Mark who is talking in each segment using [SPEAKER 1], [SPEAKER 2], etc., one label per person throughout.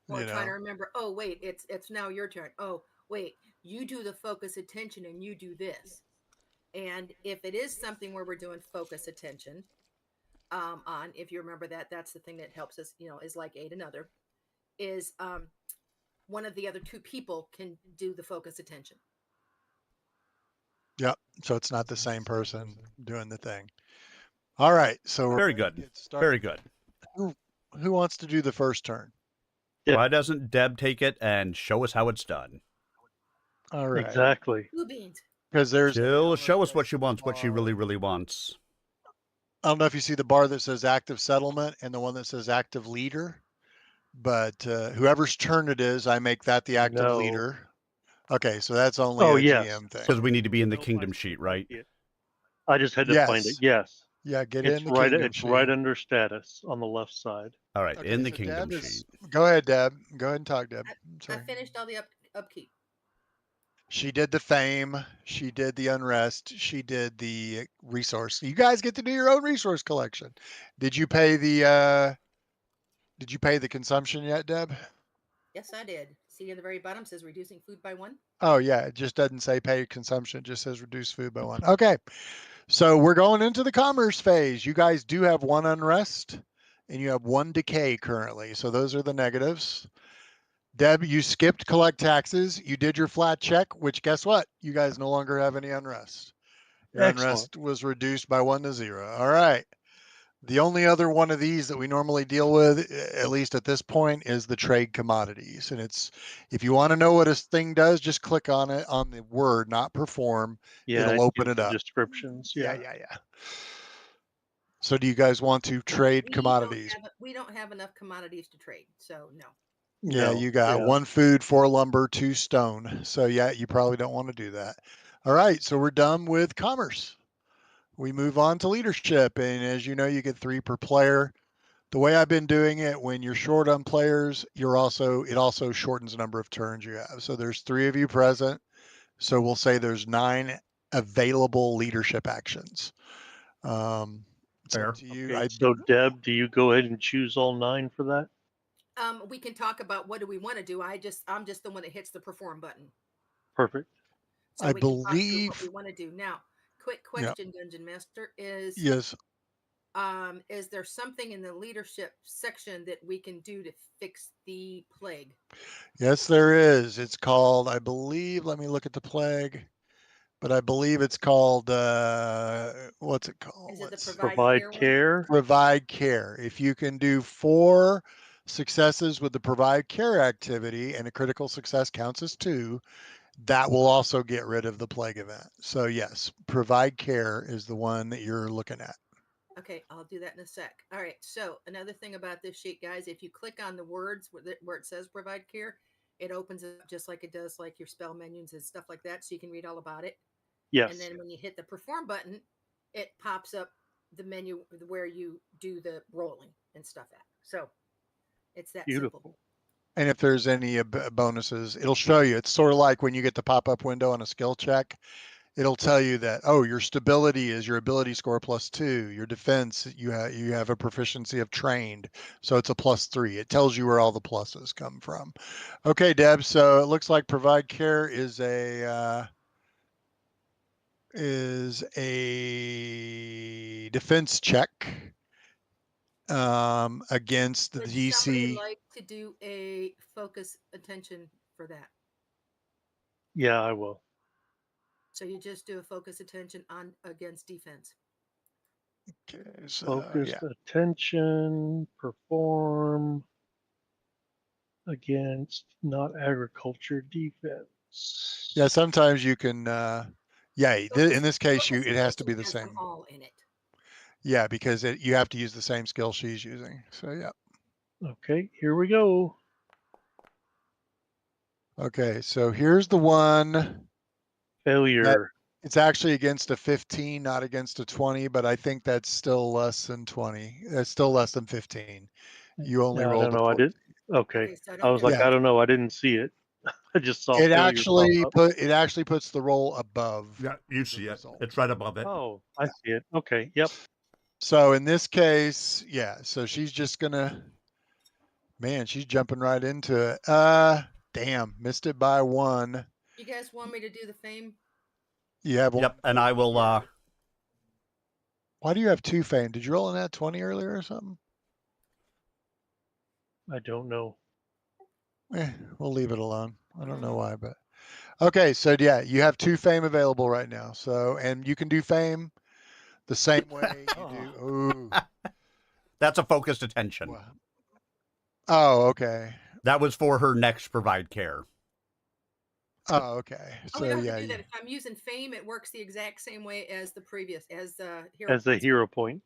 [SPEAKER 1] Or
[SPEAKER 2] you
[SPEAKER 1] trying to
[SPEAKER 2] know.
[SPEAKER 1] remember, oh wait, it's now your turn. Oh wait, you do the focus attention and you do this. And if it is something where we're doing focus attention, on, if you remember that, that's the thing that helps us, is like aid another, is one of the other two people can do the focus attention.
[SPEAKER 2] Yep. So it's not the same person doing the thing. All right. So we're
[SPEAKER 3] Very
[SPEAKER 2] ready to
[SPEAKER 3] good.
[SPEAKER 2] get started.
[SPEAKER 3] Very good.
[SPEAKER 2] Who wants to do the first turn?
[SPEAKER 4] Yeah.
[SPEAKER 3] Why doesn't Deb take it and show us how it's done?
[SPEAKER 2] All right.
[SPEAKER 4] Exactly.
[SPEAKER 1] Blue beans.
[SPEAKER 2] Because there's.
[SPEAKER 3] She'll show us what she wants, what she really, really wants.
[SPEAKER 2] I don't know if you see the bar that says active settlement and the one that says active leader, but whoever's turn it is, I make that the active leader. Okay, so that's only a GM thing.
[SPEAKER 3] Because we need to be in the kingdom sheet, right?
[SPEAKER 4] I just had to find it. Yes.
[SPEAKER 2] Yeah, get
[SPEAKER 4] It's
[SPEAKER 2] in the
[SPEAKER 4] right.
[SPEAKER 2] kingdom
[SPEAKER 4] It's
[SPEAKER 2] sheet.
[SPEAKER 4] right under status on the left side.
[SPEAKER 3] All right,
[SPEAKER 2] Okay,
[SPEAKER 3] in the
[SPEAKER 2] so
[SPEAKER 3] kingdom
[SPEAKER 2] Deb
[SPEAKER 3] sheet.
[SPEAKER 2] Go ahead, Deb. Go ahead and talk, Deb.
[SPEAKER 1] I finished all the upkeep.
[SPEAKER 2] She did the fame. She did the unrest. She did the resource. You guys get to do your own resource collection. Did you pay the consumption yet, Deb?
[SPEAKER 1] Yes, I did. See, at the very bottom says reducing food by 1.
[SPEAKER 2] Oh yeah, it just doesn't say pay consumption. It just says reduce food by 1. Okay, so we're going into the commerce phase. You guys do have 1 unrest and you have 1 decay currently. So those are the negatives. Deb, you skipped collect taxes. You did your flat check, which guess what? You guys no longer have any unrest. Your unrest was reduced by 1 to 0. All right. The only other one of these that we normally deal with, at least at this point, is the trade commodities. And it's, if you want to know what a thing does, just click on it, on the word, not perform.
[SPEAKER 4] Yeah,
[SPEAKER 2] it'll open it
[SPEAKER 4] the
[SPEAKER 2] up.
[SPEAKER 4] Descriptions. Yeah.
[SPEAKER 2] So do you guys want to trade commodities?
[SPEAKER 1] We don't have enough commodities to trade, so no.
[SPEAKER 2] Yeah, you got 1 food, 4 lumber, 2 stone. So yeah, you probably don't want to do that. All right, so we're done with commerce. We move on to leadership, and as you know, you get 3 per player. The way I've been doing it, when you're short on players, it also shortens the number of turns you have. So there's 3 of you present. So we'll say there's 9 available leadership actions. It's up to you.
[SPEAKER 4] Okay, so Deb, do you go ahead and choose all 9 for that?
[SPEAKER 1] We can talk about what do we want to do. I'm just the one that hits the perform button.
[SPEAKER 4] Perfect.
[SPEAKER 1] So
[SPEAKER 2] I
[SPEAKER 1] we
[SPEAKER 2] believe
[SPEAKER 1] can talk through what we want to do. Now, quick question, Dungeon Master, is
[SPEAKER 2] yes.
[SPEAKER 1] Is there something in the leadership section that we can do to fix the plague?
[SPEAKER 2] Yes, there is. It's called, I believe, let me look at the plague, but I believe it's called, what's it called?
[SPEAKER 1] Is it the
[SPEAKER 4] provide care?
[SPEAKER 2] Provide care. If you can do 4 successes with the provide care activity and a critical success counts as 2, that will also get rid of the plague event. So yes, provide care is the one that you're looking at.
[SPEAKER 1] Okay, I'll do that in a sec. All right, so another thing about this sheet, guys, if you click on the words where it says provide care, it opens up just like it does like your spell menus and stuff like that, so you can read all about it.
[SPEAKER 4] Yes.
[SPEAKER 1] And then when you hit the perform button, it pops up the menu where you do the rolling and stuff at. So it's that simple.
[SPEAKER 2] And if there's any bonuses, it'll show you. It's sort of like when you get the pop-up window on a skill check. It'll tell you that, oh, your stability is your ability score +2. Your defense, you have a proficiency of trained, so it's a +3. It tells you where all the pluses come from. Okay, Deb. So it looks like provide care is a defense check against the DC.
[SPEAKER 1] Would somebody like to do a focus attention for that?
[SPEAKER 4] Yeah, I will.
[SPEAKER 1] So you just do a focus attention on against defense.
[SPEAKER 2] Okay, so
[SPEAKER 4] focused attention, perform against not agriculture defense.
[SPEAKER 2] Yeah, sometimes you can. In this case, it has to be the same.
[SPEAKER 1] All in it.
[SPEAKER 2] Yeah, because you have to use the same skill she's using. So yeah.
[SPEAKER 4] Okay, here we go.
[SPEAKER 2] Okay, so here's the one.
[SPEAKER 4] Failure.
[SPEAKER 2] It's actually against a 15, not against a 20, but I think that's still less than 20. That's still less than 15. You only rolled.
[SPEAKER 4] I don't know. I did. Okay. I was like, I don't know. I didn't see it. I just saw
[SPEAKER 2] it. Actually puts the roll above.
[SPEAKER 3] Yeah, you see it. It's right above it.
[SPEAKER 4] Oh, I see it. Okay. Yep.
[SPEAKER 2] So in this case, yeah. So she's just gonna Man, she's jumping right into it. Damn, missed it by 1.
[SPEAKER 1] You guys want me to do the fame?
[SPEAKER 2] You have 1.
[SPEAKER 3] Yep, and I will.
[SPEAKER 2] Why do you have 2 fame? Did you roll in that 20 earlier or something?
[SPEAKER 4] I don't know.
[SPEAKER 2] We'll leave it alone. I don't know why, but okay. So yeah, you have 2 fame available right now. So, and you can do fame the same way you do. Ooh.
[SPEAKER 3] That's a focused attention.
[SPEAKER 2] Wow. Oh, okay.
[SPEAKER 3] That was for her next provide care.
[SPEAKER 2] Oh, okay.
[SPEAKER 1] Oh,
[SPEAKER 2] So
[SPEAKER 1] we don't have
[SPEAKER 2] yeah,
[SPEAKER 1] to do that. If I'm using fame, it works the exact same way as the previous, as the hero.
[SPEAKER 4] As a hero point.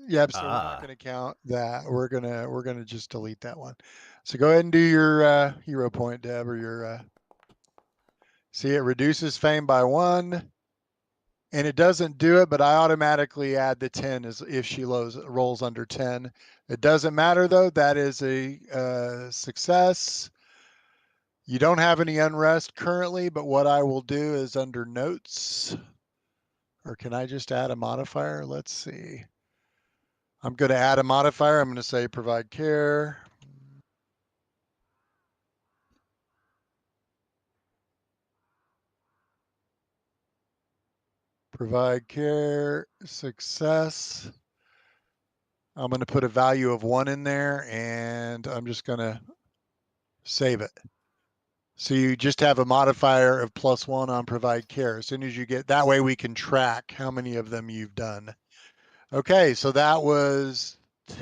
[SPEAKER 2] yep. So we're not going to count that. We're gonna just delete that one. So go ahead and do your hero point, Deb, or your. See, it reduces fame by 1. And it doesn't do it, but I automatically add the 10 as if she rolls under 10. It doesn't matter though. That is a success. You don't have any unrest currently, but what I will do is under notes, or can I just add a modifier? Let's see. I'm going to add a modifier. I'm going to say provide care. Provide care, success. I'm going to put a value of 1 in there, and I'm just going to save it. So you just have a modifier of +1 on provide care. As soon as you get that way, we can track how many of them you've done. Okay, so that was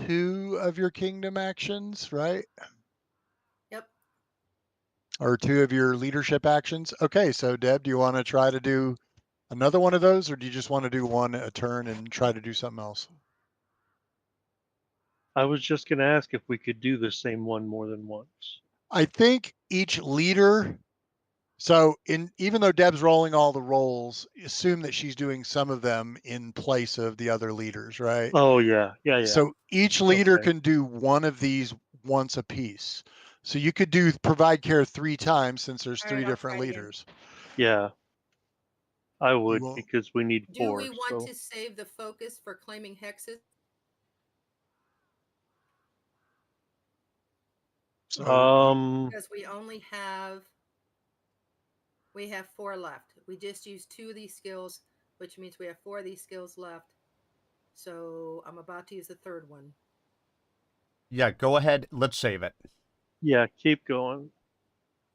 [SPEAKER 2] 2 of your kingdom actions, right?
[SPEAKER 1] Yep.
[SPEAKER 2] Or 2 of your leadership actions. Okay, so Deb, do you want to try to do another one of those, or do you just want to do one a turn and try to do something else?
[SPEAKER 4] I was just going to ask if we could do the same one more than once.
[SPEAKER 2] I think each leader, so even though Deb's rolling all the rolls, assume that she's doing some of them in place of the other leaders, right?
[SPEAKER 4] Oh yeah.
[SPEAKER 2] So each leader
[SPEAKER 4] Okay.
[SPEAKER 2] can do one of these once a piece. So you could do provide care 3 times since there's 3 different leaders.
[SPEAKER 4] Yeah. I would
[SPEAKER 2] will-
[SPEAKER 4] because we need 4.
[SPEAKER 1] Do we want to save the focus for claiming hexes?
[SPEAKER 2] So
[SPEAKER 1] because we only have 4 left. We just used 2 of these skills, which means we have 4 of these skills left. So I'm about to use the 3rd one.
[SPEAKER 3] Yeah, go ahead. Let's save it.
[SPEAKER 4] Yeah, keep going.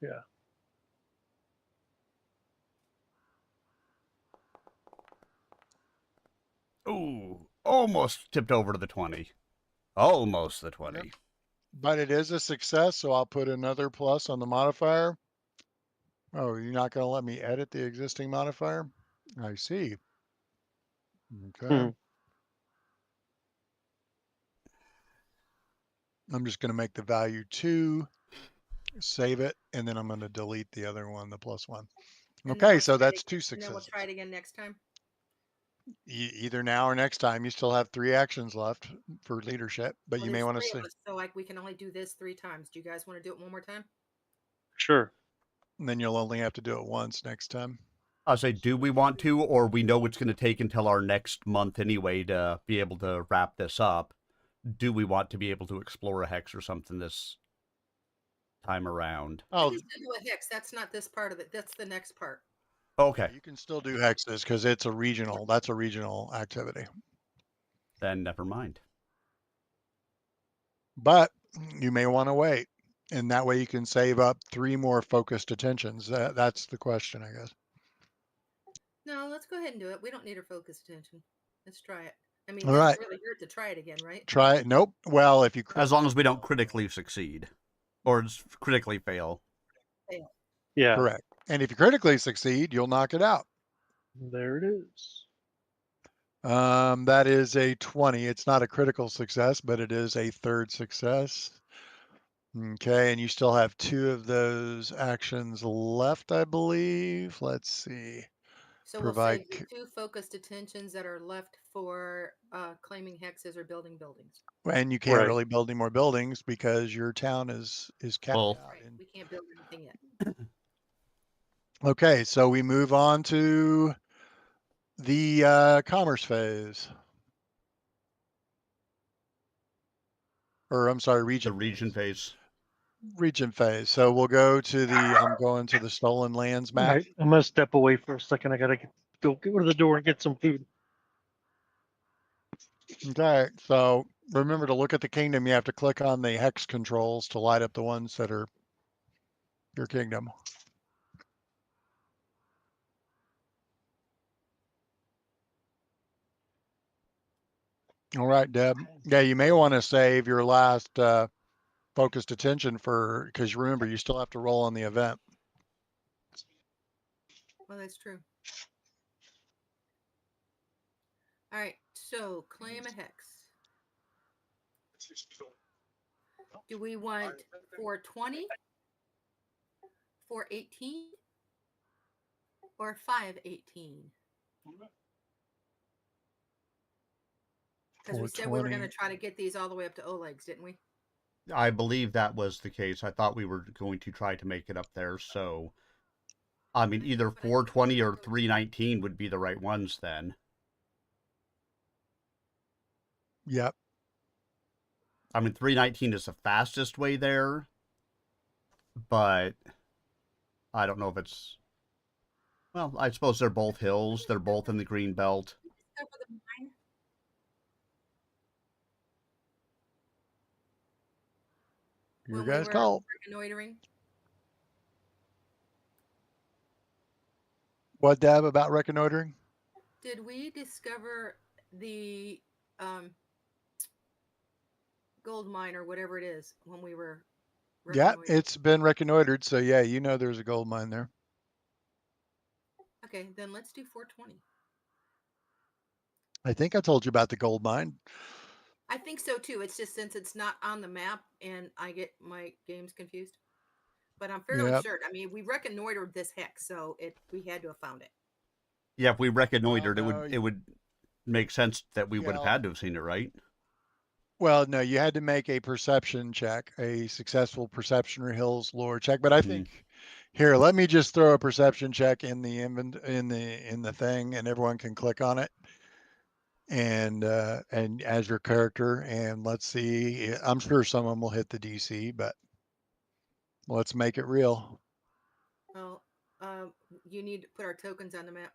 [SPEAKER 4] Yeah.
[SPEAKER 3] Ooh, almost tipped over to the 20. Almost the 20.
[SPEAKER 2] Yep. But it is a success, so I'll put another plus on the modifier. Oh, you're not going to let me edit the existing modifier? I see. Okay. I'm just going to make the value 2, save it, and then I'm going to delete the other one, the +1. Okay, so that's 2 successes.
[SPEAKER 1] And then we'll try it again next time.
[SPEAKER 2] Either now or next time. You still have 3 actions left for leadership, but you may want to see.
[SPEAKER 1] So we can only do this 3 times. Do you guys want to do it one more time?
[SPEAKER 4] Sure.
[SPEAKER 2] And then you'll only have to do it once next time.
[SPEAKER 3] I'll say, do we want to, or we know it's going to take until our next month anyway to be able to wrap this up? Do we want to be able to explore a hex or something this time around?
[SPEAKER 2] Oh,
[SPEAKER 1] do a hex. That's not this part of it. That's the next part.
[SPEAKER 3] Okay.
[SPEAKER 2] You can still do hexes because it's a regional. That's a regional activity.
[SPEAKER 3] Then never mind.
[SPEAKER 2] But you may want to wait, and that way you can save up 3 more focused attentions. That's the question, I guess.
[SPEAKER 1] No, let's go ahead and do it. We don't need her focused attention. Let's try it. I mean,
[SPEAKER 2] All right.
[SPEAKER 1] really hurt to try it again, right?
[SPEAKER 2] Try it. Nope. Well, if you
[SPEAKER 3] as long as we don't critically succeed or critically fail.
[SPEAKER 4] Yeah.
[SPEAKER 2] Correct. And if you critically succeed, you'll knock it out.
[SPEAKER 4] There it is.
[SPEAKER 2] That is a 20. It's not a critical success, but it is a 3rd success. Okay, and you still have 2 of those actions left, I believe. Let's see.
[SPEAKER 1] So we'll save the 2 focused attentions that are left for claiming hexes or building buildings.
[SPEAKER 2] And you can't really build any more buildings because your town is capped out.
[SPEAKER 1] We can't build anything yet.
[SPEAKER 2] Okay, so we move on to the commerce phase. Or I'm sorry, region.
[SPEAKER 3] The region phase.
[SPEAKER 2] region phase. So we'll go to the, I'm going to the stolen lands
[SPEAKER 4] All
[SPEAKER 2] map.
[SPEAKER 4] right, I'm gonna step away for a second. I gotta go to the door and get some food.
[SPEAKER 2] Okay, so remember to look at the kingdom. You have to click on the hex controls to light up the ones that are your kingdom. All right, Deb. Yeah, you may want to save your last focused attention for, because remember, you still have to roll on the event.
[SPEAKER 1] Well, that's true. All right, so claim a hex. Do we want 420, 418, or 518? Because we said we were going to
[SPEAKER 2] 420.
[SPEAKER 1] try to get these all the way up to Oleg's, didn't we?
[SPEAKER 3] I believe that was the case. I thought we were going to try to make it up there. So, I mean, either 420 or 319 would be the right ones then.
[SPEAKER 2] Yep.
[SPEAKER 3] I mean, 319 is the fastest way there, but I don't know if it's. Well, I suppose they're both hills. They're both in the green belt.
[SPEAKER 2] Your
[SPEAKER 1] When
[SPEAKER 2] guys'
[SPEAKER 1] we were
[SPEAKER 2] call.
[SPEAKER 1] reconnoitering.
[SPEAKER 2] What, Deb, about reconnoitering?
[SPEAKER 1] Did we discover the gold mine or whatever it is when we were
[SPEAKER 2] Yeah,
[SPEAKER 1] reconnoitering?
[SPEAKER 2] it's been reconnoitered. So yeah, you know there's a gold mine there.
[SPEAKER 1] Okay, then let's do 420.
[SPEAKER 2] I think I told you about the gold mine.
[SPEAKER 1] I think so too. It's just since it's not on the map and I get my games confused. But I'm fairly
[SPEAKER 2] Yep.
[SPEAKER 1] sure. I mean, we reconnoitered this hex, so we had to have found it.
[SPEAKER 3] Yeah, if we reconnoitered,
[SPEAKER 2] Well, no,
[SPEAKER 3] it would make sense that we would have
[SPEAKER 2] yeah.
[SPEAKER 3] had to have seen it, right?
[SPEAKER 2] Well, no, you had to make a perception check, a successful perception or hills lore check. But I think here, let me just throw a perception check in the in the thing, and everyone can click on it. And as your character, and let's see. I'm sure someone will hit the DC, but let's make it real.
[SPEAKER 1] Oh, you need to put our tokens on the map.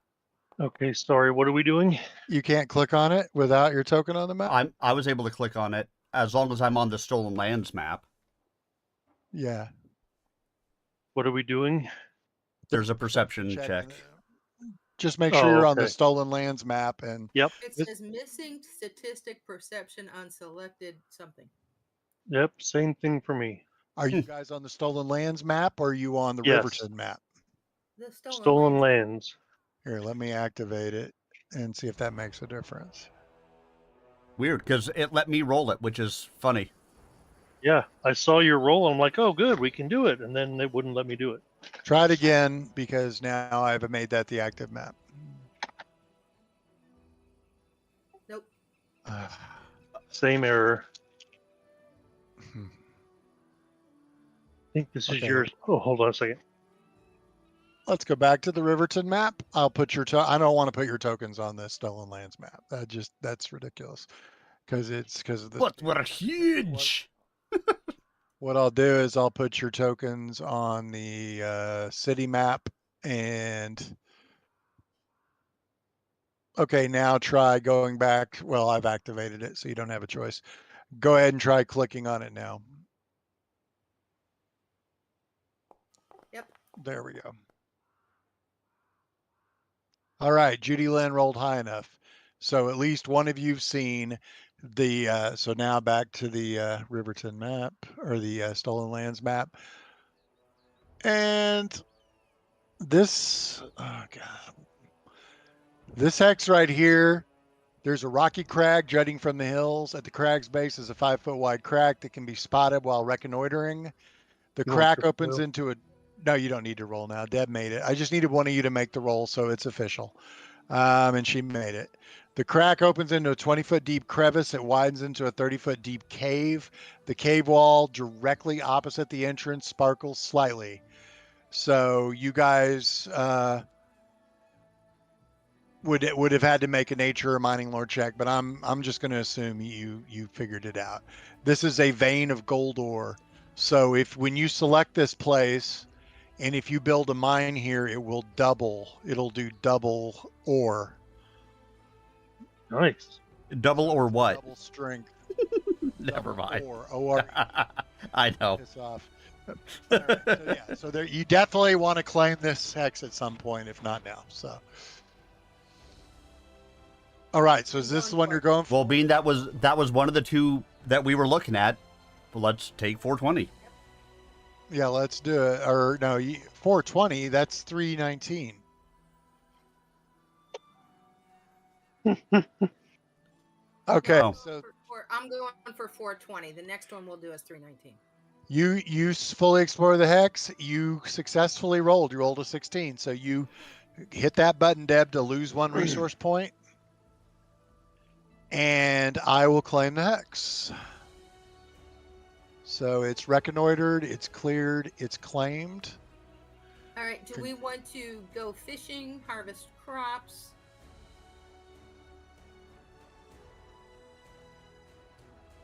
[SPEAKER 4] Okay, sorry. What are we doing?
[SPEAKER 2] You can't click on it without your token on the map.
[SPEAKER 3] I was able to click on it as long as I'm on the stolen lands map.
[SPEAKER 2] Yeah.
[SPEAKER 4] What are we doing?
[SPEAKER 3] There's a perception check.
[SPEAKER 2] Just make sure you're on the
[SPEAKER 4] okay.
[SPEAKER 2] stolen lands map, and
[SPEAKER 4] Yep.
[SPEAKER 1] It says missing statistic perception on selected something.
[SPEAKER 4] Yep. Same thing for me.
[SPEAKER 2] are you guys on the stolen lands map, or are you on the
[SPEAKER 4] Yes.
[SPEAKER 2] Riverton map?
[SPEAKER 1] The
[SPEAKER 4] Stolen lands.
[SPEAKER 2] Here, let me activate it and see if that makes a difference.
[SPEAKER 3] Weird, because it let me roll it, which is funny.
[SPEAKER 4] Yeah, I saw your roll. I'm like, oh, good, we can do it, and then they wouldn't let me do it.
[SPEAKER 2] Try it again, because now I've made that the active map.
[SPEAKER 1] Nope.
[SPEAKER 4] Same error.
[SPEAKER 2] Hmm.
[SPEAKER 4] I think this is
[SPEAKER 2] Okay.
[SPEAKER 4] yours. Oh, hold on a second.
[SPEAKER 2] Let's go back to the Riverton map. I'll put your I don't want to put your tokens on the stolen lands map. That's ridiculous, because of the.
[SPEAKER 3] But we're huge.
[SPEAKER 2] What I'll do is I'll put your tokens on the city map, and okay, now try going back. Well, I've activated it, so you don't have a choice. Go ahead and try clicking on it now.
[SPEAKER 1] Yep.
[SPEAKER 2] There we go. All right, Judy Lynn rolled high enough. So at least one of you've seen the, so now back to the Riverton map, or the Stolen Lands map. And this, oh God, this hex right here, there's a rocky crag jutting from the hills. At the crag's base is a 5-foot wide crack that can be spotted while reconnoitering. The crack opens into a, no, you don't need to roll now. Deb made it. I just needed one of you to make the roll, so it's official. And she made it. The crack opens into a 20-foot deep crevice. It widens into a 30-foot deep cave. The cave wall directly opposite the entrance sparkles slightly. So you guys would have had to make a nature or mining lore check, but I'm just going to assume you figured it out. This is a vein of gold ore. So when you select this place, and if you build a mine here, it will double. It'll do double ore.
[SPEAKER 4] Nice.
[SPEAKER 3] Double
[SPEAKER 2] So
[SPEAKER 3] or
[SPEAKER 2] it's
[SPEAKER 3] what?
[SPEAKER 2] double strength.
[SPEAKER 3] Never
[SPEAKER 2] Double
[SPEAKER 3] mind.
[SPEAKER 2] ore. O-R-E.
[SPEAKER 3] I know.
[SPEAKER 2] Piss off. All right. So yeah. So there, you definitely want to claim this hex at some point, if not now. So. All right. So is this the one you're going for?
[SPEAKER 3] Well, being that was one of the two that we were looking at, let's take 420.
[SPEAKER 2] Yeah, let's do it. Or no, 420. That's 319. Okay.
[SPEAKER 3] Oh.
[SPEAKER 2] So
[SPEAKER 1] I'm going for 420. The next one we'll do is 319.
[SPEAKER 2] you fully explore the hex. You successfully rolled. You rolled a 16. So you hit that button, Deb, to lose 1 resource point. And I will claim the hex. So it's reconnoitered, it's cleared, it's claimed.
[SPEAKER 1] All right. Do we want to go fishing, harvest crops?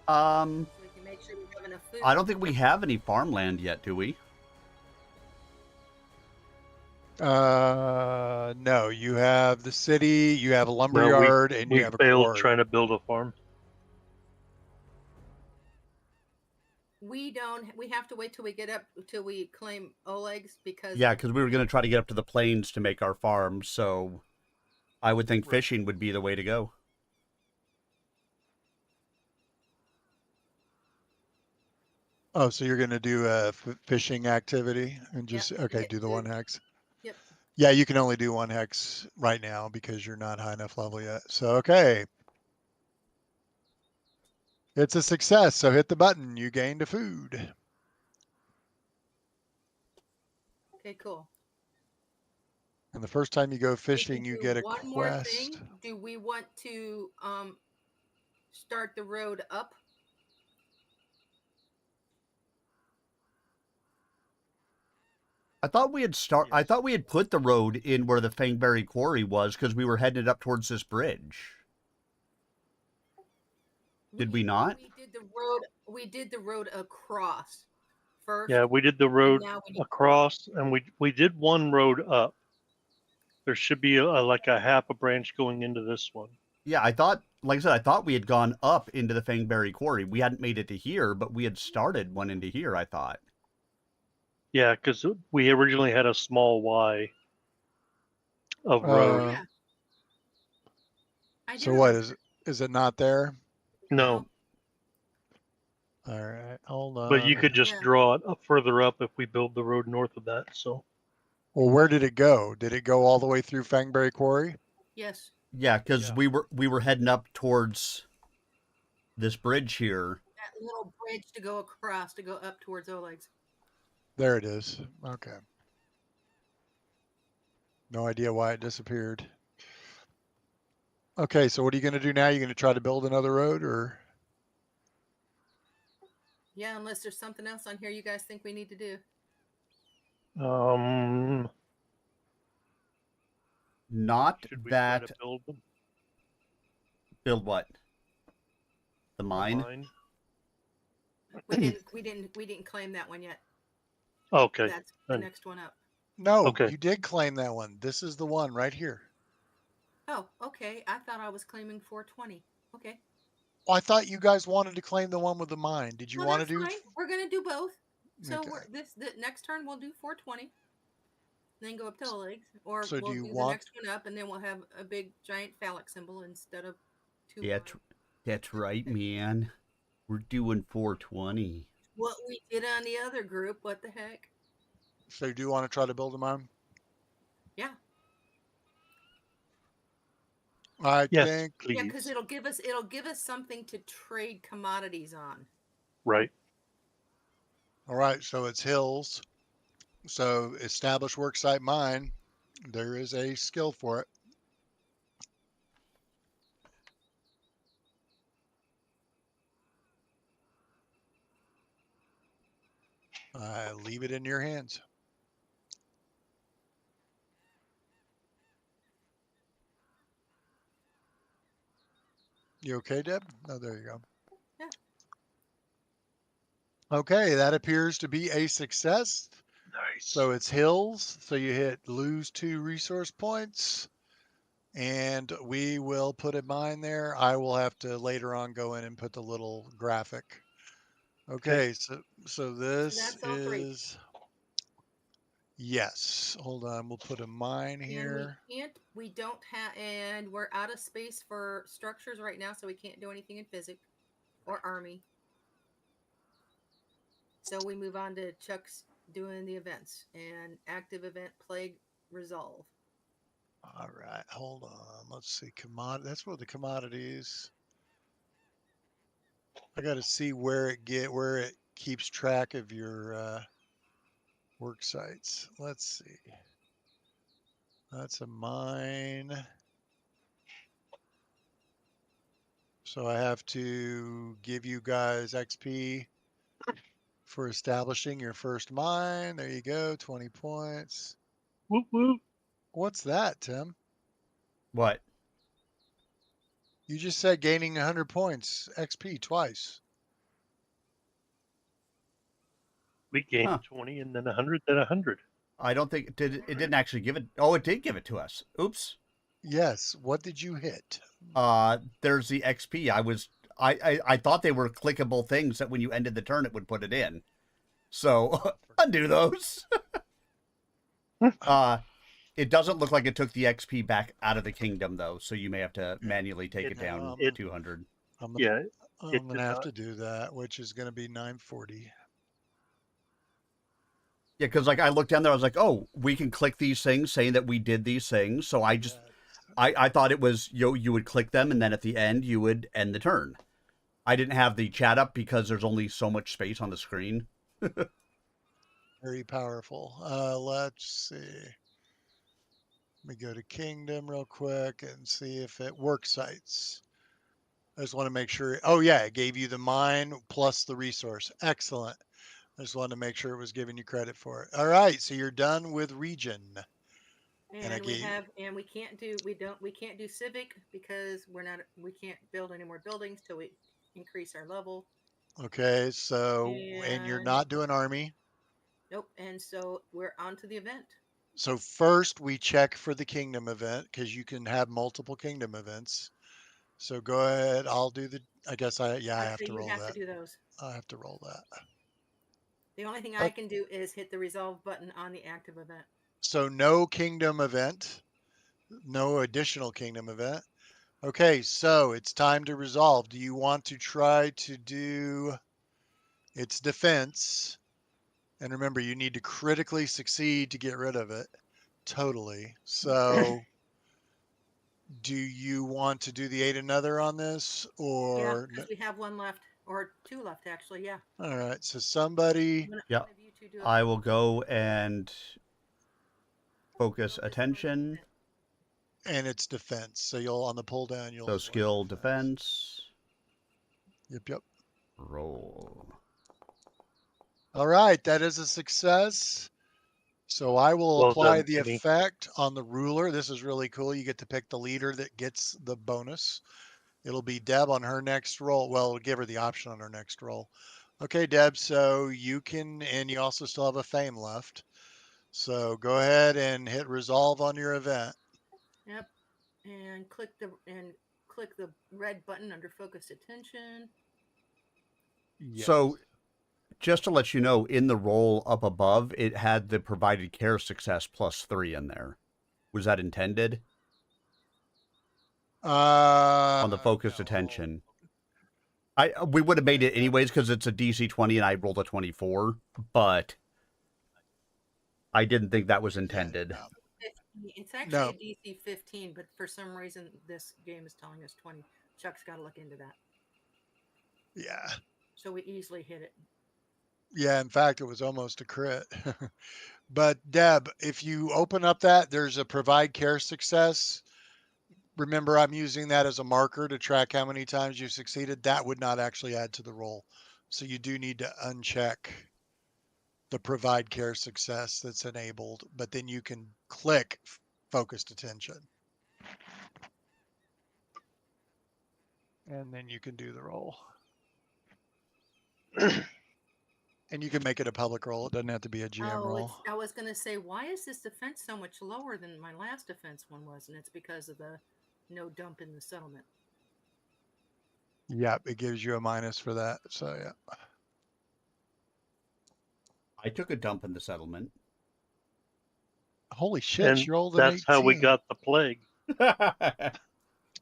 [SPEAKER 1] So we can make sure we have enough food.
[SPEAKER 3] I don't think we have any farmland yet, do we?
[SPEAKER 2] No, you have the city, you have a
[SPEAKER 4] No,
[SPEAKER 2] lumberyard, and you
[SPEAKER 4] we
[SPEAKER 2] have a
[SPEAKER 4] failed
[SPEAKER 2] quarry.
[SPEAKER 4] trying to build a farm.
[SPEAKER 1] We don't. We have to wait till we get up till we claim Oleg's because
[SPEAKER 3] Yeah, because we were going to try to get up to the plains to make our farm, so I would think fishing would be the way to go.
[SPEAKER 2] Oh, so you're going to do a fishing activity and just,
[SPEAKER 1] Yep.
[SPEAKER 2] okay, do the 1 hex.
[SPEAKER 1] Yep.
[SPEAKER 2] Yeah, you can only do 1 hex right now because you're not high enough level yet. So, okay. It's a success. So hit the button. You gained a food.
[SPEAKER 1] Okay, cool.
[SPEAKER 2] And the first time you go
[SPEAKER 1] We can
[SPEAKER 2] fishing, you
[SPEAKER 1] do
[SPEAKER 2] get a
[SPEAKER 1] one
[SPEAKER 2] quest.
[SPEAKER 1] more thing. Do we want to start the road up?
[SPEAKER 3] I thought we had put the road in where the Fangberry Quarry was because we were headed up towards this bridge. Did we not?
[SPEAKER 1] We did the road across first.
[SPEAKER 4] Yeah, we did the road
[SPEAKER 1] now we need
[SPEAKER 4] across, and we did 1 road up. There should be like a half a branch going into this one.
[SPEAKER 3] Yeah, I thought, like I said, I thought we had gone up into the Fangberry Quarry. We hadn't made it to here, but we had started one into here, I thought.
[SPEAKER 4] Yeah, because we originally had a small Y of road.
[SPEAKER 1] yeah. I
[SPEAKER 2] So
[SPEAKER 1] do
[SPEAKER 2] what
[SPEAKER 1] remember.
[SPEAKER 2] is it not there?
[SPEAKER 4] No,
[SPEAKER 2] All right, hold on.
[SPEAKER 4] but you could just
[SPEAKER 1] Yeah.
[SPEAKER 4] draw it up further up if we build the road north of that. So
[SPEAKER 2] Well, where did it go? Did it go all the way through Fangberry Quarry?
[SPEAKER 1] Yes.
[SPEAKER 3] Yeah, because we were heading up towards this bridge here.
[SPEAKER 1] That little bridge to go across to go up towards Oleg's.
[SPEAKER 2] There it is. Okay. No idea why it disappeared. Okay, so what are you going to do now? You're going to try to build another road, or?
[SPEAKER 1] Yeah, unless there's something else on here you guys think we need to do.
[SPEAKER 3] Not
[SPEAKER 4] should we try
[SPEAKER 3] that
[SPEAKER 4] to build them?
[SPEAKER 3] build what? The mine?
[SPEAKER 1] We didn't claim that one yet.
[SPEAKER 4] Okay.
[SPEAKER 1] That's the next one up.
[SPEAKER 2] No,
[SPEAKER 4] Okay.
[SPEAKER 2] you did claim that one. This is the one right here.
[SPEAKER 1] Oh, okay. I thought I was claiming 420. Okay.
[SPEAKER 2] Well, I thought you guys wanted to claim the one with the mine. Did you
[SPEAKER 1] No,
[SPEAKER 2] want to
[SPEAKER 1] that's
[SPEAKER 2] do?
[SPEAKER 1] fine. We're gonna do both. So
[SPEAKER 2] Okay.
[SPEAKER 1] the next turn we'll do 420. Then go up to Oleg's, or
[SPEAKER 2] So
[SPEAKER 1] we'll
[SPEAKER 2] do you
[SPEAKER 1] do the
[SPEAKER 2] want-
[SPEAKER 1] next one up, and then we'll have a big giant phallic symbol instead of 2.
[SPEAKER 3] Yeah, that's right, man. We're doing 420.
[SPEAKER 1] What we did on the other group. What the heck?
[SPEAKER 2] So do you want to try to build a mine?
[SPEAKER 1] Yeah.
[SPEAKER 2] I
[SPEAKER 4] Yes,
[SPEAKER 2] think.
[SPEAKER 4] please.
[SPEAKER 1] Yeah, because it'll give us something to trade commodities on.
[SPEAKER 4] Right.
[SPEAKER 2] All right, so it's hills. So establish worksite mine. There is a skill for it. I leave it in your hands. You okay, Deb? Oh, there you go.
[SPEAKER 1] Yeah.
[SPEAKER 2] Okay, that appears to be a success.
[SPEAKER 4] Nice.
[SPEAKER 2] So it's hills. So you hit lose 2 resource points. And we will put a mine there. I will have to later on go in and put the little graphic. Okay, so this
[SPEAKER 1] that's all 3.
[SPEAKER 2] is yes. Hold on, we'll put a mine
[SPEAKER 1] And
[SPEAKER 2] here.
[SPEAKER 1] we don't have, and we're out of space for structures right now, so we can't do anything in physic or army. So we move on to Chuck's doing the events and active event plague resolve.
[SPEAKER 2] All right, hold on. Let's see. Commodity. That's where the commodities. I got to see where it keeps track of your work sites. Let's see. That's a mine. So I have to give you guys XP for establishing your first mine. There you go, 20 points.
[SPEAKER 4] Whoop whoop.
[SPEAKER 2] What's that, Tim?
[SPEAKER 3] What?
[SPEAKER 2] You just said gaining 100 points XP twice.
[SPEAKER 4] We gained
[SPEAKER 3] Huh.
[SPEAKER 4] 20 and then 100, then 100.
[SPEAKER 3] I don't think it didn't actually give it. Oh, it did give it to us. Oops.
[SPEAKER 2] Yes. What did you hit?
[SPEAKER 3] There's the XP. I thought they were clickable things that when you ended the turn it would put it in. So undo those. It doesn't look like it took the XP back out of the kingdom though, so you may have to manually take it down 200.
[SPEAKER 2] I'm
[SPEAKER 4] It
[SPEAKER 2] gonna
[SPEAKER 4] did
[SPEAKER 2] have
[SPEAKER 4] not.
[SPEAKER 2] to do that, which is gonna be 940.
[SPEAKER 3] Yeah, because like I looked down there, I was like, oh, we can click these things saying that we did these things. So I thought it was you would click them and then at the end you would end the turn. I didn't have the chat up because there's only so much space on the screen.
[SPEAKER 2] Very powerful. Let's see. Let me go to Kingdom real quick and see if it work sites. I just want to make sure. Oh yeah, it gave you the mine plus the resource. Excellent. I just wanted to make sure it was giving you credit for it. All right, so you're done with region.
[SPEAKER 1] And we can't do civic because we can't build any more buildings till we increase our level.
[SPEAKER 2] Okay, so and you're
[SPEAKER 1] And
[SPEAKER 2] not doing army.
[SPEAKER 1] nope. And so we're on to the event.
[SPEAKER 2] So first we check for the kingdom event because you can have multiple kingdom events. So go ahead. I'll do the. I guess I have
[SPEAKER 1] Actually,
[SPEAKER 2] to
[SPEAKER 1] you
[SPEAKER 2] roll
[SPEAKER 1] have
[SPEAKER 2] that.
[SPEAKER 1] to do those.
[SPEAKER 2] I have to roll that.
[SPEAKER 1] The only thing I can do is hit the resolve button on the active event.
[SPEAKER 2] So no kingdom event, no additional kingdom event. Okay, so it's time to resolve. Do you want to try to do its defense? And remember, you need to critically succeed to get rid of it. Totally. So do you want to do the 8 another on this
[SPEAKER 1] Yeah,
[SPEAKER 2] or
[SPEAKER 1] because we have 1 left or 2 left actually. Yeah.
[SPEAKER 2] all right, so somebody
[SPEAKER 3] Yeah.
[SPEAKER 1] One of you two do it.
[SPEAKER 3] I will go and focus attention.
[SPEAKER 2] and it's defense. So you'll on the pull down you'll
[SPEAKER 3] So skill defense.
[SPEAKER 2] Yep.
[SPEAKER 3] Roll.
[SPEAKER 2] All right, that is a success. So I will
[SPEAKER 4] Well
[SPEAKER 2] apply
[SPEAKER 4] done,
[SPEAKER 2] the
[SPEAKER 4] Kenny.
[SPEAKER 2] effect on the ruler. This is really cool. You get to pick the leader that gets the bonus. It'll be Deb on her next roll. Well, it'll give her the option on her next roll. Okay, Deb, so you can, and you also still have a fame left. So go ahead and hit resolve on your event.
[SPEAKER 1] Yep. And click the red button under focused attention.
[SPEAKER 2] Yes.
[SPEAKER 3] So just to let you know, in the roll up above, it had the provided care success +3 in there. Was that intended? On the focused
[SPEAKER 2] No.
[SPEAKER 3] attention. We would have made it anyways because it's a DC 20 and I rolled a 24, but I didn't think that was intended.
[SPEAKER 2] No.
[SPEAKER 1] It's actually a DC 15, but for some reason this game is telling us 20. Chuck's got to look into that.
[SPEAKER 2] Yeah.
[SPEAKER 1] So we easily hit it.
[SPEAKER 2] Yeah, in fact, it was almost a crit. But Deb, if you open up that, there's a provide care success. Remember, I'm using that as a marker to track how many times you've succeeded. That would not actually add to the roll. So you do need to uncheck the provide care success that's enabled, but then you can click focused attention. And then you can do the roll. And you can make it a public roll. It doesn't have to be a GM
[SPEAKER 1] Oh,
[SPEAKER 2] roll.
[SPEAKER 1] I was going to say, why is this defense so much lower than my last defense one was? And it's because of the no dump in the settlement.
[SPEAKER 2] Yep, it gives you a minus for that. So yeah.
[SPEAKER 3] I took a dump in the settlement.
[SPEAKER 2] Holy shit,
[SPEAKER 4] And
[SPEAKER 2] she rolled an
[SPEAKER 4] that's
[SPEAKER 2] 18.
[SPEAKER 4] how we got the plague.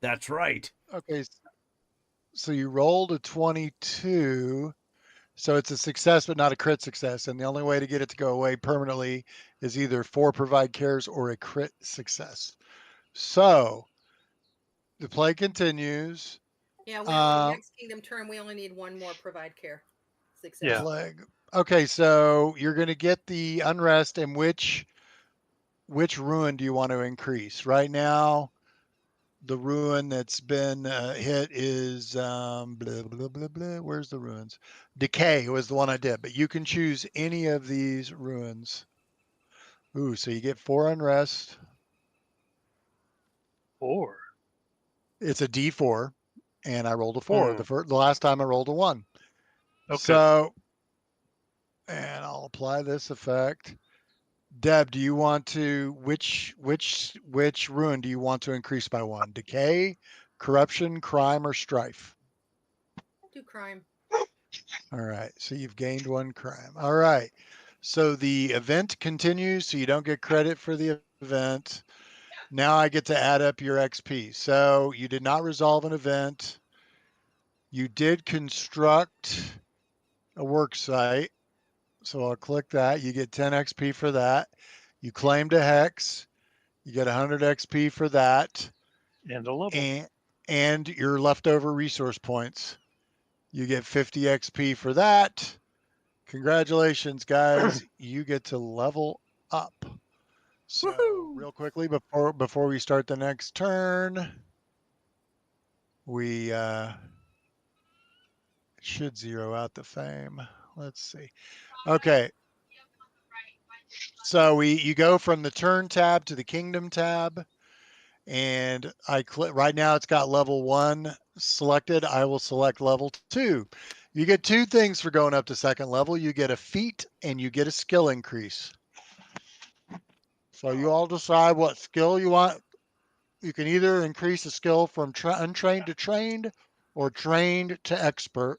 [SPEAKER 3] That's right.
[SPEAKER 2] Okay, so you rolled a 22. So it's a success, but not a crit success. And the only way to get it to go away permanently is either 4 provide cares or a crit success. So the play continues.
[SPEAKER 1] Yeah, we only next kingdom turn we only need one more provide care success.
[SPEAKER 4] Yeah.
[SPEAKER 2] Plague. Okay, so you're going to get the unrest, and which ruin do you want to increase? Right now, the ruin that's been hit is blah, blah, blah, blah. Where's the ruins? Decay was the one I did, but you can choose any of these ruins. Ooh, so you get 4 unrest.
[SPEAKER 4] 4.
[SPEAKER 2] It's a D4, and I rolled a 4.
[SPEAKER 4] Hmm.
[SPEAKER 2] The last time I rolled a 1.
[SPEAKER 4] Okay.
[SPEAKER 2] So, and I'll apply this effect. Deb, do you want to which ruin do you want to increase by 1? Decay, corruption, crime, or strife?
[SPEAKER 1] Do crime.
[SPEAKER 2] All right, so you've gained 1 crime. All right, so the event continues, so you don't get credit for the event. Now I get to add up your XP. So you did not resolve an event. You did construct a work site. So I'll click that. You get 10 XP for that. You claimed a hex. You get 100 XP for that.
[SPEAKER 4] And a level.
[SPEAKER 2] And your leftover resource points. You get 50 XP for that. Congratulations, guys. You get to level up. So
[SPEAKER 3] Woohoo!
[SPEAKER 2] real quickly before we start the next turn, we should zero out the fame. Let's see. Okay. So you go from the turn tab to the kingdom tab, and I click right now. It's got level 1 selected. I will select level 2. You get 2 things for going up to second level. You get a feat and you get a skill increase. So you all decide what skill you want. You can either increase a skill from untrained to trained or trained to expert.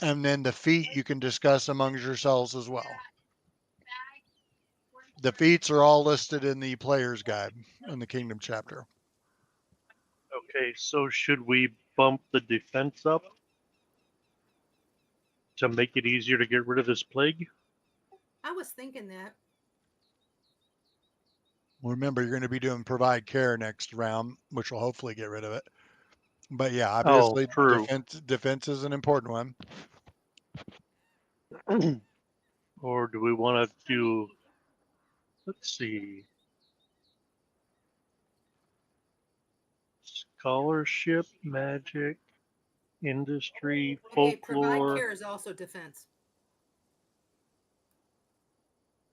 [SPEAKER 2] And then the feat you can discuss among yourselves as well. The feats are all listed in the player's guide in the Kingdom chapter.
[SPEAKER 4] Okay, so should we bump the defense up to make it easier to get rid of this plague?
[SPEAKER 1] I was thinking that.
[SPEAKER 2] Remember, you're going to be doing provide care next round, which will hopefully get rid of it. But yeah,
[SPEAKER 4] Oh,
[SPEAKER 2] obviously
[SPEAKER 4] true.
[SPEAKER 2] defense is an important one.
[SPEAKER 4] Or do we want to do, let's see, scholarship, magic, industry,
[SPEAKER 1] Okay, provide
[SPEAKER 4] folklore?
[SPEAKER 1] care is also defense.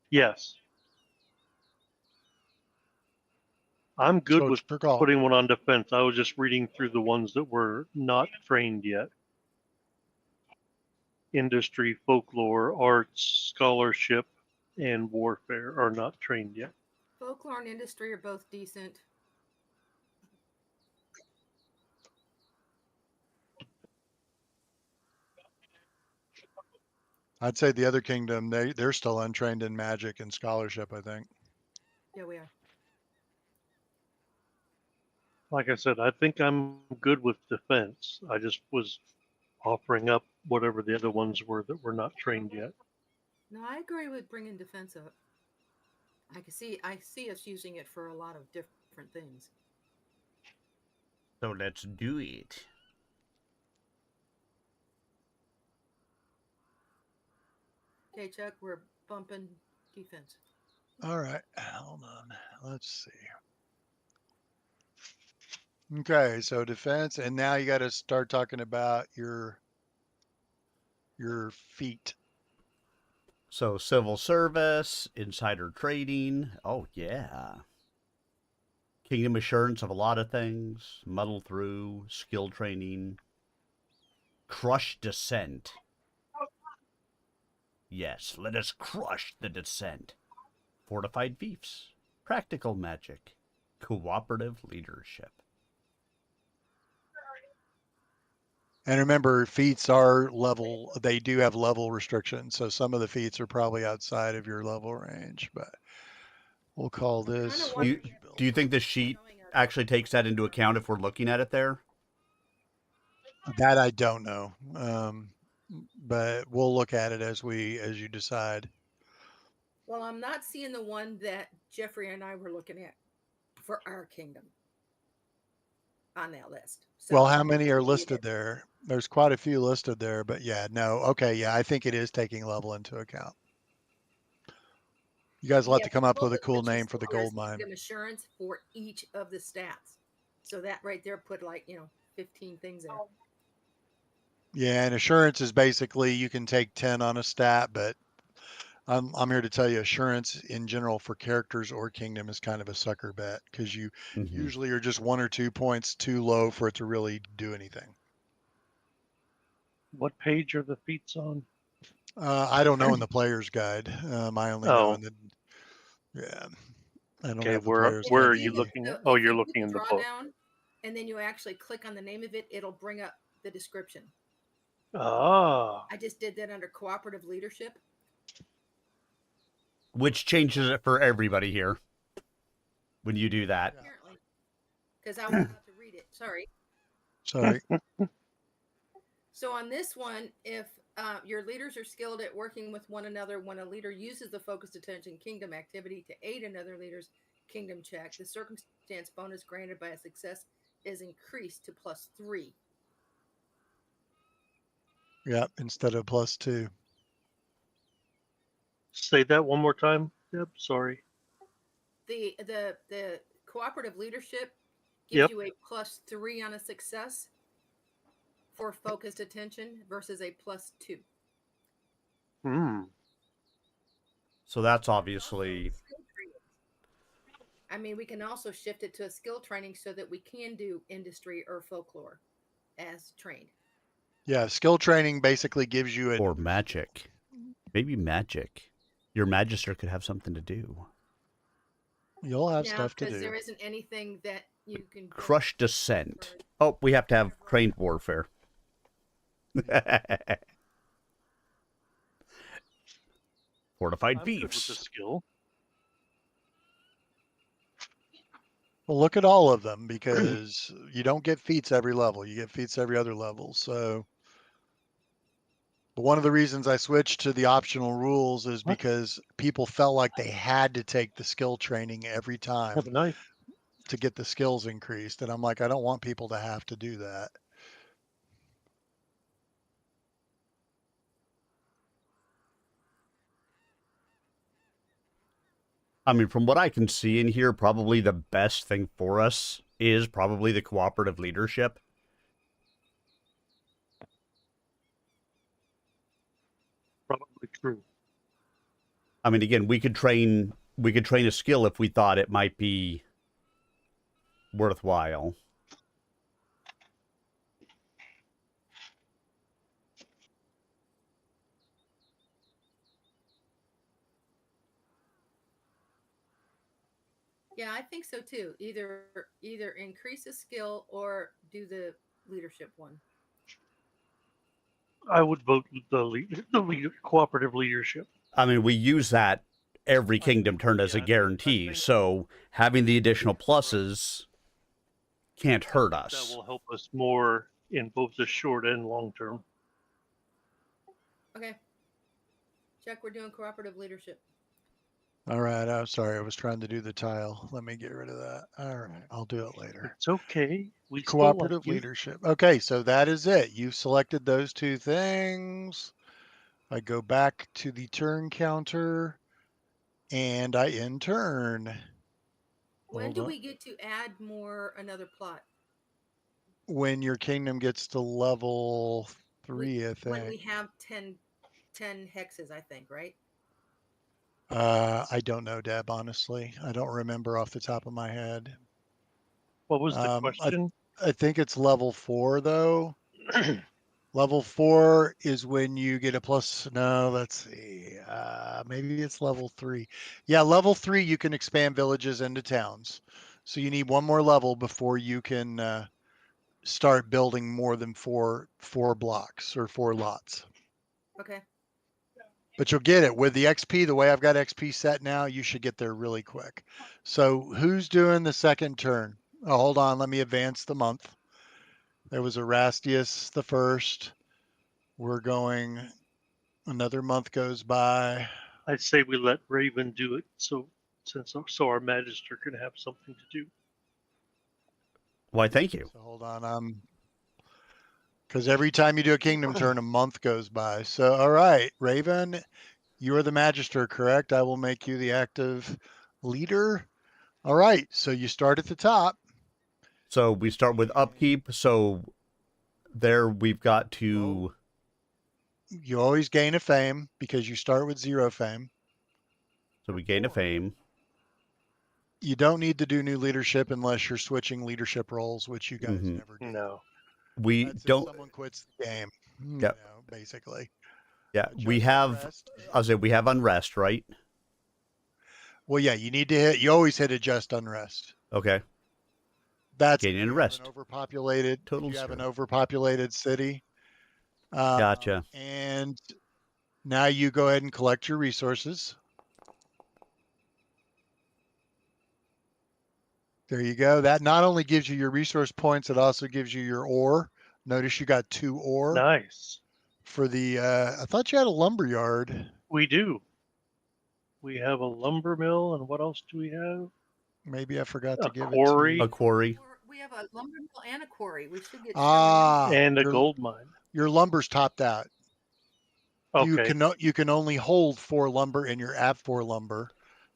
[SPEAKER 4] Yes. I'm good
[SPEAKER 2] So
[SPEAKER 4] with
[SPEAKER 2] it's your call.
[SPEAKER 4] putting one on defense. I was just reading through the ones that were not trained yet. Industry, folklore, arts, scholarship, and warfare are not trained yet.
[SPEAKER 1] Folklore and industry are both decent.
[SPEAKER 2] I'd say the other kingdom, they're still untrained in magic and scholarship, I think.
[SPEAKER 1] Yeah, we are.
[SPEAKER 4] Like I said, I think I'm good with defense. I just was offering up whatever the other ones were that were not trained yet.
[SPEAKER 1] No, I agree with bringing defense up. I see us using it for a lot of different things.
[SPEAKER 3] So let's do it.
[SPEAKER 1] Okay, Chuck, we're bumping defense.
[SPEAKER 2] All right, hold on. Let's see. Okay, so defense, and now you got to start talking about your feat.
[SPEAKER 3] So civil service, insider trading. Oh yeah. Kingdom assurance of a lot of things. Muddle through, skill training. Crush descent. Yes, let us crush the descent. Fortified fiefs. Practical magic. Cooperative leadership.
[SPEAKER 2] And remember, feats are level, they do have level restrictions. So some of the feats are probably outside of your level range, but we'll call this.
[SPEAKER 1] wonder-
[SPEAKER 3] Do you think the sheet actually takes that into account if we're looking at it there?
[SPEAKER 2] That I don't know. But we'll look at it as you decide.
[SPEAKER 1] Well, I'm not seeing the one that Jeffrey and I were looking at for our kingdom on that list. So
[SPEAKER 2] Well, how many are listed there? There's quite a few listed there, but yeah, no. Okay. Yeah. I think it is taking level into account. You guys will have to come up with a cool name for the gold mine.
[SPEAKER 1] Kingdom assurance for each of the stats. So that right there put 15 things in.
[SPEAKER 2] Yeah. And assurance is basically you can take 10 on a stat, but I'm here to tell you assurance in general for characters or kingdom is kind of a sucker bet because you usually are just 1 or 2 points too low for it to really do anything.
[SPEAKER 4] What page are the feats on?
[SPEAKER 2] I don't know in the player's guide. I only know in the, yeah. I don't
[SPEAKER 4] Okay,
[SPEAKER 2] have the
[SPEAKER 4] where
[SPEAKER 2] player's
[SPEAKER 4] are
[SPEAKER 2] guide
[SPEAKER 4] you
[SPEAKER 2] handy.
[SPEAKER 4] looking?
[SPEAKER 1] So
[SPEAKER 4] Oh,
[SPEAKER 1] if
[SPEAKER 4] you're
[SPEAKER 1] you
[SPEAKER 4] looking
[SPEAKER 1] put
[SPEAKER 4] in
[SPEAKER 1] the
[SPEAKER 4] the book.
[SPEAKER 1] drawdown, and then you actually click on the name of it, it'll bring up the description.
[SPEAKER 4] Ah,
[SPEAKER 1] I just did that under cooperative leadership.
[SPEAKER 3] Which changes it for everybody here when you do that.
[SPEAKER 1] Apparently, because I was about to read it. Sorry.
[SPEAKER 2] Sorry.
[SPEAKER 1] So on this one, if your leaders are skilled at working with one another, when a leader uses the focused attention kingdom activity to aid another leader's kingdom check, the circumstance bonus granted by a success is increased to +3.
[SPEAKER 2] Yeah, instead of +2.
[SPEAKER 4] say that one more time, Deb. Sorry.
[SPEAKER 1] The cooperative leadership gives
[SPEAKER 4] Yep.
[SPEAKER 1] you a +3 on a success for focused attention versus a +2.
[SPEAKER 3] So that's obviously.
[SPEAKER 1] I mean, we can also shift it to a skill training so that we can do industry or folklore as trained.
[SPEAKER 2] Yeah, skill training basically gives you
[SPEAKER 3] Or magic. Maybe magic. Your magister could have something to do.
[SPEAKER 2] You'll have stuff to
[SPEAKER 1] because
[SPEAKER 2] do.
[SPEAKER 1] there isn't anything that you can
[SPEAKER 3] Crush descent. Oh, we have to have trained warfare. Fortified
[SPEAKER 4] I'm good with the
[SPEAKER 3] fiefs.
[SPEAKER 4] skill.
[SPEAKER 2] Well, look at all of them because you don't get feats every level. You get feats every other level. So but one of the reasons I switched to the optional rules is because people felt like they had to take the skill training every time
[SPEAKER 4] Have a knife.
[SPEAKER 2] to get the skills increased. And I'm like, I don't want people to have to do that.
[SPEAKER 3] I mean, from what I can see in here, probably the best thing for us is probably the cooperative leadership.
[SPEAKER 4] Probably true.
[SPEAKER 3] I mean, again, we could train a skill if we thought it might be worthwhile.
[SPEAKER 1] Yeah, I think so too. Either increase a skill or do the leadership one.
[SPEAKER 4] I would vote cooperative leadership.
[SPEAKER 3] I mean, we use that every kingdom turn as a guarantee, so having the additional pluses can't hurt us.
[SPEAKER 4] That will help us more in both the short and long term.
[SPEAKER 1] Okay. Check, we're doing cooperative leadership.
[SPEAKER 2] All right. I'm sorry. I was trying to do the tile. Let me get rid of that. All right. I'll do it later.
[SPEAKER 4] It's okay. We
[SPEAKER 2] Cooperative
[SPEAKER 4] still like
[SPEAKER 2] leadership. Okay. So that is it. You've selected those two things. I go back to the turn counter and I end turn.
[SPEAKER 1] When do we get to add another plot?
[SPEAKER 2] When your kingdom gets to level 3, I think.
[SPEAKER 1] When we have 10 hexes, I think, right?
[SPEAKER 2] I don't know, Deb, honestly. I don't remember off the top of my head.
[SPEAKER 4] What was the question?
[SPEAKER 2] I think it's level 4 though. Level 4 is when you get a plus. No, let's see. Maybe it's level 3. Yeah, level 3, you can expand villages into towns. So you need one more level before you can start building more than four blocks or 4 lots.
[SPEAKER 1] Okay.
[SPEAKER 2] But you'll get it with the XP. The way I've got XP set now, you should get there really quick. So who's doing the second turn? Oh, hold on. Let me advance the month. There was Erastius the first. We're going, another month goes by.
[SPEAKER 4] I'd say we let Raven do it, so our Magister can have something to do.
[SPEAKER 3] Why, thank you.
[SPEAKER 2] So hold on. Because every time you do a kingdom turn, a month goes by. So, all right, Raven, you are the Magister, correct? I will make you the active leader. All right, so you start at the top.
[SPEAKER 3] So we start with upkeep. So there we've got to.
[SPEAKER 2] You always gain a fame because you start with 0 fame.
[SPEAKER 3] So we gain a fame.
[SPEAKER 2] You don't need to do new leadership unless you're switching leadership roles, which you guys
[SPEAKER 3] Mhm.
[SPEAKER 2] never do.
[SPEAKER 4] No.
[SPEAKER 3] We
[SPEAKER 2] That's if
[SPEAKER 3] don't.
[SPEAKER 2] someone quits the game. You
[SPEAKER 3] Yep.
[SPEAKER 2] know, basically.
[SPEAKER 3] Yeah, we
[SPEAKER 2] Adjust
[SPEAKER 3] have.
[SPEAKER 2] unrest.
[SPEAKER 3] I'll say we have unrest, right?
[SPEAKER 2] Well, yeah, you need to hit. You always hit adjust unrest.
[SPEAKER 3] Okay.
[SPEAKER 2] That's
[SPEAKER 3] Gaining
[SPEAKER 2] if you
[SPEAKER 3] unrest.
[SPEAKER 2] have an overpopulated.
[SPEAKER 3] Total
[SPEAKER 2] If you have an
[SPEAKER 3] zero.
[SPEAKER 2] overpopulated city.
[SPEAKER 3] Gotcha.
[SPEAKER 2] And now you go ahead and collect your resources. There you go. That not only gives you your resource points, it also gives you your ore. Notice you got 2 ore
[SPEAKER 4] Nice.
[SPEAKER 2] for the. I thought you had a lumber yard.
[SPEAKER 4] We do. We have a lumber mill, and what else do we have?
[SPEAKER 2] Maybe I forgot
[SPEAKER 4] A
[SPEAKER 2] to give
[SPEAKER 4] quarry.
[SPEAKER 2] it
[SPEAKER 3] A
[SPEAKER 2] to you.
[SPEAKER 3] quarry.
[SPEAKER 1] We have a lumber mill and a quarry. We should get
[SPEAKER 4] And a
[SPEAKER 2] your,
[SPEAKER 4] gold mine.
[SPEAKER 2] your lumber's topped out.
[SPEAKER 4] Okay.
[SPEAKER 2] You can only hold 4 lumber and you're at 4 lumber,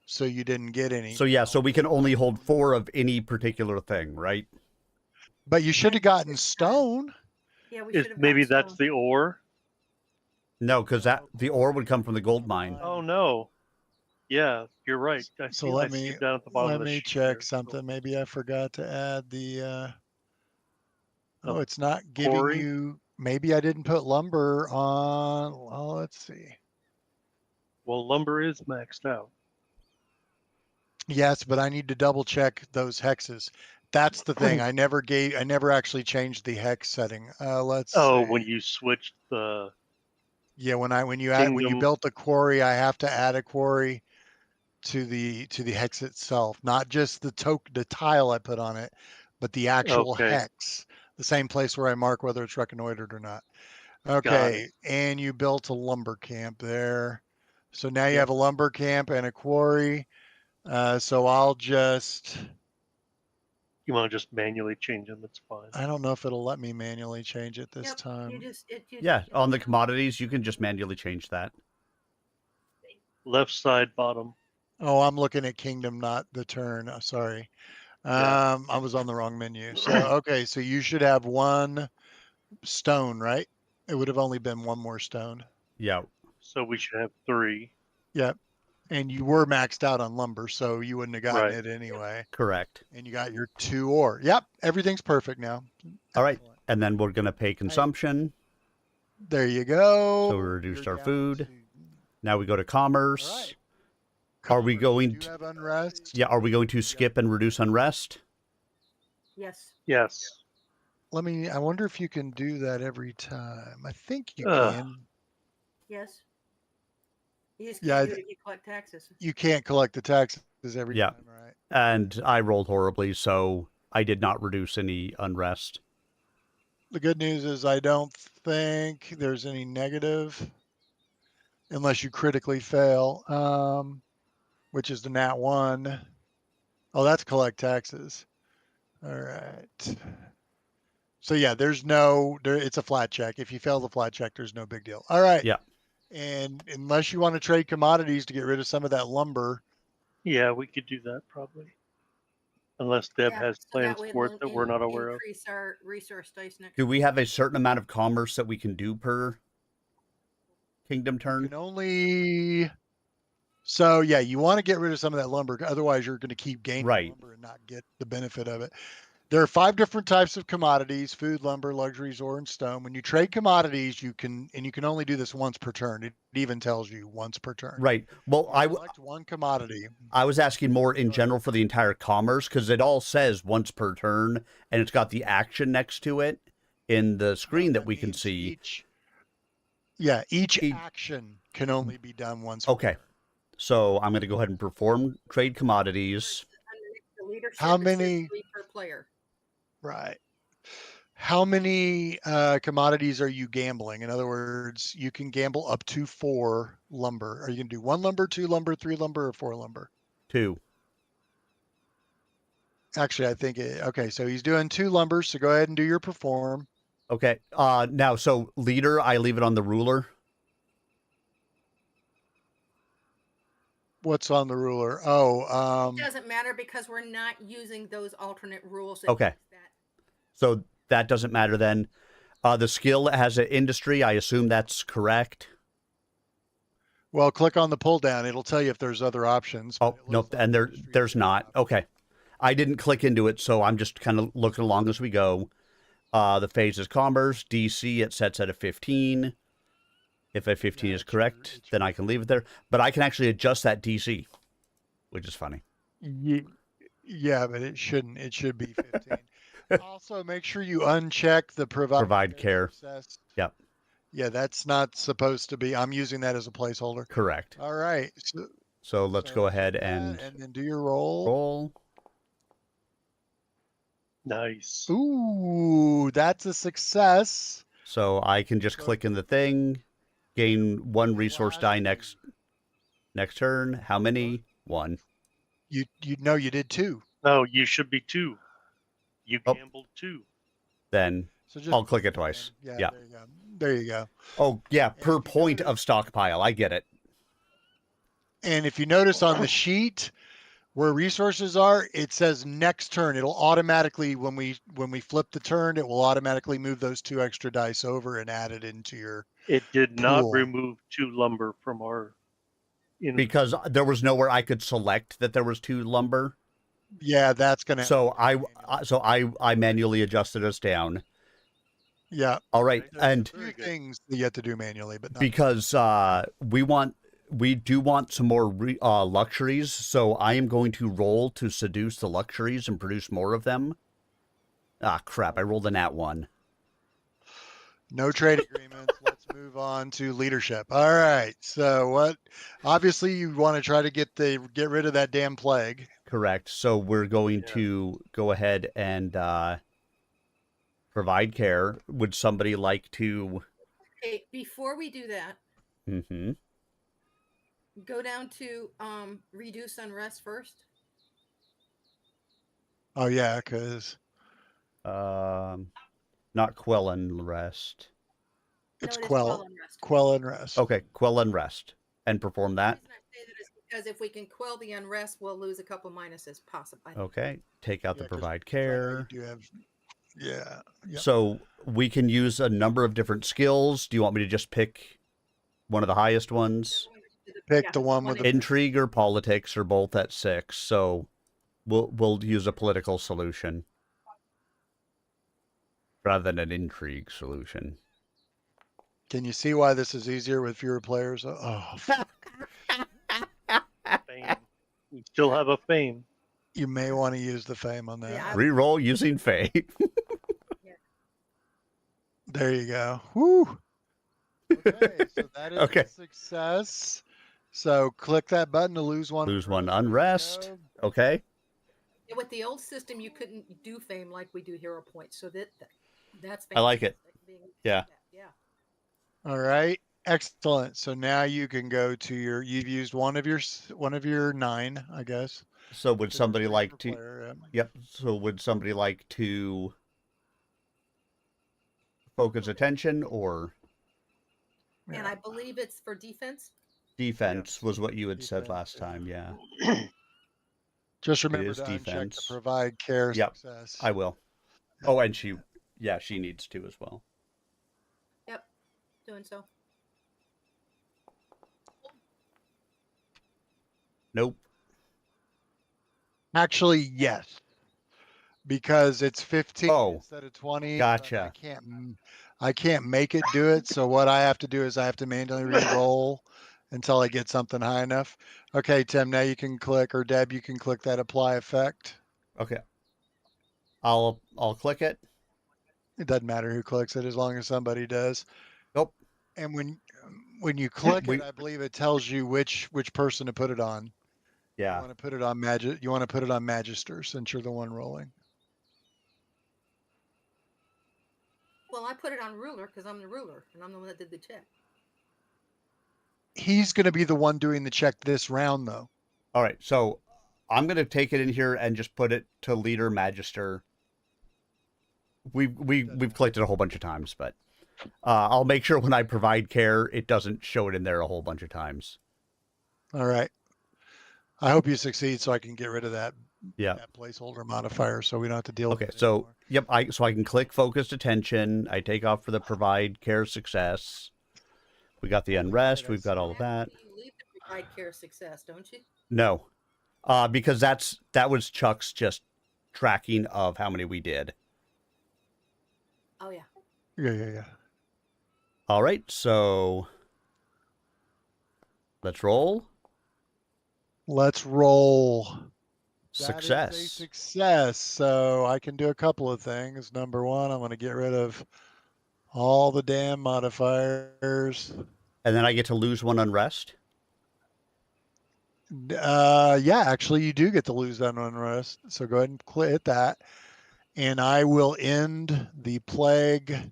[SPEAKER 2] so you didn't get any.
[SPEAKER 3] So yeah, so we can only hold 4 of any particular thing, right?
[SPEAKER 2] But you should have gotten stone.
[SPEAKER 1] Yeah, we should have.
[SPEAKER 4] Maybe
[SPEAKER 1] gotten
[SPEAKER 4] that's
[SPEAKER 1] stone.
[SPEAKER 4] the ore.
[SPEAKER 3] No, because that the ore would come from the gold mine.
[SPEAKER 4] Oh no. Yeah, you're right. I
[SPEAKER 2] So
[SPEAKER 4] see.
[SPEAKER 2] let
[SPEAKER 4] I see
[SPEAKER 2] me
[SPEAKER 4] it down at the bottom of
[SPEAKER 2] let
[SPEAKER 4] the
[SPEAKER 2] me
[SPEAKER 4] sheet
[SPEAKER 2] check
[SPEAKER 4] here.
[SPEAKER 2] something. Maybe I forgot to add the.
[SPEAKER 4] The
[SPEAKER 2] Oh, it's not giving
[SPEAKER 4] quarry?
[SPEAKER 2] you. Maybe I didn't put lumber on. Well, let's see.
[SPEAKER 4] Well, lumber is maxed out.
[SPEAKER 2] Yes, but I need to double check those hexes. That's the thing. I never actually changed the hex setting. Let's
[SPEAKER 4] Oh,
[SPEAKER 2] see.
[SPEAKER 4] when you switched the
[SPEAKER 2] Yeah, when you
[SPEAKER 4] kingdom.
[SPEAKER 2] built the quarry, I have to add a quarry to the hex itself, not just the tile I put on it, but the actual
[SPEAKER 4] Okay,
[SPEAKER 2] hex, the same place where I mark whether it's reconnoitered or not.
[SPEAKER 4] got it.
[SPEAKER 2] Okay, and you built a lumber camp there. So now you
[SPEAKER 4] Yep.
[SPEAKER 2] have a lumber camp and a quarry. So I'll just,
[SPEAKER 4] You want to just manually change them? It's fine.
[SPEAKER 2] I don't know if it'll let me manually change it this
[SPEAKER 1] Yep,
[SPEAKER 2] time.
[SPEAKER 1] you just
[SPEAKER 3] Yeah, on the commodities, you can just manually change that.
[SPEAKER 4] Left side bottom.
[SPEAKER 2] Oh, I'm looking at kingdom, not the turn. Sorry.
[SPEAKER 4] Yeah.
[SPEAKER 2] I was on the wrong menu. So, okay, so you should have 1 stone, right? It would have only been 1 more stone.
[SPEAKER 3] Yeah.
[SPEAKER 4] So we should have 3.
[SPEAKER 2] Yep. And you were maxed out on lumber, so you wouldn't have gotten
[SPEAKER 4] Right.
[SPEAKER 2] it anyway.
[SPEAKER 3] Correct.
[SPEAKER 2] And you got your 2 ore. Yep, everything's perfect now.
[SPEAKER 3] All right.
[SPEAKER 2] Excellent.
[SPEAKER 3] And then we're going to pay consumption.
[SPEAKER 2] There you go.
[SPEAKER 3] So we reduced
[SPEAKER 2] You're
[SPEAKER 3] our
[SPEAKER 2] down
[SPEAKER 3] food.
[SPEAKER 2] to-
[SPEAKER 3] Now we go to commerce.
[SPEAKER 2] All right.
[SPEAKER 3] Are we
[SPEAKER 2] Commerce,
[SPEAKER 3] going
[SPEAKER 2] do you
[SPEAKER 3] to-
[SPEAKER 2] have unrest?
[SPEAKER 3] Yeah, are we going to skip and reduce unrest?
[SPEAKER 1] Yes.
[SPEAKER 4] Yes.
[SPEAKER 2] I wonder if you can do that every time. I think you
[SPEAKER 4] Ugh.
[SPEAKER 2] can.
[SPEAKER 1] Yes. You just
[SPEAKER 2] Yeah,
[SPEAKER 1] can't do it if you collect taxes.
[SPEAKER 2] You can't collect the taxes every
[SPEAKER 3] Yeah.
[SPEAKER 2] time, right?
[SPEAKER 3] And I rolled horribly, so I did not reduce any unrest.
[SPEAKER 2] The good news is I don't think there's any negative unless you critically fail, which is the nat 1. Oh, that's collect taxes. All right. So yeah, it's a flat check. If you fail the flat check, there's no big deal. All right.
[SPEAKER 3] Yeah.
[SPEAKER 2] And unless you want to trade commodities to get rid of some of that lumber,
[SPEAKER 4] Yeah, we could do that probably. Unless Deb
[SPEAKER 1] Yeah,
[SPEAKER 4] has
[SPEAKER 1] so
[SPEAKER 4] plans
[SPEAKER 1] that way
[SPEAKER 4] for
[SPEAKER 1] it'll
[SPEAKER 4] it that we're not aware of.
[SPEAKER 1] increase our resource dice next.
[SPEAKER 3] Do we have a certain amount of commerce that we can do per kingdom
[SPEAKER 2] you
[SPEAKER 3] turn?
[SPEAKER 2] can only. So yeah, you want to get rid of some of that lumber. Otherwise, you're going to keep gaining
[SPEAKER 3] Right.
[SPEAKER 2] lumber and not get the benefit of it. There are 5 different types of commodities: food, lumber, luxuries, ore, and stone. When you trade commodities, you can only do this once per turn. It even tells you once per turn.
[SPEAKER 3] Right. Well,
[SPEAKER 2] You select one commodity.
[SPEAKER 3] I was asking more in
[SPEAKER 2] Go ahead.
[SPEAKER 3] general for the entire commerce, because it all says once per turn, and it's got the action next to it in the screen that we can
[SPEAKER 2] means
[SPEAKER 3] see.
[SPEAKER 2] each action can only be done once per
[SPEAKER 3] Okay.
[SPEAKER 2] turn.
[SPEAKER 3] So I'm going to go ahead and perform trade commodities.
[SPEAKER 1] Underneath the leadership,
[SPEAKER 2] How
[SPEAKER 1] it says
[SPEAKER 2] many?
[SPEAKER 1] 3 per player.
[SPEAKER 2] Right. How many commodities are you gambling? In other words, you can gamble up to 4 lumber. Are you going to do 1 lumber, 2 lumber, 3 lumber, or 4 lumber?
[SPEAKER 3] 2.
[SPEAKER 2] Actually, I think okay. So he's doing 2 lumber. So go ahead and do your perform.
[SPEAKER 3] Okay. Now, so leader, I leave it on the ruler.
[SPEAKER 2] What's on the ruler? Oh,
[SPEAKER 1] It doesn't matter because we're not using those alternate rules.
[SPEAKER 3] Okay.
[SPEAKER 1] makes that-
[SPEAKER 3] So that doesn't matter then. The skill has an industry. I assume that's correct.
[SPEAKER 2] well, click on the pull down. It'll tell you if there's other options.
[SPEAKER 3] Oh,
[SPEAKER 2] but it
[SPEAKER 3] nope.
[SPEAKER 2] looks like
[SPEAKER 3] And
[SPEAKER 2] industry
[SPEAKER 3] there's
[SPEAKER 2] is
[SPEAKER 3] not.
[SPEAKER 2] up.
[SPEAKER 3] Okay. I didn't click into it, so I'm just kind of looking along as we go. The phase is commerce. DC, it sets at a 15. If a 15 is correct, then I can leave it there. But I can actually adjust that DC, which is funny.
[SPEAKER 2] Yeah, but it shouldn't. It should be 15. Also, make sure you uncheck the provide
[SPEAKER 3] care.
[SPEAKER 2] Success.
[SPEAKER 3] Yep.
[SPEAKER 2] Yeah, that's not supposed to be. I'm using that as a placeholder.
[SPEAKER 3] Correct.
[SPEAKER 2] All right.
[SPEAKER 3] So let's go ahead
[SPEAKER 2] hit that,
[SPEAKER 3] and
[SPEAKER 2] then do your roll.
[SPEAKER 3] roll.
[SPEAKER 4] Nice.
[SPEAKER 2] Ooh, that's a success.
[SPEAKER 3] So I can just click in the thing, gain 1 resource die next turn. How many? 1.
[SPEAKER 2] You know you did 2.
[SPEAKER 4] No, you should be 2. You
[SPEAKER 3] Oh.
[SPEAKER 4] gambled 2.
[SPEAKER 3] Then
[SPEAKER 2] So just
[SPEAKER 3] I'll click it twice.
[SPEAKER 2] Yeah,
[SPEAKER 3] Yeah.
[SPEAKER 2] there you go. There you go.
[SPEAKER 3] Oh, yeah,
[SPEAKER 2] And
[SPEAKER 3] per
[SPEAKER 2] if you
[SPEAKER 3] point
[SPEAKER 2] notice-
[SPEAKER 3] of stockpile. I get it.
[SPEAKER 2] And if you notice on the sheet where resources are, it says next turn. It'll automatically, when we flip the turn, it will automatically move those 2 extra dice over and add it into your
[SPEAKER 4] It did not
[SPEAKER 2] pool.
[SPEAKER 4] remove 2 lumber from our
[SPEAKER 3] Because there was nowhere I could select that there was 2 lumber.
[SPEAKER 2] Yeah, that's gonna.
[SPEAKER 3] So I manually adjusted us down.
[SPEAKER 2] Yeah.
[SPEAKER 3] All right,
[SPEAKER 2] There's
[SPEAKER 3] and
[SPEAKER 2] 2 things that you have to do manually, but not
[SPEAKER 3] because we do want some more luxuries, so I am going to roll to seduce the luxuries and produce more of them. Ah, crap! I rolled a nat 1.
[SPEAKER 2] no trade agreements. Let's move on to leadership. All right. So what? Obviously, you want to try to get rid of that damn plague.
[SPEAKER 3] Correct. So we're going
[SPEAKER 4] Yeah.
[SPEAKER 3] to go ahead and provide care. Would somebody like to?
[SPEAKER 1] Okay, before we do that,
[SPEAKER 3] Mm-hmm.
[SPEAKER 1] go down to reduce unrest first.
[SPEAKER 2] Oh yeah, because
[SPEAKER 3] Not quell unrest.
[SPEAKER 2] it's
[SPEAKER 1] No, it is
[SPEAKER 2] quell
[SPEAKER 1] unrest.
[SPEAKER 2] quell unrest.
[SPEAKER 3] Okay, quell unrest and perform
[SPEAKER 1] The
[SPEAKER 3] that.
[SPEAKER 1] reason I say that is because if we can quell the unrest, we'll lose a couple minuses, possibly.
[SPEAKER 3] Okay, take out the
[SPEAKER 2] Yeah, 'cause
[SPEAKER 3] provide
[SPEAKER 2] I know
[SPEAKER 3] care.
[SPEAKER 2] you do have. Yeah. Yep.
[SPEAKER 3] So we can use a number of different skills. Do you want me to just pick one of the highest ones?
[SPEAKER 2] Pick the one with the
[SPEAKER 3] Intrigue or politics are both at 6, so we'll use a political solution rather than an intrigue solution.
[SPEAKER 2] Can you see why this is easier with fewer players? Oh,
[SPEAKER 4] fame. We still have a fame.
[SPEAKER 2] you may want to use the fame on that.
[SPEAKER 1] Yeah,
[SPEAKER 3] Reroll using fate.
[SPEAKER 2] There you go. Woo. Okay, so that is
[SPEAKER 3] Okay.
[SPEAKER 2] a success. So click that button to lose 1.
[SPEAKER 3] Lose 1
[SPEAKER 2] There you
[SPEAKER 3] unrest.
[SPEAKER 2] go.
[SPEAKER 3] Okay.
[SPEAKER 1] With the old system, you couldn't do fame like we do hero points, so that's.
[SPEAKER 3] I like it.
[SPEAKER 1] fantastic.
[SPEAKER 3] Yeah.
[SPEAKER 1] Yeah.
[SPEAKER 2] All right. Excellent. So now you can go to you've used one of your 9, I guess.
[SPEAKER 3] So would somebody like to?
[SPEAKER 2] Player,
[SPEAKER 3] Yep. So would somebody like to focus attention or
[SPEAKER 1] And I believe it's for defense.
[SPEAKER 3] defense was what you had said
[SPEAKER 2] Defense,
[SPEAKER 3] last
[SPEAKER 2] yeah.
[SPEAKER 3] time. Yeah.
[SPEAKER 2] Just remember
[SPEAKER 3] is
[SPEAKER 2] to uncheck
[SPEAKER 3] defense.
[SPEAKER 2] the provide care
[SPEAKER 3] Yep.
[SPEAKER 2] success.
[SPEAKER 3] I will. Oh, and she needs to as well.
[SPEAKER 1] Yep, doing so.
[SPEAKER 3] Nope.
[SPEAKER 2] Actually, yes. because it's 15
[SPEAKER 3] Oh,
[SPEAKER 2] instead of 20.
[SPEAKER 3] gotcha.
[SPEAKER 2] I can't make it do it. So what I have to do is I have to manually re-roll until I get something high enough. Okay, Tim, now you can click, or Deb, you can click that apply effect.
[SPEAKER 3] Okay. I'll click it.
[SPEAKER 2] It doesn't matter who clicks it as long as somebody does.
[SPEAKER 3] Nope.
[SPEAKER 2] And when you click
[SPEAKER 3] We-
[SPEAKER 2] it, I believe it tells you which person to put it on. You
[SPEAKER 3] Yeah.
[SPEAKER 2] want to put it on Magister since you're the one rolling.
[SPEAKER 1] Well, I put it on ruler because I'm the ruler and I'm the one that did the check.
[SPEAKER 2] He's going to be the one doing the check this round, though.
[SPEAKER 3] All right. So I'm going to take it in here and just put it to leader magister. We've clicked it a whole bunch of times, but I'll make sure when I provide care, it doesn't show it in there a whole bunch of times.
[SPEAKER 2] All right. I hope you succeed so I can get rid of that,
[SPEAKER 3] Yeah.
[SPEAKER 2] that placeholder modifier so we don't have to deal
[SPEAKER 3] Okay.
[SPEAKER 2] with it
[SPEAKER 3] So
[SPEAKER 2] anymore.
[SPEAKER 3] yep. I can click focused attention. I take off for the provide care success. We got the unrest. We've got all of that.
[SPEAKER 1] You leave the provide care success, don't you?
[SPEAKER 3] No, because that was Chuck's just tracking of how many we did.
[SPEAKER 1] Oh yeah.
[SPEAKER 2] Yeah.
[SPEAKER 3] All right, so let's roll.
[SPEAKER 2] Let's roll.
[SPEAKER 3] Success.
[SPEAKER 2] That is a success. So I can do a couple of things. Number one, I'm going to get rid of all the damn modifiers.
[SPEAKER 3] And then I get to lose one unrest.
[SPEAKER 2] Yeah, actually, you do get to lose that unrest. So go ahead and hit that. And I will end the plague.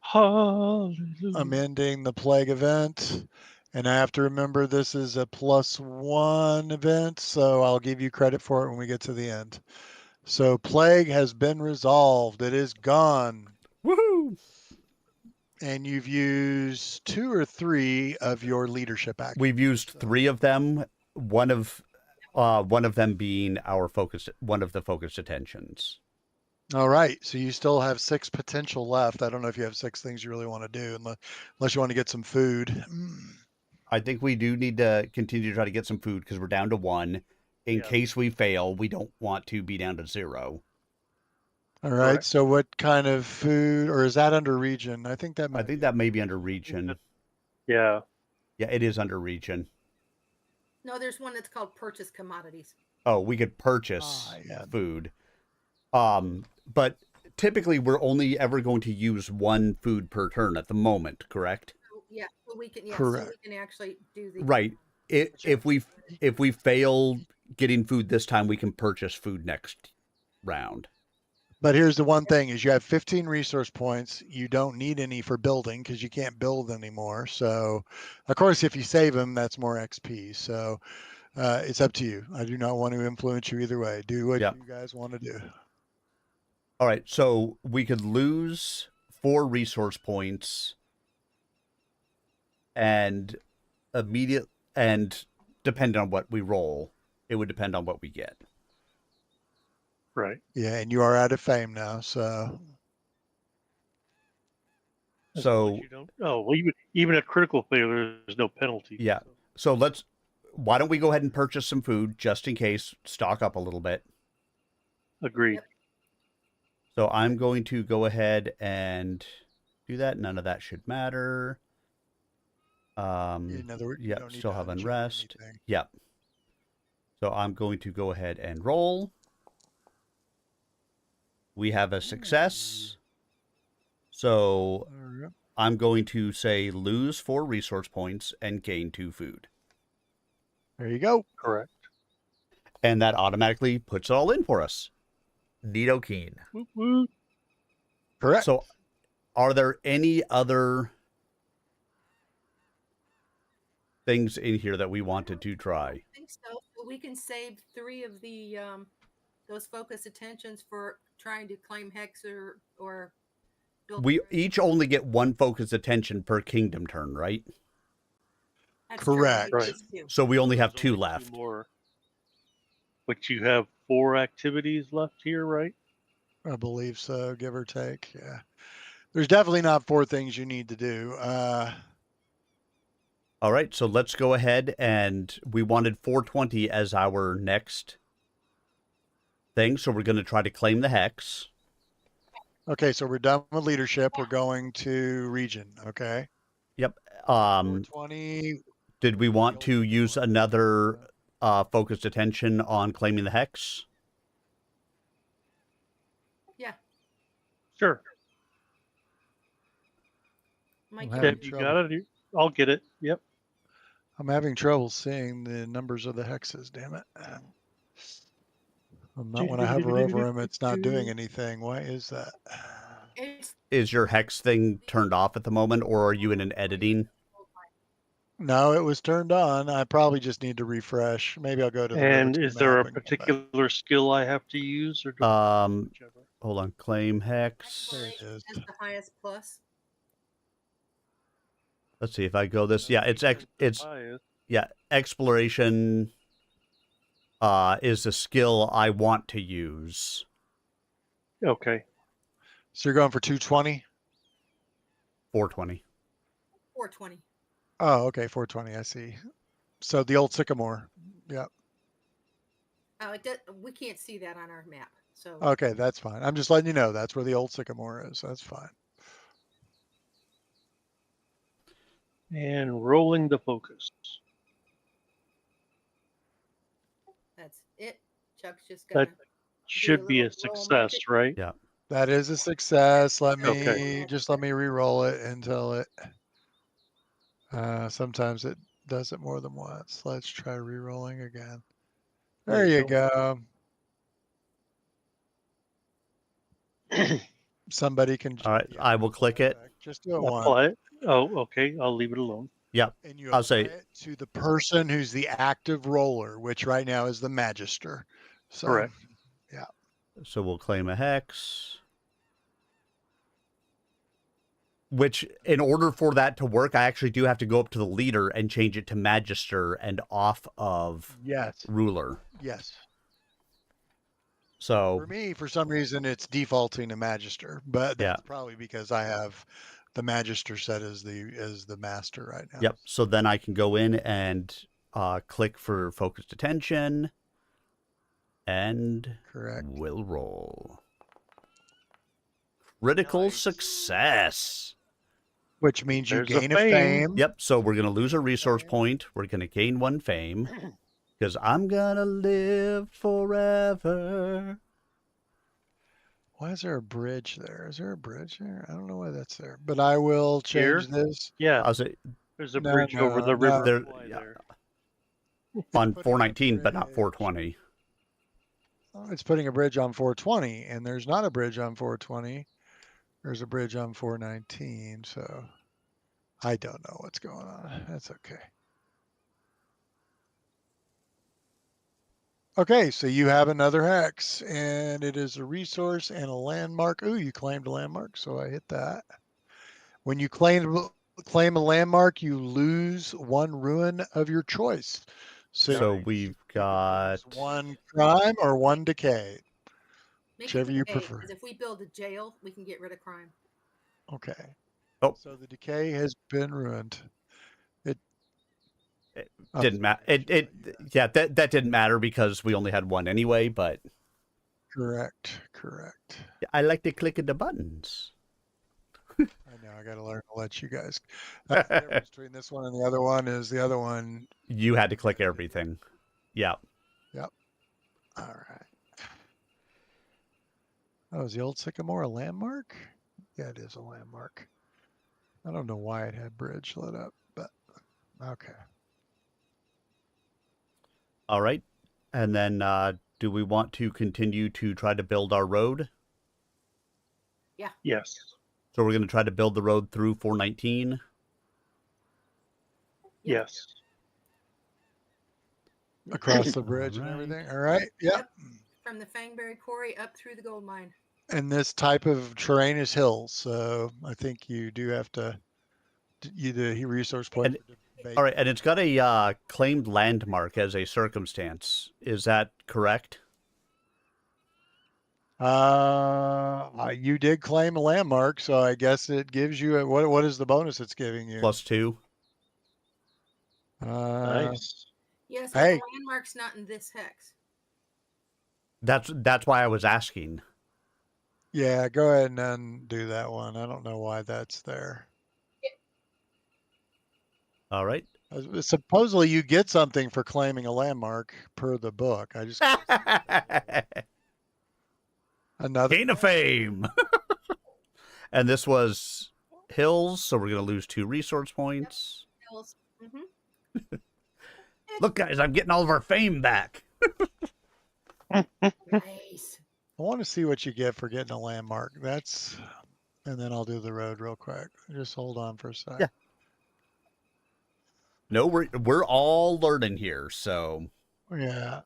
[SPEAKER 4] Hallelujah.
[SPEAKER 2] I'm ending the plague event. And I have to remember this is a +1 event, so I'll give you credit for it when we get to the end. So plague has been resolved. It is gone.
[SPEAKER 3] Woohoo!
[SPEAKER 2] And you've used 2 or 3 of your leadership actions.
[SPEAKER 3] We've used 3 of them. One of them being one of the focused attentions.
[SPEAKER 2] All right. So you still have 6 potential left. I don't know if you have 6 things you really want to do unless you want to get some food.
[SPEAKER 3] I think we do need to continue to try to get some food because we're down to 1. In case we fail, we don't want to be down to 0.
[SPEAKER 2] All right.
[SPEAKER 4] Correct.
[SPEAKER 2] So what kind of food, or is that under region? I think that
[SPEAKER 3] may be under region.
[SPEAKER 4] Yeah.
[SPEAKER 3] Yeah, it is under region.
[SPEAKER 1] No, there's one that's called purchase commodities.
[SPEAKER 3] Oh, we could purchase food. But typically we're only ever going to use 1 food per turn at the moment, correct?
[SPEAKER 1] So, yeah, so we can. Yeah,
[SPEAKER 2] Correct.
[SPEAKER 1] so we can actually do the
[SPEAKER 3] Right. If we fail getting food this time, we can purchase food next round.
[SPEAKER 2] But here's the one thing is you have 15 resource points. You don't need any for building because you can't build anymore. So of course, if you save them, that's more XP. So it's up to you. I do not want to influence you either way. Do what you guys want to do.
[SPEAKER 3] All right. So we could lose 4 resource points and depending on what we roll, it would depend on what we get.
[SPEAKER 4] Right.
[SPEAKER 2] Yeah, and you are out of fame now, so.
[SPEAKER 3] So
[SPEAKER 4] You don't. Oh, well, even at critical failure, there's no penalty.
[SPEAKER 3] yeah. So why don't we go ahead and purchase some food just in case, stock up a little bit.
[SPEAKER 4] Agreed.
[SPEAKER 1] Yep.
[SPEAKER 3] So I'm going to go ahead and do that. None of that should matter.
[SPEAKER 2] In other words, you don't need
[SPEAKER 3] still
[SPEAKER 2] to
[SPEAKER 3] have
[SPEAKER 2] unchain
[SPEAKER 3] unrest.
[SPEAKER 2] anything.
[SPEAKER 3] Yep. So I'm going to go ahead and roll. We have a success. So I'm going to say lose 4 resource points and gain 2 food.
[SPEAKER 2] There you go.
[SPEAKER 4] Correct.
[SPEAKER 3] And that automatically puts it all in for us. Neato keen.
[SPEAKER 4] Whoop, whoop.
[SPEAKER 2] Correct.
[SPEAKER 3] So are there any other things in here that we wanted to try?
[SPEAKER 1] I think so. But we can save 3 of the those focus attentions for trying to claim hex or build.
[SPEAKER 3] We each only get 1 focus attention per kingdom turn, right?
[SPEAKER 1] That's true.
[SPEAKER 2] Correct.
[SPEAKER 1] We
[SPEAKER 4] Right.
[SPEAKER 1] just do.
[SPEAKER 3] So we only have
[SPEAKER 4] There's
[SPEAKER 3] 2
[SPEAKER 4] only
[SPEAKER 3] left.
[SPEAKER 4] more. But you have 4 activities left here, right?
[SPEAKER 2] I believe so, give or take. Yeah. There's definitely not 4 things you need to do.
[SPEAKER 3] All right, so let's go ahead, and we wanted 420 as our next thing, so we're going to try to claim the hex.
[SPEAKER 2] Okay, so we're done with leadership. We're going to region. Okay.
[SPEAKER 3] Yep.
[SPEAKER 2] 420.
[SPEAKER 3] Did we want to use another focused attention on claiming the hex?
[SPEAKER 1] Yeah.
[SPEAKER 4] Sure.
[SPEAKER 1] Mike,
[SPEAKER 2] Well,
[SPEAKER 1] you
[SPEAKER 2] having
[SPEAKER 4] Deb, you
[SPEAKER 2] trouble.
[SPEAKER 4] got it? I'll get it. Yep.
[SPEAKER 2] I'm having trouble seeing the numbers of the hexes. Damn it. Not when I hover over them, it's not doing anything. Why is that?
[SPEAKER 1] it's
[SPEAKER 3] Is your hex thing turned off at the moment, or are you in an editing?
[SPEAKER 2] No, it was turned on. I probably just need to refresh. Maybe I'll go to the
[SPEAKER 4] And
[SPEAKER 2] Riverton
[SPEAKER 4] is there a
[SPEAKER 2] map and come back.
[SPEAKER 4] particular skill I have to use, or do whichever?
[SPEAKER 3] Hold on, claim hex.
[SPEAKER 2] There it
[SPEAKER 1] exploration
[SPEAKER 2] is.
[SPEAKER 1] is the highest plus.
[SPEAKER 3] Let's see if I go this. Yeah, it's
[SPEAKER 4] Highest.
[SPEAKER 3] yeah, exploration is a skill I want to use.
[SPEAKER 4] Okay.
[SPEAKER 2] So you're going for 220?
[SPEAKER 3] 420.
[SPEAKER 1] 420.
[SPEAKER 2] Oh, okay, 420. I see. So the old sycamore. Yep.
[SPEAKER 1] Oh, it does, we can't see that on our map. So
[SPEAKER 2] Okay, that's fine. I'm just letting you know that's where the old sycamore is. That's fine.
[SPEAKER 4] And rolling the focus.
[SPEAKER 1] that's it. Chuck's just gonna
[SPEAKER 4] That should be a
[SPEAKER 1] little roll
[SPEAKER 4] success,
[SPEAKER 1] magic.
[SPEAKER 4] right?
[SPEAKER 3] Yeah.
[SPEAKER 2] That is a success. Let me
[SPEAKER 4] Okay.
[SPEAKER 2] just let me re-roll it until it. Sometimes it does it more than once. Let's try re-rolling again. There you go. Somebody can.
[SPEAKER 3] All right, I will click it.
[SPEAKER 2] Just do it once.
[SPEAKER 4] Apply it. Oh, okay. I'll leave it alone.
[SPEAKER 3] Yep.
[SPEAKER 2] And you
[SPEAKER 3] I'll
[SPEAKER 2] apply
[SPEAKER 3] say-
[SPEAKER 2] it to the person who's the active roller, which right now is the Magister. So,
[SPEAKER 4] Correct.
[SPEAKER 3] So we'll claim a hex. Which, in order for that to work, I actually do have to go up to the leader and change it to Magister and off of
[SPEAKER 2] yes,
[SPEAKER 3] Ruler.
[SPEAKER 2] yes.
[SPEAKER 3] So
[SPEAKER 2] For me, for some reason, it's defaulting to Magister, but that's probably because I have the Magister set as the master right now.
[SPEAKER 3] Yep. So then I can go in and click for focused attention, and
[SPEAKER 2] Correct.
[SPEAKER 3] we'll roll. Critical success.
[SPEAKER 2] Which means you
[SPEAKER 4] There's a
[SPEAKER 2] gain a
[SPEAKER 4] fame.
[SPEAKER 2] fame.
[SPEAKER 3] Yep. So we're gonna lose a resource point. We're gonna gain 1 fame because I'm gonna live forever.
[SPEAKER 2] Why is there a bridge there? Is there a bridge there? I don't know why that's there, but I will
[SPEAKER 4] Here?
[SPEAKER 2] change this.
[SPEAKER 4] Yeah.
[SPEAKER 3] I'll say
[SPEAKER 4] There's a
[SPEAKER 2] No,
[SPEAKER 4] bridge over
[SPEAKER 2] no,
[SPEAKER 4] the
[SPEAKER 2] no.
[SPEAKER 4] river.
[SPEAKER 3] There-
[SPEAKER 4] Why
[SPEAKER 3] yeah.
[SPEAKER 4] there?
[SPEAKER 3] on
[SPEAKER 2] Putting a
[SPEAKER 3] 419, but not
[SPEAKER 2] bridge.
[SPEAKER 3] 420.
[SPEAKER 2] Oh, it's putting a bridge on 420, and there's not a bridge on 420. There's a bridge on 419, so I don't know what's going on. That's okay. Okay, so you have another hex, and it is a resource and a landmark. Ooh, you claimed a landmark, so I hit that. When you claim a landmark, you lose 1 ruin of your choice.
[SPEAKER 3] So we've got
[SPEAKER 2] 1 crime or 1 decay.
[SPEAKER 1] make
[SPEAKER 2] Whichever
[SPEAKER 1] it
[SPEAKER 2] you
[SPEAKER 1] decay,
[SPEAKER 2] prefer.
[SPEAKER 1] 'cause if we build a jail, we can get rid of crime.
[SPEAKER 2] Okay.
[SPEAKER 3] Oh.
[SPEAKER 2] So the decay has been ruined.
[SPEAKER 3] didn't matter. Yeah, that didn't matter because we only had 1 anyway. But
[SPEAKER 2] Correct.
[SPEAKER 3] I like to click the buttons.
[SPEAKER 2] I know. I got to learn to let you guys. That's the difference between this one and the other one is the other one.
[SPEAKER 3] You had to click everything. Yeah.
[SPEAKER 2] All right. Oh, is the old sycamore a landmark? Yeah, it is a landmark. I don't know why it had bridge lit up, but okay.
[SPEAKER 3] All right. And then do we want to continue to try to build our road?
[SPEAKER 4] Yes.
[SPEAKER 3] So we're going to try to build the road through 419.
[SPEAKER 4] Yes.
[SPEAKER 2] Across the bridge and
[SPEAKER 3] All right.
[SPEAKER 2] everything. All right. Yep.
[SPEAKER 1] From the Fangberry Quarry up through the gold mine.
[SPEAKER 2] And this type of terrain is hills, so I think you do have to the resource point.
[SPEAKER 3] All right, and it's got a claimed landmark as a circumstance. Is that correct?
[SPEAKER 2] You did claim a landmark, so I guess it gives you what is the bonus it's giving you?
[SPEAKER 3] +2.
[SPEAKER 4] Nice.
[SPEAKER 1] Yes, but
[SPEAKER 2] Hey.
[SPEAKER 1] the landmark's not in this hex.
[SPEAKER 3] That's why I was asking.
[SPEAKER 2] Yeah, go ahead and undo that one. I don't know why that's there.
[SPEAKER 3] All right.
[SPEAKER 2] Supposedly you get something for claiming a landmark per the book. I just another
[SPEAKER 3] Gain of fame. And this was hills, so we're going to lose 2 resource points.
[SPEAKER 1] Mm-hmm.
[SPEAKER 3] Look, guys, I'm getting all of our fame back.
[SPEAKER 1] Nice.
[SPEAKER 2] I want to see what you get for getting a landmark. That's, and then I'll do the road real quick. Just hold on for a sec.
[SPEAKER 3] Yeah. No, we're all learning here, so
[SPEAKER 2] Yeah.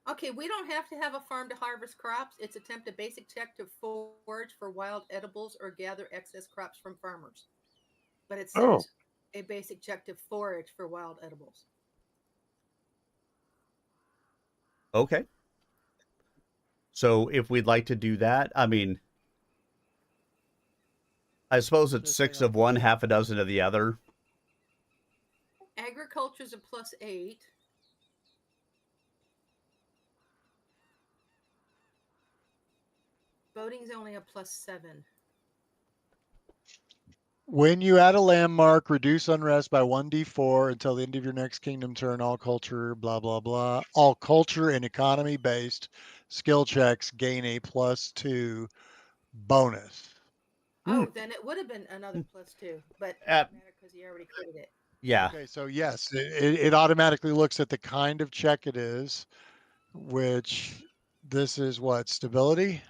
[SPEAKER 1] Okay, we don't have to have a farm to harvest crops. It's attempt a basic check to forage for wild edibles or gather excess crops from farmers. But it says
[SPEAKER 4] Oh.
[SPEAKER 1] a basic check to forage for wild edibles.
[SPEAKER 3] okay. So if we'd like to do that, I mean, I suppose it's
[SPEAKER 2] Just
[SPEAKER 3] 6
[SPEAKER 2] hang on.
[SPEAKER 3] of one, half a dozen of the other.
[SPEAKER 1] Agriculture is a +8. Voting's only a +7.
[SPEAKER 2] When you add a landmark, reduce unrest by 1d4 until the end of your next kingdom turn. All culture, blah, blah, blah. All culture and economy based skill checks gain a +2 bonus.
[SPEAKER 1] Oh, then it would have been another +2, but it
[SPEAKER 3] Uh,
[SPEAKER 1] doesn't matter because you already critted it.
[SPEAKER 3] Yeah.
[SPEAKER 2] Okay, so yes, it automatically looks at the kind of check it is, which this is what, stability?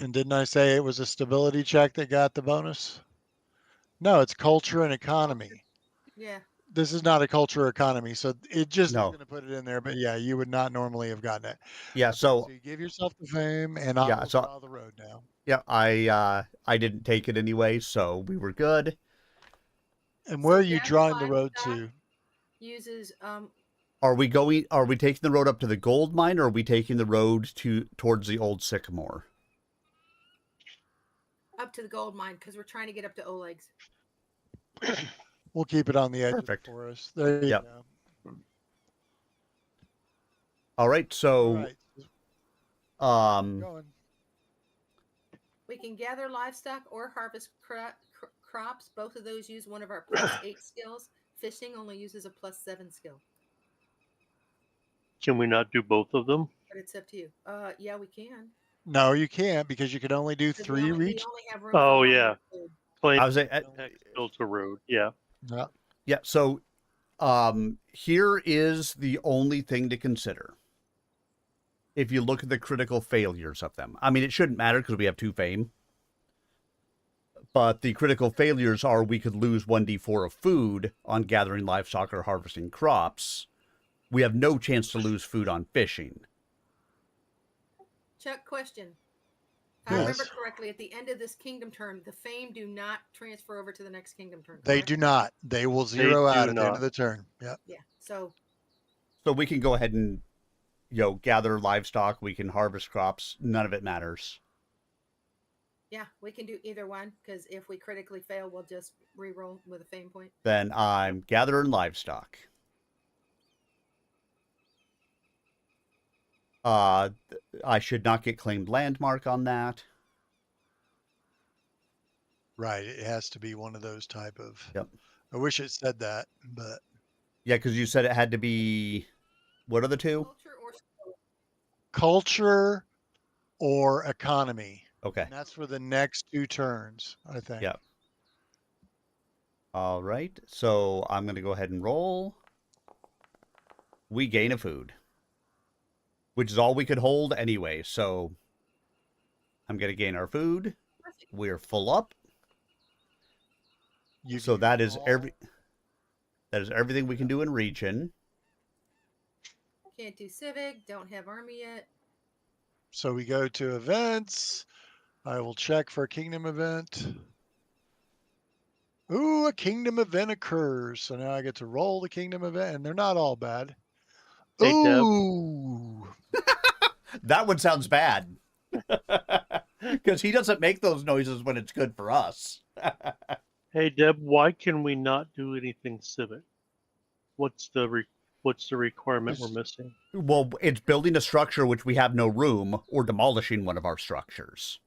[SPEAKER 2] And didn't I say it was a stability check that got the bonus? No, it's culture and economy.
[SPEAKER 1] Yeah.
[SPEAKER 2] This is not a culture economy, so it just is
[SPEAKER 3] No.
[SPEAKER 2] going to put it in there. But yeah, you would not normally have gotten it.
[SPEAKER 3] Yeah,
[SPEAKER 2] Okay,
[SPEAKER 3] so
[SPEAKER 2] so you give yourself the fame, and I
[SPEAKER 3] Yeah,
[SPEAKER 2] will
[SPEAKER 3] so-
[SPEAKER 2] draw the road now.
[SPEAKER 3] yeah, I didn't take it anyway, so we were good.
[SPEAKER 2] And
[SPEAKER 1] So
[SPEAKER 2] where are you
[SPEAKER 1] gather
[SPEAKER 2] drawing the road
[SPEAKER 1] livestock
[SPEAKER 2] to?
[SPEAKER 1] Uses
[SPEAKER 3] Are we taking the road up to the gold mine, or are we taking the road towards the old sycamore?
[SPEAKER 1] up to the gold mine because we're trying to get up to Oleg's.
[SPEAKER 2] We'll keep it on the edge
[SPEAKER 3] Perfect.
[SPEAKER 2] of the forest. There you
[SPEAKER 3] Yep.
[SPEAKER 2] go.
[SPEAKER 3] All right,
[SPEAKER 2] All
[SPEAKER 3] so
[SPEAKER 2] right, going.
[SPEAKER 1] We can gather livestock or harvest crops. Both of those use one of our +8 skills. Fishing only uses a +7 skill.
[SPEAKER 4] Can we not do both of them?
[SPEAKER 1] But it's up to you. Yeah, we can.
[SPEAKER 2] No, you can't because you can only do
[SPEAKER 1] 'Cause
[SPEAKER 2] 3
[SPEAKER 1] we
[SPEAKER 2] reach.
[SPEAKER 1] only have room for
[SPEAKER 4] Oh
[SPEAKER 1] one
[SPEAKER 4] yeah,
[SPEAKER 1] more food.
[SPEAKER 4] claim
[SPEAKER 3] I was saying,
[SPEAKER 4] hex built a road. Yeah.
[SPEAKER 2] Yeah.
[SPEAKER 3] yeah, so here is the only thing to consider. If you look at the critical failures of them, I mean, it shouldn't matter because we have 2 fame. But the critical failures are we could lose 1d4 of food on gathering livestock or harvesting crops. We have no chance to lose food on fishing.
[SPEAKER 1] Chuck, question. If I
[SPEAKER 2] Yes.
[SPEAKER 1] remember correctly, at the end of this kingdom turn, the fame do not transfer over to the next kingdom turn.
[SPEAKER 2] They
[SPEAKER 1] correct?
[SPEAKER 2] do not. They will zero
[SPEAKER 4] do
[SPEAKER 2] out at the end
[SPEAKER 4] not.
[SPEAKER 2] of the turn. Yeah.
[SPEAKER 1] Yeah. So
[SPEAKER 3] So we can go ahead and, gather livestock. We can harvest crops. None of it matters.
[SPEAKER 1] yeah, we can do either one because if we critically fail, we'll just re-roll with a fame point.
[SPEAKER 3] Then I'm gathering livestock. I should not get claimed landmark on that.
[SPEAKER 2] Right. It has to be one of those type of.
[SPEAKER 3] Yep.
[SPEAKER 2] I wish it said that, but
[SPEAKER 3] Yeah, because you said it had to be. What are the 2?
[SPEAKER 1] Culture or skill.
[SPEAKER 2] culture or economy.
[SPEAKER 3] Okay.
[SPEAKER 2] And that's for the next 2 turns, I think.
[SPEAKER 3] Yeah. All right. So I'm going to go ahead and roll. We gain a food, which is all we could hold anyway. So I'm going to gain our food.
[SPEAKER 1] Perfect.
[SPEAKER 3] We're full up.
[SPEAKER 2] You've
[SPEAKER 3] So
[SPEAKER 2] used
[SPEAKER 3] that is
[SPEAKER 2] all-
[SPEAKER 3] that is everything we can do in region.
[SPEAKER 1] Can't do civic. Don't have army yet.
[SPEAKER 2] So we go to events. I will check for a kingdom event. Ooh, a kingdom event occurs. So now I get to roll the kingdom event, and they're not all bad.
[SPEAKER 4] Hey, Deb.
[SPEAKER 2] Ooh.
[SPEAKER 3] That one sounds bad. Because he doesn't make those noises when it's good for us.
[SPEAKER 4] Hey Deb, why can we not do anything civic? What's the What's the requirement we're missing?
[SPEAKER 3] Well, it's building a structure which we have no room, or demolishing one of our structures.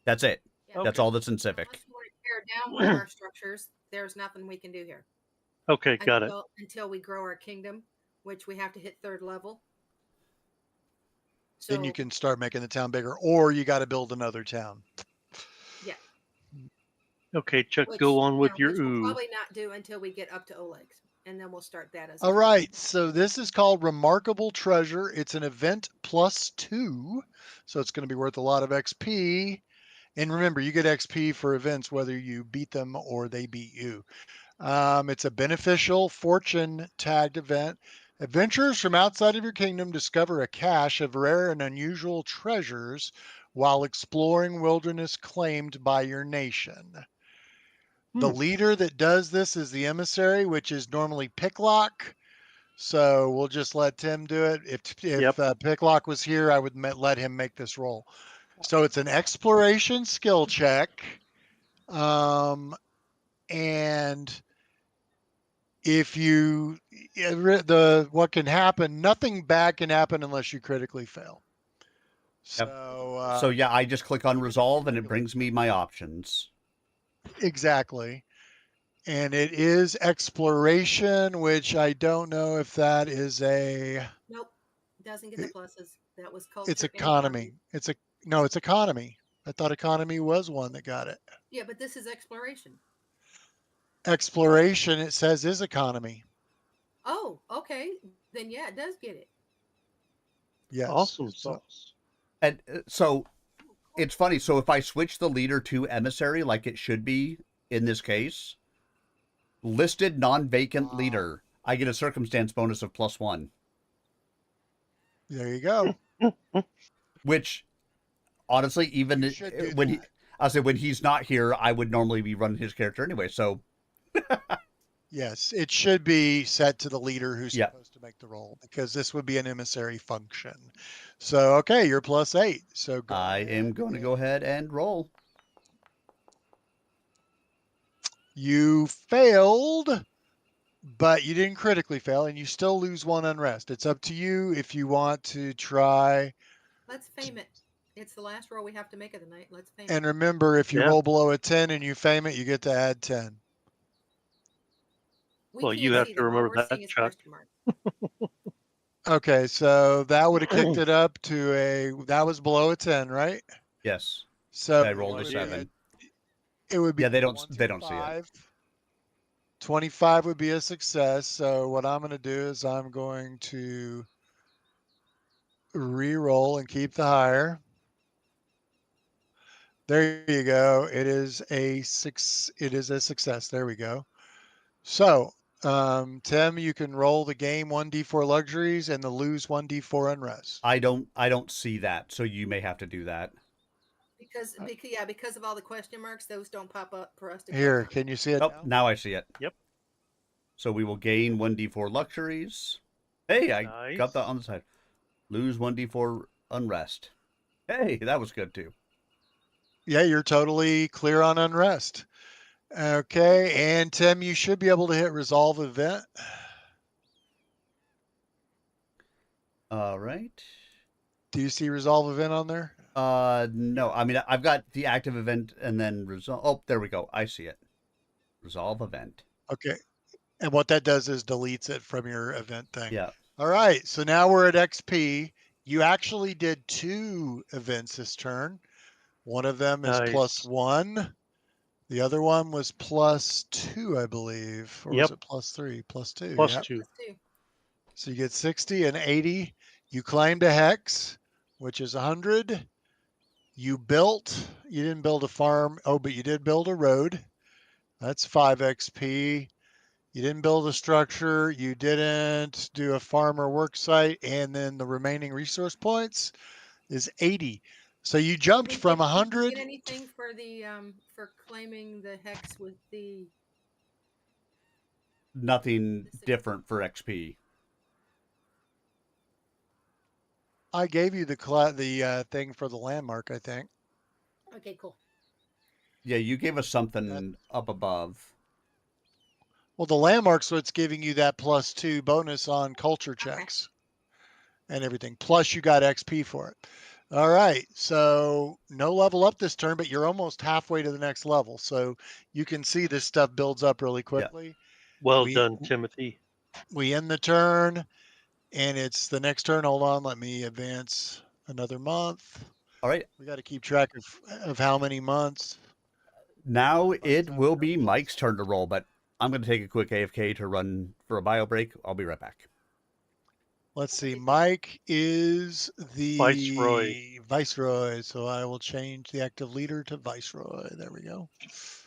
[SPEAKER 3] That's it.
[SPEAKER 1] Yeah.
[SPEAKER 3] That's
[SPEAKER 4] Okay.
[SPEAKER 3] all that's in Civic.
[SPEAKER 1] Unless you want to tear down one of our structures, there's nothing we can do here
[SPEAKER 4] Okay, got it.
[SPEAKER 1] until we grow our kingdom, which we have to hit 3rd level. So
[SPEAKER 2] Then you can start making the town bigger, or you got to build another town.
[SPEAKER 1] yeah.
[SPEAKER 4] Okay, Chuck,
[SPEAKER 1] Which,
[SPEAKER 4] go on with
[SPEAKER 1] yeah,
[SPEAKER 4] your
[SPEAKER 1] which we'll
[SPEAKER 4] ooh.
[SPEAKER 1] probably not do until we get up to Oleg's, and then we'll start that as.
[SPEAKER 2] All right, so this is called Remarkable Treasure. It's an event +2, so it's going to be worth a lot of XP. And remember, you get XP for events whether you beat them or they beat you. It's a beneficial fortune tagged event. Adventurers from outside of your kingdom discover a cache of rare and unusual treasures while exploring wilderness claimed by your nation. The leader that does this is the emissary, which is normally Picklock. So we'll just let Tim do it. If
[SPEAKER 4] Yep.
[SPEAKER 2] Picklock was here, I would let him make this roll. So it's an exploration skill check. And if you, what can happen, nothing bad can happen unless you critically fail.
[SPEAKER 3] Yep.
[SPEAKER 2] So,
[SPEAKER 3] So yeah, I just click on resolve and it brings me my options.
[SPEAKER 2] Exactly. And it is exploration, which I don't know if that is
[SPEAKER 1] Nope, doesn't get the pluses. That was culture.
[SPEAKER 2] it's
[SPEAKER 1] and
[SPEAKER 2] economy. It's economy. I thought economy was one that got it.
[SPEAKER 1] Yeah, but this is exploration.
[SPEAKER 2] Exploration, it says, is economy.
[SPEAKER 1] Oh, okay. Then yeah, it does get it.
[SPEAKER 2] Yes.
[SPEAKER 4] Awesome
[SPEAKER 2] So,
[SPEAKER 4] sauce.
[SPEAKER 3] And so it's funny. So if I switch the leader to emissary, like it should be in this case, listed non-vacant leader, I get a circumstance bonus of +1.
[SPEAKER 2] there you go.
[SPEAKER 3] Which, honestly, even
[SPEAKER 2] You should do
[SPEAKER 3] when
[SPEAKER 2] that.
[SPEAKER 3] I say when he's not here, I would normally be running his character anyway. So
[SPEAKER 2] Yes, it should be set to the leader who's
[SPEAKER 3] Yeah.
[SPEAKER 2] supposed to make the roll, because this would be an emissary function. So, okay, you're +8. So go
[SPEAKER 3] I am
[SPEAKER 2] ahead
[SPEAKER 3] going to
[SPEAKER 2] and-
[SPEAKER 3] go ahead and roll.
[SPEAKER 2] You failed, but you didn't critically fail, and you still lose 1 unrest. It's up to you if you want to try.
[SPEAKER 1] Let's fame it. It's the last roll we have to make of the night. Let's fame
[SPEAKER 2] And
[SPEAKER 1] it.
[SPEAKER 2] remember, if you
[SPEAKER 4] Yeah.
[SPEAKER 2] roll below a 10 and you fame it, you get to add 10.
[SPEAKER 1] We
[SPEAKER 4] Well,
[SPEAKER 1] can't
[SPEAKER 4] you have
[SPEAKER 1] see
[SPEAKER 4] to
[SPEAKER 1] them. All
[SPEAKER 4] remember
[SPEAKER 1] we're
[SPEAKER 4] that,
[SPEAKER 1] seeing is
[SPEAKER 4] Chuck.
[SPEAKER 1] question mark.
[SPEAKER 2] Okay, so that would have kicked it up to that was below a 10, right?
[SPEAKER 3] Yes.
[SPEAKER 2] So
[SPEAKER 3] I rolled a
[SPEAKER 2] it would be
[SPEAKER 3] 7.
[SPEAKER 2] It would be
[SPEAKER 3] Yeah, they
[SPEAKER 2] 1
[SPEAKER 3] don't
[SPEAKER 2] through
[SPEAKER 3] see it.
[SPEAKER 2] 5. 25 would be a success. So what I'm going to do is I'm going to re-roll and keep the higher. There you go. It is a success. There we go. So, Tim, you can roll the game 1d4 luxuries and the lose 1d4 unrest.
[SPEAKER 3] I don't see that, so you may have to do that.
[SPEAKER 1] Because of all the question marks, those don't pop up for us to
[SPEAKER 2] Here,
[SPEAKER 1] calculate.
[SPEAKER 2] can you see it
[SPEAKER 3] Oh,
[SPEAKER 2] now?
[SPEAKER 3] now I see it.
[SPEAKER 4] Yep.
[SPEAKER 3] So we will gain 1d4 luxuries. Hey, I got that
[SPEAKER 4] Nice.
[SPEAKER 3] on the side. Lose 1d4 unrest. Hey, that was good too.
[SPEAKER 2] Yeah, you're totally clear on unrest. Okay, and Tim, you should be able to hit resolve event.
[SPEAKER 3] All right.
[SPEAKER 2] Do you see resolve event on there?
[SPEAKER 3] No. I mean, I've got the active event and then resolve. Oh, there we go. I see it. Resolve event.
[SPEAKER 2] Okay. And what that does is deletes it from your event thing.
[SPEAKER 3] Yeah.
[SPEAKER 2] All right. So now we're at XP. You actually did 2 events this turn. One of them is
[SPEAKER 4] Nice.
[SPEAKER 2] +1. The other one was +2, I believe. Or was
[SPEAKER 4] Yep.
[SPEAKER 2] it +3? +2.
[SPEAKER 4] Plus
[SPEAKER 2] Yep.
[SPEAKER 4] 2.
[SPEAKER 1] Let's do.
[SPEAKER 2] So you get 60 and 80. You claimed a hex, which is 100. You didn't build a farm. Oh, but you did build a road. That's 5 XP. You didn't build a structure. You didn't do a farm or work site. And then the remaining resource points is 80. So you jumped
[SPEAKER 1] Did we
[SPEAKER 2] from
[SPEAKER 1] get-
[SPEAKER 2] 100.
[SPEAKER 1] Did we get anything for the for claiming the hex with the?
[SPEAKER 3] Nothing different for XP.
[SPEAKER 2] I gave you the thing for the landmark, I think.
[SPEAKER 1] Okay, cool.
[SPEAKER 3] Yeah, you gave us something up above.
[SPEAKER 2] Well, the landmark's what's giving you that +2 bonus on culture
[SPEAKER 1] Okay.
[SPEAKER 2] checks and everything. Plus you got XP for it. All right. So no level up this turn, but you're almost halfway to the next level. So you can see this stuff builds up really quickly.
[SPEAKER 4] Well
[SPEAKER 2] We
[SPEAKER 4] done, Timothy.
[SPEAKER 2] we end the turn and it's the next turn. Hold on. Let me advance another month.
[SPEAKER 3] All right.
[SPEAKER 2] We got to keep track of how many months.
[SPEAKER 3] Now it will be Mike's turn to roll, but I'm going to take a quick AFK to run for a bio break. I'll be right back.
[SPEAKER 2] Let's see. Mike is the Viceroy. So I will change the active leader to Viceroy. There we go.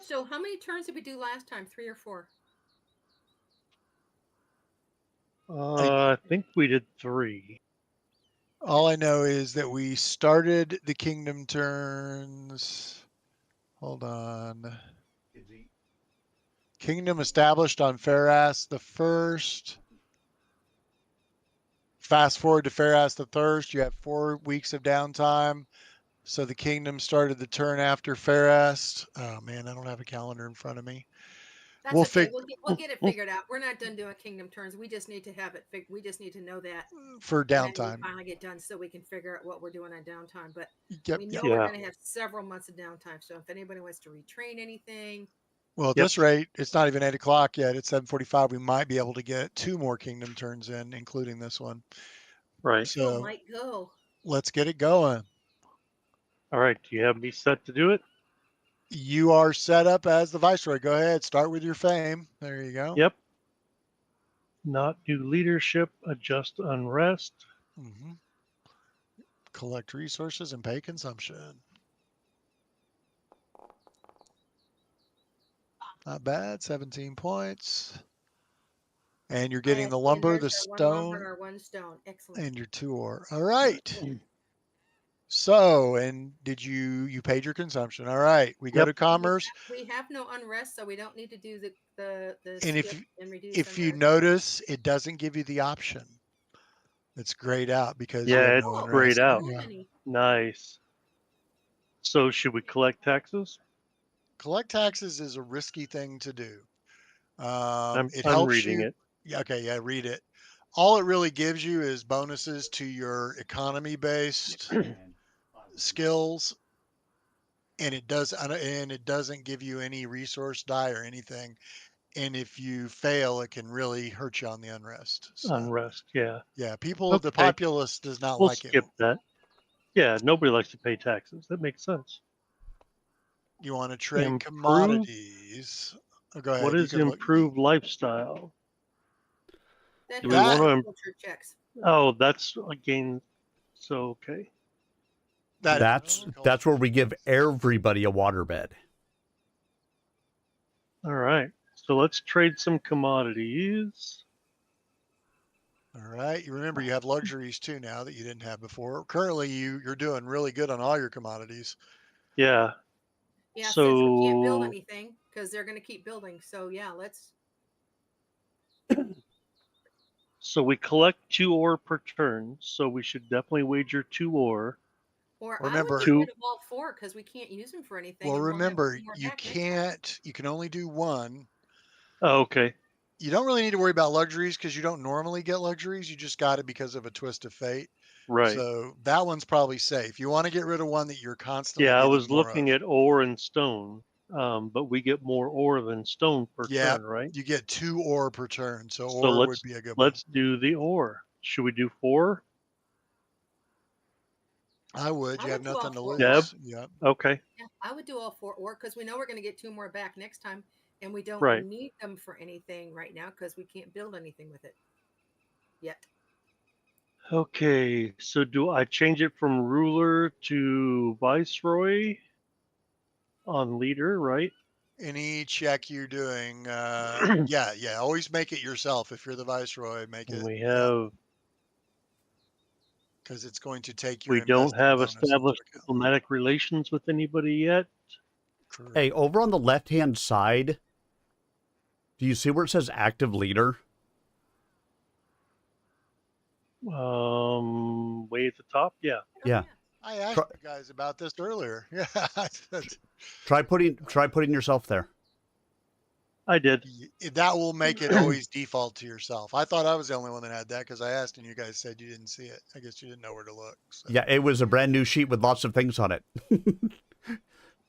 [SPEAKER 1] So how many turns did we do last time? 3 or 4?
[SPEAKER 4] I think we did 3.
[SPEAKER 2] All I know is that we started the kingdom turns. Hold on. Kingdom established on Faras the 1st. Fast forward to Faras the 1st. You have 4 weeks of downtime. So the kingdom started the turn after Faras. Oh man, I don't have a calendar in front of me.
[SPEAKER 1] That's
[SPEAKER 2] We'll
[SPEAKER 1] okay.
[SPEAKER 2] fig-
[SPEAKER 1] We'll get it figured out. We're not done doing kingdom turns. We just need to have it we just need to know that
[SPEAKER 2] for
[SPEAKER 1] when we
[SPEAKER 2] downtime.
[SPEAKER 1] finally get done so we can figure out what we're doing on downtime. But
[SPEAKER 2] Yep,
[SPEAKER 1] we
[SPEAKER 2] yep.
[SPEAKER 1] know we're
[SPEAKER 4] Yeah.
[SPEAKER 1] going to have several months of downtime. So if anybody wants to retrain anything,
[SPEAKER 2] Well, at
[SPEAKER 4] Yep.
[SPEAKER 2] this rate, it's not even 8 o'clock yet. It's 7:45. We might be able to get 2 more kingdom turns in, including this one.
[SPEAKER 4] Right.
[SPEAKER 2] So
[SPEAKER 1] might go.
[SPEAKER 2] let's get it going.
[SPEAKER 4] All right. Do you have me set to do it?
[SPEAKER 2] You are set up as the Viceroy. Go ahead. Start with your fame. There you go.
[SPEAKER 4] Yep. Not do leadership, adjust unrest.
[SPEAKER 2] Mm-hmm. Collect resources and pay consumption. Not bad. 17 points. And you're getting the lumber, the stone,
[SPEAKER 1] or 1 stone. Excellent.
[SPEAKER 2] and your 2 ore. All right. So, and did you paid your consumption? All right. We go
[SPEAKER 4] Yep.
[SPEAKER 2] to commerce.
[SPEAKER 1] We have no unrest, so we don't need to do the
[SPEAKER 2] And
[SPEAKER 1] skip and reduce
[SPEAKER 2] if you
[SPEAKER 1] unrest.
[SPEAKER 2] notice, it doesn't give you the option. It's grayed out because you
[SPEAKER 4] Yeah,
[SPEAKER 2] have
[SPEAKER 4] it's
[SPEAKER 2] no
[SPEAKER 4] grayed
[SPEAKER 2] unrest.
[SPEAKER 4] out.
[SPEAKER 2] Yeah.
[SPEAKER 4] Nice. So should we collect taxes?
[SPEAKER 2] Collect taxes is a risky thing to do. It
[SPEAKER 4] I'm
[SPEAKER 2] helps
[SPEAKER 4] reading
[SPEAKER 2] you.
[SPEAKER 4] it.
[SPEAKER 2] Yeah, okay, yeah, read it. All it really gives you is bonuses to your economy-based skills, and it doesn't give you any resource die or anything. And if you fail, it can really hurt you on the unrest. So,
[SPEAKER 4] Unrest, yeah.
[SPEAKER 2] yeah, people, the
[SPEAKER 4] Okay.
[SPEAKER 2] populace does not
[SPEAKER 4] We'll
[SPEAKER 2] like it.
[SPEAKER 4] skip that. Yeah, nobody likes to pay taxes. That makes sense.
[SPEAKER 2] You want to trade
[SPEAKER 4] Improve?
[SPEAKER 2] commodities. Oh, go ahead.
[SPEAKER 4] What
[SPEAKER 2] You
[SPEAKER 4] is
[SPEAKER 2] can look.
[SPEAKER 4] improved lifestyle?
[SPEAKER 1] That
[SPEAKER 4] Do we
[SPEAKER 1] helps
[SPEAKER 2] want
[SPEAKER 1] with
[SPEAKER 4] to?
[SPEAKER 1] culture checks.
[SPEAKER 4] Oh, that's again. So okay.
[SPEAKER 3] That's where we give everybody a waterbed.
[SPEAKER 4] All right. So let's trade some commodities.
[SPEAKER 2] All right. You remember you have luxuries too now that you didn't have before. Currently, you're doing really good on all your commodities.
[SPEAKER 4] Yeah.
[SPEAKER 1] Yeah, since we can't build
[SPEAKER 4] So
[SPEAKER 1] anything because they're going to keep building. So yeah, let's.
[SPEAKER 4] so we collect 2 ore per turn. So we should definitely wager 2 ore.
[SPEAKER 1] Or
[SPEAKER 2] Remember-
[SPEAKER 1] I would get rid of all 4 because we can't use them for anything.
[SPEAKER 2] Well,
[SPEAKER 1] and we'll have
[SPEAKER 2] remember,
[SPEAKER 1] 2 more
[SPEAKER 2] you
[SPEAKER 1] back next time.
[SPEAKER 2] can't, you can only do one.
[SPEAKER 4] Oh, okay.
[SPEAKER 2] You don't really need to worry about luxuries because you don't normally get luxuries. You just got it because of a twist of fate.
[SPEAKER 4] Right.
[SPEAKER 2] So that one's probably safe. You want to get rid of one that you're constantly
[SPEAKER 4] Yeah, I
[SPEAKER 2] getting
[SPEAKER 4] was
[SPEAKER 2] more
[SPEAKER 4] looking
[SPEAKER 2] of.
[SPEAKER 4] at ore and stone. But we get more ore than stone per
[SPEAKER 2] Yeah,
[SPEAKER 4] turn, right?
[SPEAKER 2] you get 2 ore per turn. So
[SPEAKER 4] So
[SPEAKER 2] ore would be a good one.
[SPEAKER 4] let's do the ore. Should we do 4?
[SPEAKER 2] I would. You
[SPEAKER 1] I
[SPEAKER 2] have
[SPEAKER 1] would do all
[SPEAKER 2] nothing to
[SPEAKER 1] 4
[SPEAKER 2] lose. Yeah.
[SPEAKER 4] Okay.
[SPEAKER 1] Yeah, I would do all 4 ore because we know we're going to get 2 more back next time, and we don't
[SPEAKER 4] Right.
[SPEAKER 1] need them for anything right now because we can't build anything with it yet.
[SPEAKER 4] Okay. So do I change it from ruler to viceroy on leader, right?
[SPEAKER 2] Any check you're doing, yeah, always make it yourself. If you're the viceroy, make
[SPEAKER 4] And
[SPEAKER 2] it.
[SPEAKER 4] we have
[SPEAKER 2] Because it's going to take your
[SPEAKER 4] we don't
[SPEAKER 2] investing
[SPEAKER 4] have
[SPEAKER 2] bonus into
[SPEAKER 4] established
[SPEAKER 2] account.
[SPEAKER 4] diplomatic relations with anybody yet.
[SPEAKER 2] Correct.
[SPEAKER 3] Hey, over on the left-hand side, do you see where it says active leader?
[SPEAKER 4] Way at the top. Yeah.
[SPEAKER 3] Yeah.
[SPEAKER 2] I asked
[SPEAKER 3] Try-
[SPEAKER 2] you guys about this earlier. Yeah.
[SPEAKER 3] Try putting yourself there.
[SPEAKER 4] I did.
[SPEAKER 2] That will make it always default to yourself. I thought I was the only one that had that because I asked and you guys said you didn't see it. I guess you didn't know where to look. So.
[SPEAKER 3] Yeah, it was a brand new sheet with lots of things on it.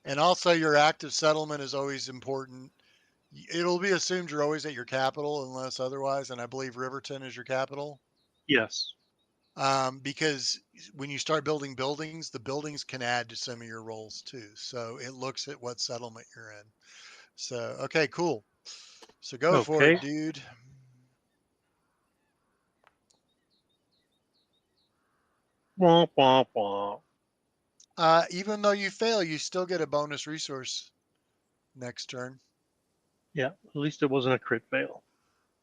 [SPEAKER 2] And also your active settlement is always important. It'll be assumed you're always at your capital unless otherwise, and I believe Riverton is your capital.
[SPEAKER 4] Yes.
[SPEAKER 2] Because when you start building buildings, the buildings can add to some of your roles too. So it looks at what settlement you're in. So, okay, cool. So go for
[SPEAKER 4] Okay.
[SPEAKER 2] it, dude.
[SPEAKER 4] Womp, womp, womp.
[SPEAKER 2] Even though you fail, you still get a bonus resource next turn.
[SPEAKER 4] Yeah, at least it wasn't a crit fail.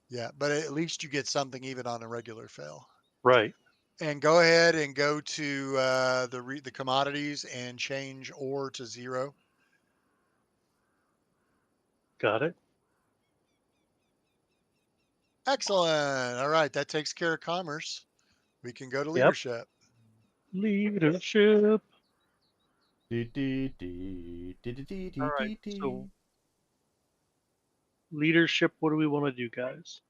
[SPEAKER 2] Yeah, but at least you get something even on a regular fail.
[SPEAKER 4] Right.
[SPEAKER 2] And go ahead and go to the commodities and change ore to 0.
[SPEAKER 4] Got it.
[SPEAKER 2] Excellent. All right, that takes care of commerce. We can go to
[SPEAKER 4] Yep.
[SPEAKER 2] leadership.
[SPEAKER 4] Leadership.
[SPEAKER 3] All
[SPEAKER 4] All right. So leadership, what do we want to do, guys?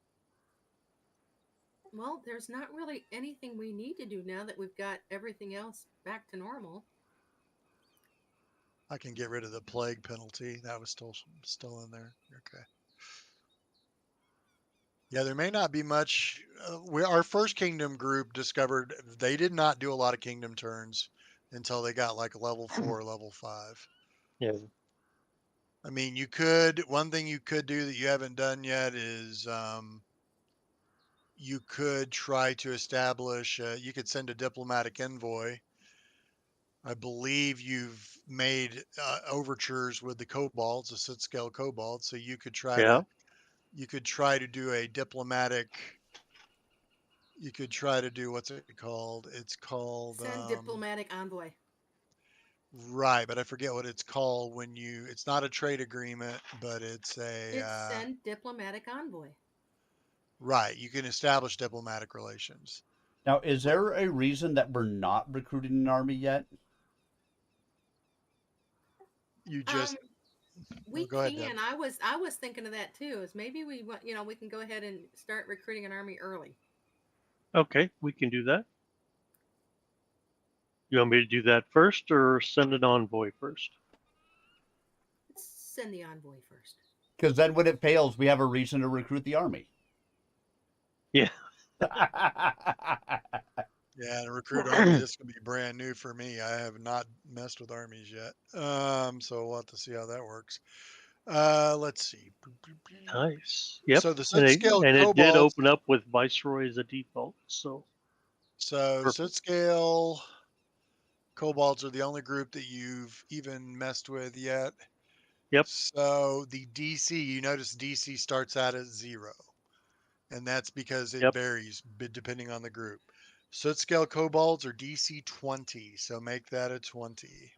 [SPEAKER 1] Well, there's not really anything we need to do now that we've got everything else back to normal.
[SPEAKER 2] I can get rid of the plague penalty. That was still in there. Okay. Yeah, there may not be much. Our first kingdom group discovered they did not do a lot of kingdom turns until they got like level 4, level 5.
[SPEAKER 4] Yeah.
[SPEAKER 2] I mean, one thing you could do that you haven't done yet is you could try to establish, you could send a diplomatic envoy. I believe you've made overtures with the kobolds, the soot scale kobolds, so you could try
[SPEAKER 4] Yeah.
[SPEAKER 2] to do a diplomatic. You could try to do what's it called? It's called
[SPEAKER 1] Send diplomatic envoy.
[SPEAKER 2] right, but I forget what it's called when it's not a trade agreement, but it's
[SPEAKER 1] It's send diplomatic envoy.
[SPEAKER 2] right. You can establish diplomatic relations.
[SPEAKER 3] Now, is there a reason that we're not recruiting an army yet?
[SPEAKER 2] You just
[SPEAKER 1] We
[SPEAKER 2] go ahead,
[SPEAKER 1] can.
[SPEAKER 2] Deb.
[SPEAKER 1] I was thinking of that too. Is maybe we can go ahead and start recruiting an army early.
[SPEAKER 4] Okay, we can do that. You want me to do that first or send an envoy first?
[SPEAKER 1] Let's send the envoy first.
[SPEAKER 3] Because then when it fails, we have a reason to recruit the army.
[SPEAKER 4] Yeah.
[SPEAKER 2] Yeah, and a recruit army, this can be brand new for me. I have not messed with armies yet. So we'll have to see how that works. Let's see.
[SPEAKER 4] Nice. Yep.
[SPEAKER 2] So the
[SPEAKER 4] And
[SPEAKER 2] soot scale
[SPEAKER 4] it did
[SPEAKER 2] kobolds.
[SPEAKER 4] open up with Viceroy as a default. So
[SPEAKER 2] So soot
[SPEAKER 4] perfect.
[SPEAKER 2] scale kobolds are the only group that you've even messed with yet.
[SPEAKER 4] Yep.
[SPEAKER 2] So the DC, you notice DC starts out at 0. And that's because it
[SPEAKER 4] Yep.
[SPEAKER 2] varies depending on the group. Soot scale kobolds are DC 20, so make that a 20.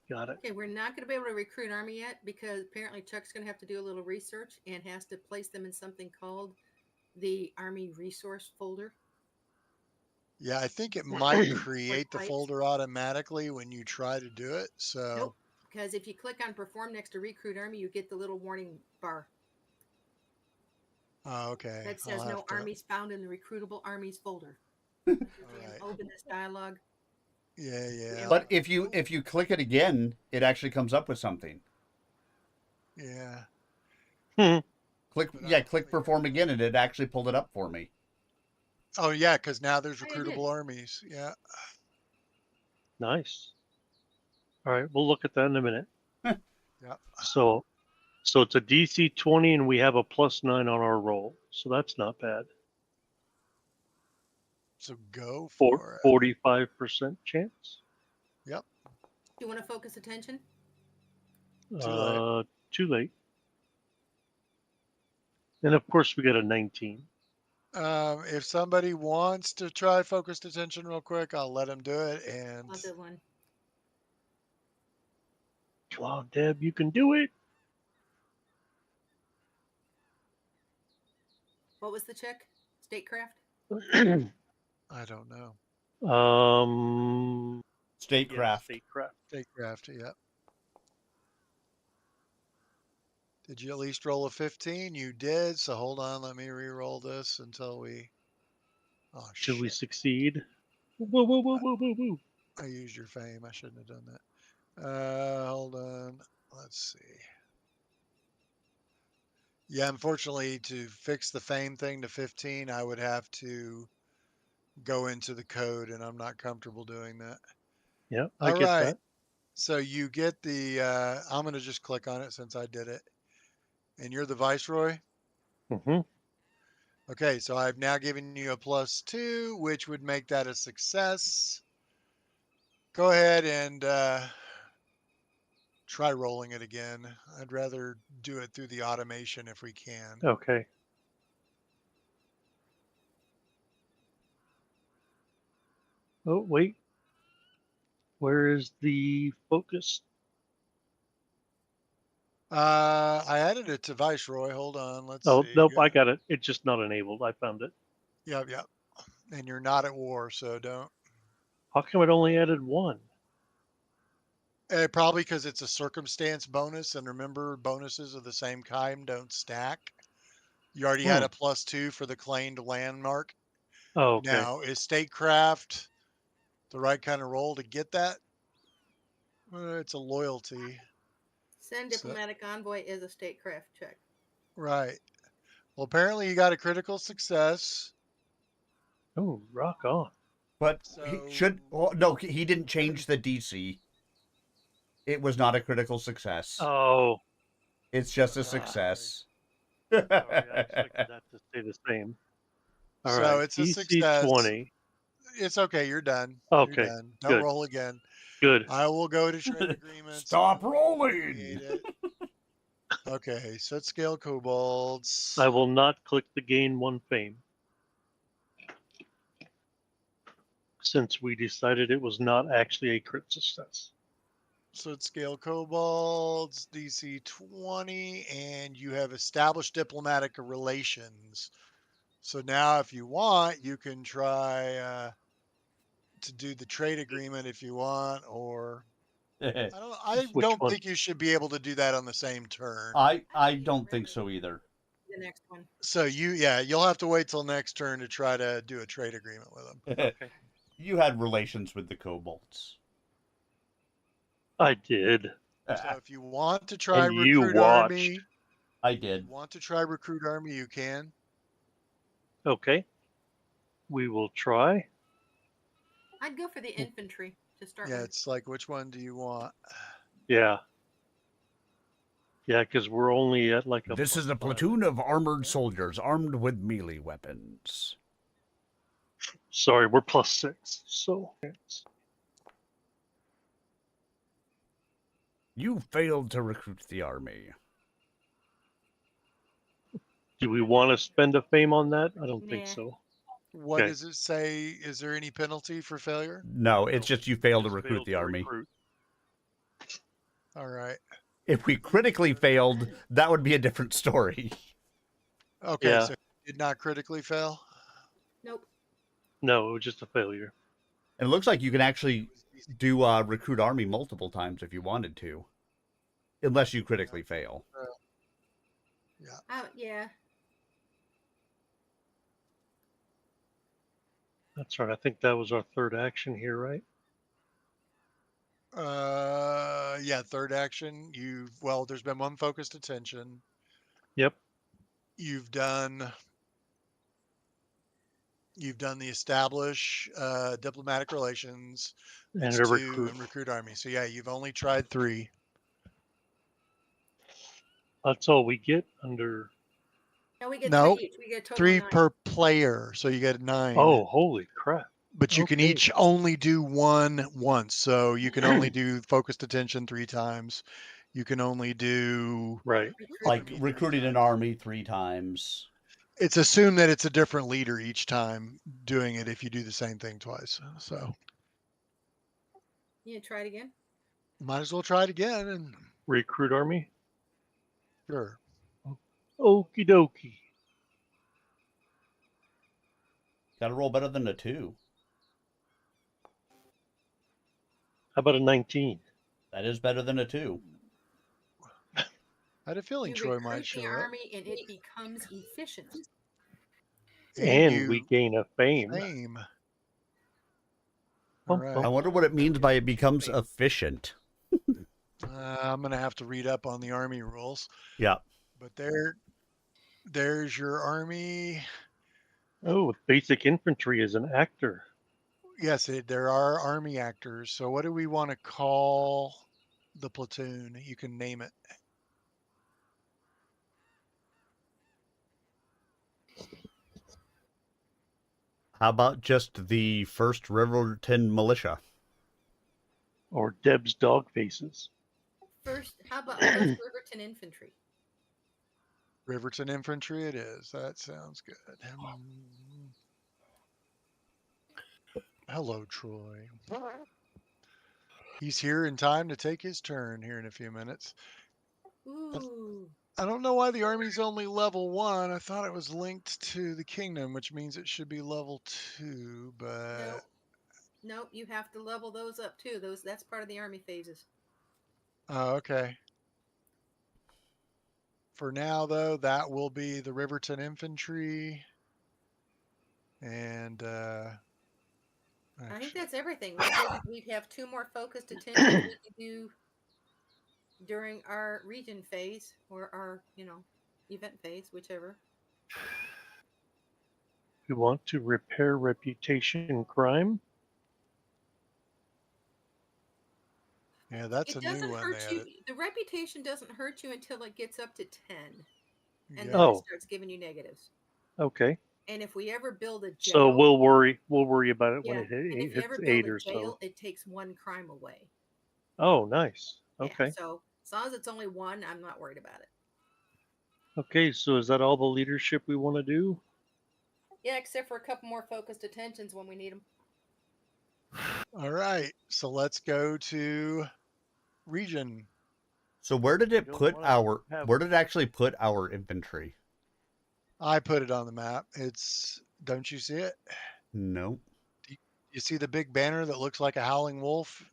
[SPEAKER 4] Got it.
[SPEAKER 1] Okay, we're not going to be able to recruit an army yet because apparently Chuck's going to have to do a little research and has to place them in something called the Army Resource Folder.
[SPEAKER 2] Yeah, I think it might
[SPEAKER 1] Or
[SPEAKER 2] create the
[SPEAKER 1] types.
[SPEAKER 2] folder automatically when you try to do it. So
[SPEAKER 1] Nope, because if you click on Perform next to Recruit Army, you get the little warning bar
[SPEAKER 2] okay,
[SPEAKER 1] that
[SPEAKER 2] I'll
[SPEAKER 1] says
[SPEAKER 2] have
[SPEAKER 1] no
[SPEAKER 2] to.
[SPEAKER 1] armies found in the recruitable armies folder.
[SPEAKER 2] All
[SPEAKER 1] And
[SPEAKER 2] right.
[SPEAKER 1] open this dialog.
[SPEAKER 2] Yeah.
[SPEAKER 3] But if you click it again, it actually comes up with something.
[SPEAKER 2] Yeah.
[SPEAKER 3] Click perform again, and it actually pulled it up for me.
[SPEAKER 2] Oh yeah, because now there's
[SPEAKER 1] Oh, you did.
[SPEAKER 2] recruitable armies. Yeah.
[SPEAKER 4] Nice. All right, we'll look at that in a minute.
[SPEAKER 2] Yeah.
[SPEAKER 4] So it's a DC 20 and we have a +9 on our roll. So that's not bad.
[SPEAKER 2] So go for it.
[SPEAKER 4] 45% chance.
[SPEAKER 2] Yep.
[SPEAKER 1] Do you want to focus attention?
[SPEAKER 2] Too late.
[SPEAKER 4] Too late. And of course we got a 19.
[SPEAKER 2] If somebody wants to try focused attention real quick, I'll let them do it. And
[SPEAKER 1] I'll do one.
[SPEAKER 4] Come on, Deb, you can do it.
[SPEAKER 1] What was the check? Statecraft?
[SPEAKER 2] I don't know.
[SPEAKER 3] Statecraft.
[SPEAKER 4] Statecraft.
[SPEAKER 2] Statecraft. Yep. Did you at least roll a 15? You did. So hold on. Let me re-roll this until we. Oh
[SPEAKER 4] Should we
[SPEAKER 2] shit!
[SPEAKER 4] succeed? Woo, woo, woo, woo, woo, woo.
[SPEAKER 2] I used your fame. I shouldn't have done that. Hold on. Let's see. Yeah, unfortunately, to fix the fame thing to 15, I would have to go into the code, and I'm not comfortable doing that.
[SPEAKER 4] Yeah, I
[SPEAKER 2] All
[SPEAKER 4] get
[SPEAKER 2] right.
[SPEAKER 4] that.
[SPEAKER 2] So you get the. I'm going to just click on it since I did it. And you're the viceroy.
[SPEAKER 4] Hmm.
[SPEAKER 2] Okay, so I've now given you a +2, which would make that a success. Go ahead and try rolling it again. I'd rather do it through the automation if we can.
[SPEAKER 4] Okay. Oh, wait. Where is the focus?
[SPEAKER 2] I added it to Viceroy. Hold on. Let's
[SPEAKER 4] Oh,
[SPEAKER 2] see.
[SPEAKER 4] nope, I got it. It's just not enabled. I found it.
[SPEAKER 2] Yep, yep. And you're not at war, so don't.
[SPEAKER 4] How come it only added one?
[SPEAKER 2] Probably because it's a circumstance bonus, and remember, bonuses of the same kind don't stack. You already had
[SPEAKER 4] Hmm.
[SPEAKER 2] a +2 for the claimed landmark.
[SPEAKER 4] Oh, okay.
[SPEAKER 2] Now, is statecraft the right kind of roll to get that? It's a loyalty.
[SPEAKER 1] Send
[SPEAKER 2] So,
[SPEAKER 1] diplomatic envoy is a statecraft check.
[SPEAKER 2] right. Well, apparently you got a critical success.
[SPEAKER 4] Oh, rock on.
[SPEAKER 3] But he
[SPEAKER 2] So,
[SPEAKER 3] should. Oh, no, he didn't change the DC. It was not a critical success.
[SPEAKER 4] Oh,
[SPEAKER 3] It's just a
[SPEAKER 2] sorry.
[SPEAKER 3] success.
[SPEAKER 4] sorry. I expected that to stay the same. All
[SPEAKER 2] So
[SPEAKER 4] right.
[SPEAKER 2] it's a
[SPEAKER 4] DC
[SPEAKER 2] success.
[SPEAKER 4] 20.
[SPEAKER 2] It's okay. You're done. You're
[SPEAKER 4] Okay.
[SPEAKER 2] done. Don't
[SPEAKER 4] Good.
[SPEAKER 2] roll again.
[SPEAKER 4] Good.
[SPEAKER 2] I will go to trade agreements.
[SPEAKER 3] Stop
[SPEAKER 2] I will
[SPEAKER 3] rolling.
[SPEAKER 2] create it. Okay, set scale kobolds.
[SPEAKER 4] I will not click the gain one fame since we decided it was not actually a crit success.
[SPEAKER 2] Set scale kobolds, DC 20, and you have established diplomatic relations. So now, if you want, you can try to do the trade agreement if you want, or I
[SPEAKER 4] Which
[SPEAKER 2] don't
[SPEAKER 4] one?
[SPEAKER 2] think you should be able to do that on the same turn.
[SPEAKER 3] I don't think so either.
[SPEAKER 1] The next one.
[SPEAKER 2] So you'll have to wait till next turn to try to do a trade agreement with them.
[SPEAKER 4] Okay.
[SPEAKER 3] You had relations with the kobolds.
[SPEAKER 4] I did.
[SPEAKER 2] So if you want to try
[SPEAKER 4] And you
[SPEAKER 2] recruit
[SPEAKER 4] watched.
[SPEAKER 2] army,
[SPEAKER 3] I
[SPEAKER 2] if
[SPEAKER 3] did.
[SPEAKER 2] you want to try recruit army, you can.
[SPEAKER 4] Okay. We will try.
[SPEAKER 1] I'd go for the infantry to start
[SPEAKER 2] Yeah,
[SPEAKER 1] with.
[SPEAKER 2] it's like, which one do you want?
[SPEAKER 4] Yeah. Yeah, because we're only at like a.
[SPEAKER 3] This is a
[SPEAKER 4] +5.
[SPEAKER 3] platoon of armored soldiers armed with melee weapons.
[SPEAKER 4] Sorry, we're +6. So.
[SPEAKER 3] You failed to recruit the army.
[SPEAKER 4] Do we want to spend a fame on that? I don't think
[SPEAKER 1] Nah.
[SPEAKER 4] so.
[SPEAKER 2] What
[SPEAKER 4] Okay.
[SPEAKER 2] does it say? Is there any penalty for failure?
[SPEAKER 3] No, it's just you failed to
[SPEAKER 4] Just
[SPEAKER 3] recruit
[SPEAKER 4] failed
[SPEAKER 3] the
[SPEAKER 4] to
[SPEAKER 3] army.
[SPEAKER 4] recruit.
[SPEAKER 2] All right.
[SPEAKER 3] If we critically failed, that would be a different story.
[SPEAKER 2] Okay,
[SPEAKER 4] Yeah.
[SPEAKER 2] so you did not critically fail?
[SPEAKER 1] Nope.
[SPEAKER 4] No, it was just a failure.
[SPEAKER 3] And it looks like you can actually do recruit army multiple times if you wanted to. Unless you critically fail.
[SPEAKER 2] Yeah.
[SPEAKER 1] Oh, yeah.
[SPEAKER 4] That's right. I think that was our third action here, right?
[SPEAKER 2] Yeah, third action. There's been one focused attention.
[SPEAKER 4] Yep.
[SPEAKER 2] You've done the establish diplomatic relations.
[SPEAKER 4] And
[SPEAKER 2] It's
[SPEAKER 4] a
[SPEAKER 2] 2
[SPEAKER 4] recruit.
[SPEAKER 2] and recruit army. So yeah, you've only tried 3.
[SPEAKER 4] That's all we get under.
[SPEAKER 1] No, we get
[SPEAKER 2] No,
[SPEAKER 1] 3 each. We get a total
[SPEAKER 2] 3
[SPEAKER 1] of 9.
[SPEAKER 2] per player, so you get 9.
[SPEAKER 4] Oh, holy crap.
[SPEAKER 2] But you can
[SPEAKER 4] okay.
[SPEAKER 2] each only do one once. So you can only do focused attention 3 times. You can only do
[SPEAKER 4] Right.
[SPEAKER 3] Like
[SPEAKER 2] army 3
[SPEAKER 3] recruiting an
[SPEAKER 2] times.
[SPEAKER 3] army 3 times.
[SPEAKER 2] It's assumed that it's a different leader each time doing it if you do the same thing twice. So
[SPEAKER 1] You try it again?
[SPEAKER 2] might as well try it again and
[SPEAKER 4] Recruit army.
[SPEAKER 2] sure.
[SPEAKER 4] Okie dokie.
[SPEAKER 3] Gotta roll better than a 2.
[SPEAKER 4] How about a 19?
[SPEAKER 3] That is better than a 2.
[SPEAKER 2] I had a feeling
[SPEAKER 1] You
[SPEAKER 2] Troy might
[SPEAKER 1] recruit the
[SPEAKER 2] show up.
[SPEAKER 1] army and it becomes efficient.
[SPEAKER 4] And we gain a fame.
[SPEAKER 2] fame. All
[SPEAKER 4] Bum,
[SPEAKER 2] right.
[SPEAKER 3] I
[SPEAKER 4] bum.
[SPEAKER 3] wonder what it means by it becomes efficient.
[SPEAKER 2] I'm gonna have to read up on the army rules.
[SPEAKER 3] Yeah.
[SPEAKER 2] But there's your army.
[SPEAKER 4] Oh, basic infantry is an actor.
[SPEAKER 2] Yes, there are army actors. So what do we want to call the platoon? You can name it.
[SPEAKER 3] How about just the 1st Riverton Militia?
[SPEAKER 4] Or Deb's dog faces.
[SPEAKER 1] How about first Riverton Infantry?
[SPEAKER 2] Riverton Infantry it is. That sounds good. Hello, Troy. He's here in time to take his turn here in a few minutes.
[SPEAKER 1] Ooh.
[SPEAKER 2] I don't know why the army's only level 1. I thought it was linked to the kingdom, which means it should be level 2, but
[SPEAKER 1] Nope, you have to level those up too. That's part of the army phases.
[SPEAKER 2] oh, okay. For now, though, that will be the Riverton Infantry. And
[SPEAKER 1] I think that's everything. We'd have 2 more focused attentions we could do during our region phase or our, event phase, whichever.
[SPEAKER 4] We want to repair reputation crime.
[SPEAKER 2] yeah, that's
[SPEAKER 1] It
[SPEAKER 2] a new
[SPEAKER 1] doesn't
[SPEAKER 2] one.
[SPEAKER 1] hurt
[SPEAKER 2] They
[SPEAKER 1] you.
[SPEAKER 2] added.
[SPEAKER 1] The reputation doesn't hurt you until it gets up to 10. And
[SPEAKER 2] Yeah.
[SPEAKER 1] then it
[SPEAKER 4] Oh.
[SPEAKER 1] starts giving you negatives.
[SPEAKER 4] Okay.
[SPEAKER 1] And if we ever build a jail,
[SPEAKER 4] So we'll worry about it when
[SPEAKER 1] yeah,
[SPEAKER 4] it
[SPEAKER 1] and if you
[SPEAKER 4] hits
[SPEAKER 1] ever build
[SPEAKER 4] 8
[SPEAKER 1] a
[SPEAKER 4] or
[SPEAKER 1] jail,
[SPEAKER 4] so.
[SPEAKER 1] it takes 1 crime away.
[SPEAKER 4] Oh, nice.
[SPEAKER 1] Yeah,
[SPEAKER 4] Okay.
[SPEAKER 1] so as long as it's only 1, I'm not worried about it.
[SPEAKER 4] Okay, so is that all the leadership we want to do?
[SPEAKER 1] Yeah, except for a couple more focused attentions when we need them.
[SPEAKER 2] All right. So let's go to region.
[SPEAKER 3] So where did it
[SPEAKER 4] don't
[SPEAKER 3] put
[SPEAKER 4] wanna have-
[SPEAKER 3] where did it actually put our infantry?
[SPEAKER 2] I put it on the map. Don't you see it?
[SPEAKER 3] No.
[SPEAKER 2] You see the big banner that looks like a howling wolf?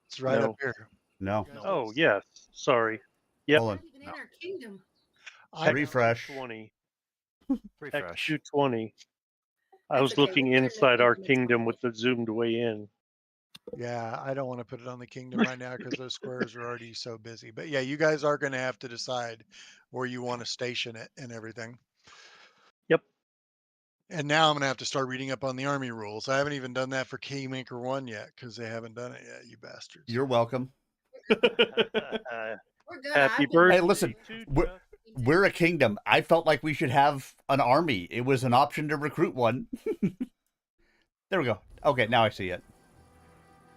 [SPEAKER 2] It's right
[SPEAKER 4] No.
[SPEAKER 2] up here.
[SPEAKER 3] No.
[SPEAKER 4] Oh, yes. Sorry. Yep.
[SPEAKER 3] Hold
[SPEAKER 1] Not
[SPEAKER 3] on.
[SPEAKER 1] even in our kingdom.
[SPEAKER 3] Refresh.
[SPEAKER 4] 20.
[SPEAKER 5] Refresh.
[SPEAKER 4] X220. I
[SPEAKER 1] That's
[SPEAKER 4] was
[SPEAKER 1] okay, we'll
[SPEAKER 4] looking
[SPEAKER 1] put it in the
[SPEAKER 4] inside our
[SPEAKER 1] kingdom at
[SPEAKER 4] kingdom
[SPEAKER 1] 20.
[SPEAKER 4] with the zoomed way in.
[SPEAKER 2] Yeah, I don't want to put it on the kingdom right now because those squares are already so busy. But yeah, you guys are going to have to decide where you want to station it and everything.
[SPEAKER 4] Yep.
[SPEAKER 2] And now I'm going to have to start reading up on the army rules. I haven't even done that for Kingmaker 1 yet because they haven't done it yet, you bastards.
[SPEAKER 3] You're welcome.
[SPEAKER 1] We're good.
[SPEAKER 4] Happy
[SPEAKER 1] I've been
[SPEAKER 4] birthday.
[SPEAKER 3] Hey, listen,
[SPEAKER 4] to
[SPEAKER 3] we're-
[SPEAKER 4] Jeff.
[SPEAKER 3] We're a kingdom. I felt like we should have an army. It was an option to recruit one. There we go. Okay, now I see it.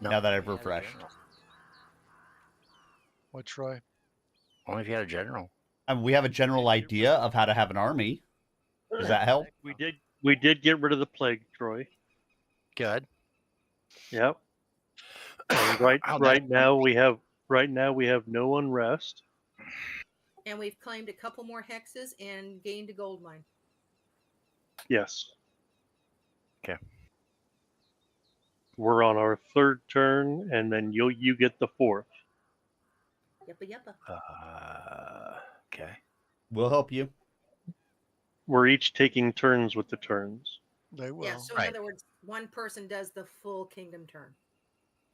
[SPEAKER 5] No,
[SPEAKER 3] Now that I've
[SPEAKER 5] we had a
[SPEAKER 3] refreshed.
[SPEAKER 5] general.
[SPEAKER 2] What, Troy?
[SPEAKER 5] Only if you had a general.
[SPEAKER 3] We have a general idea of how to have an army. Does that help?
[SPEAKER 4] We did get rid of the plague, Troy.
[SPEAKER 5] Good.
[SPEAKER 4] Yep. And right now we have no unrest.
[SPEAKER 1] And we've claimed a couple more hexes and gained a gold mine.
[SPEAKER 4] Yes.
[SPEAKER 5] Okay.
[SPEAKER 4] We're on our 3rd turn, and then you get the 4th.
[SPEAKER 1] Yuppa.
[SPEAKER 5] Okay.
[SPEAKER 3] We'll help you.
[SPEAKER 4] We're each taking turns with the turns.
[SPEAKER 2] They will.
[SPEAKER 1] Yeah, so in
[SPEAKER 5] Right.
[SPEAKER 1] other words, 1 person does the full kingdom turn.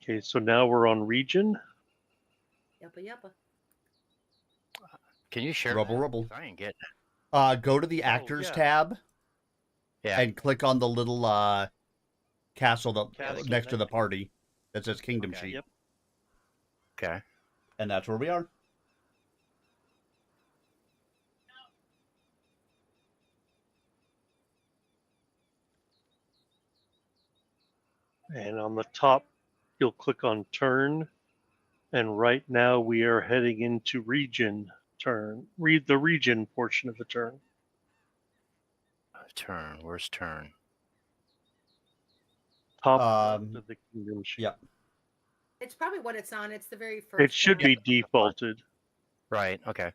[SPEAKER 4] Okay, so now we're on region.
[SPEAKER 1] Yuppa.
[SPEAKER 5] Can you share?
[SPEAKER 3] Rubble,
[SPEAKER 5] that?
[SPEAKER 3] rubble.
[SPEAKER 5] 'Cause I ain't getting it.
[SPEAKER 3] Go to the actors
[SPEAKER 4] yeah.
[SPEAKER 3] tab
[SPEAKER 5] Yeah.
[SPEAKER 3] and click on the little castle
[SPEAKER 4] Castle
[SPEAKER 3] next to the party that says Kingdom
[SPEAKER 5] Okay.
[SPEAKER 3] Sheet.
[SPEAKER 4] Yep.
[SPEAKER 5] Okay.
[SPEAKER 3] And that's where we are.
[SPEAKER 4] And on the top, you'll click on turn. And right now we are heading into region turn. Read the region portion of the turn.
[SPEAKER 5] Turn. Where's turn?
[SPEAKER 4] Top
[SPEAKER 3] Um,
[SPEAKER 4] left of the kingdom sheet.
[SPEAKER 3] Yep.
[SPEAKER 1] It's probably what it's on. It's the very first.
[SPEAKER 4] It should
[SPEAKER 1] turn.
[SPEAKER 4] be defaulted.
[SPEAKER 5] Right. Okay.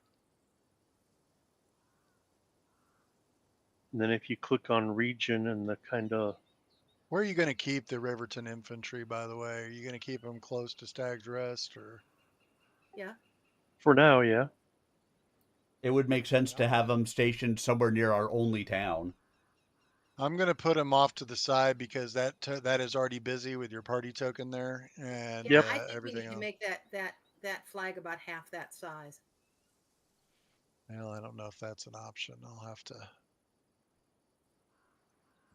[SPEAKER 4] And then if you click on region and the kind of
[SPEAKER 2] Where are you going to keep the Riverton infantry, by the way? Are you going to keep them close to Stag's Rest or?
[SPEAKER 1] Yeah.
[SPEAKER 4] For now, yeah.
[SPEAKER 3] It would make sense to have them stationed somewhere near our only town.
[SPEAKER 2] I'm gonna put them off to the side because that is already busy with your party token there and
[SPEAKER 1] Yeah,
[SPEAKER 4] Yep.
[SPEAKER 1] I think we
[SPEAKER 2] everything
[SPEAKER 1] need to
[SPEAKER 2] else.
[SPEAKER 1] make that flag about half that size.
[SPEAKER 2] Well, I don't know if that's an option. I'll have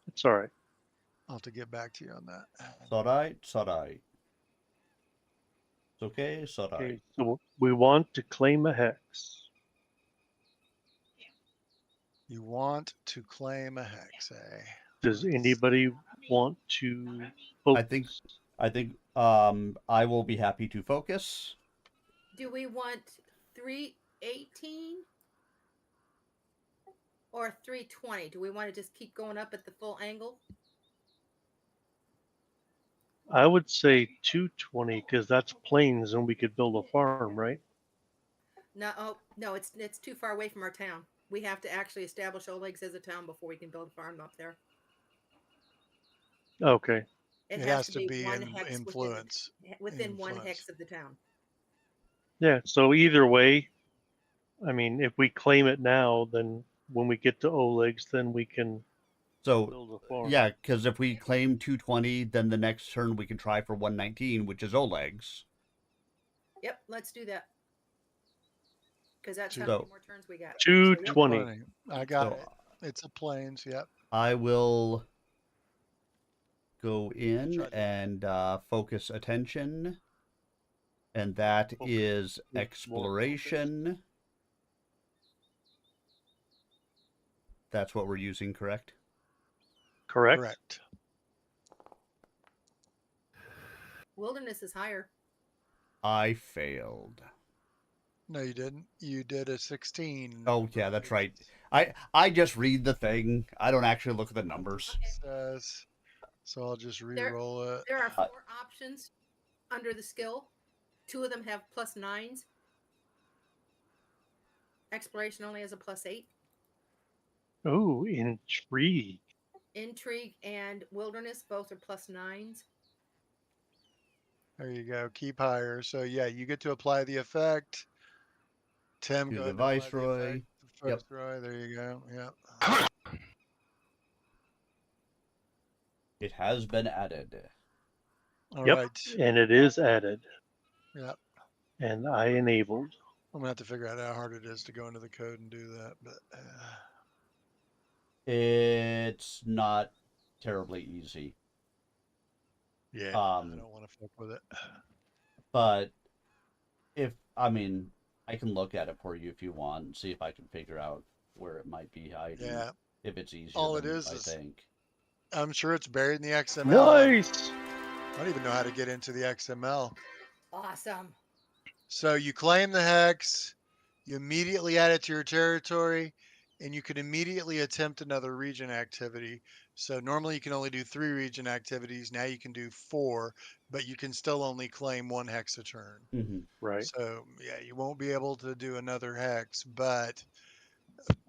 [SPEAKER 4] It's all right.
[SPEAKER 2] get back to you on that.
[SPEAKER 3] It's alright, it's alright. It's okay, it's alright.
[SPEAKER 4] Okay, so we want to claim a hex.
[SPEAKER 2] You want to claim a hex, eh?
[SPEAKER 4] Does anybody want to
[SPEAKER 3] I think
[SPEAKER 4] focus?
[SPEAKER 3] I will be happy to focus.
[SPEAKER 1] Do we want 318 or 320? Do we want to just keep going up at the full angle?
[SPEAKER 4] I would say 220 because that's plains and we could build a farm, right?
[SPEAKER 1] No, oh no, it's too far away from our town. We have to actually establish Oleg's as a town before we can build a farm up there.
[SPEAKER 4] Okay.
[SPEAKER 1] It
[SPEAKER 2] It
[SPEAKER 1] has to be one hex
[SPEAKER 2] influence.
[SPEAKER 1] within one
[SPEAKER 2] Influence.
[SPEAKER 1] hex of the town.
[SPEAKER 4] Yeah. So either way, I mean, if we claim it now, then when we get to Oleg's, then we can
[SPEAKER 3] So
[SPEAKER 4] build a farm.
[SPEAKER 3] yeah, because if we claim 220, then the next turn we can try for 119, which is Oleg's.
[SPEAKER 1] Yep, let's do that. Because that's how
[SPEAKER 2] So-
[SPEAKER 1] many more turns we got.
[SPEAKER 4] 220.
[SPEAKER 2] I got
[SPEAKER 3] So
[SPEAKER 2] it. It's a plains. Yep.
[SPEAKER 3] I will go in
[SPEAKER 2] Try to-
[SPEAKER 3] and focus attention. And that
[SPEAKER 4] Focus.
[SPEAKER 3] is
[SPEAKER 4] More
[SPEAKER 3] exploration. That's what we're using, correct?
[SPEAKER 4] Correct.
[SPEAKER 2] Correct.
[SPEAKER 1] Wilderness is higher.
[SPEAKER 3] I failed.
[SPEAKER 2] No, you didn't. You did a 16.
[SPEAKER 3] Oh yeah, that's right. I just read the thing. I don't actually look at the numbers.
[SPEAKER 2] Says, so I'll just re-roll it.
[SPEAKER 1] There are 4 options under the skill. 2 of them have +9s. Exploration only has a +8.
[SPEAKER 4] Oh, intrigue.
[SPEAKER 1] Intrigue and wilderness both are +9s.
[SPEAKER 2] There you go. Keep higher. So yeah, you get to apply the effect. Tim,
[SPEAKER 3] To
[SPEAKER 2] go
[SPEAKER 3] the
[SPEAKER 2] ahead and apply
[SPEAKER 3] Viceroy.
[SPEAKER 2] effect. The
[SPEAKER 3] Yep.
[SPEAKER 2] Viceroy. There you go. Yep.
[SPEAKER 3] It has been added.
[SPEAKER 2] All
[SPEAKER 4] Yep.
[SPEAKER 2] right.
[SPEAKER 4] And it is added.
[SPEAKER 2] Yep.
[SPEAKER 4] And I enabled.
[SPEAKER 2] I'm gonna have to figure out how hard it is to go into the code and do that, but
[SPEAKER 3] It's not terribly easy.
[SPEAKER 2] yeah, I don't want to fuck with it.
[SPEAKER 3] But I can look at it for you if you want and see if I can figure out where it might be hiding.
[SPEAKER 2] Yeah,
[SPEAKER 3] If it's easier
[SPEAKER 2] all it
[SPEAKER 3] than
[SPEAKER 2] is
[SPEAKER 3] I
[SPEAKER 2] is
[SPEAKER 3] think.
[SPEAKER 2] I'm sure it's buried in the XML.
[SPEAKER 4] Nice.
[SPEAKER 2] I don't even know how to get into the XML.
[SPEAKER 1] Awesome.
[SPEAKER 2] So you claim the hex, you immediately add it to your territory, and you can immediately attempt another region activity. So normally you can only do 3 region activities. Now you can do 4, but you can still only claim 1 hex a turn.
[SPEAKER 3] Mm-hmm.
[SPEAKER 4] Right.
[SPEAKER 2] So yeah, you won't be able to do another hex, but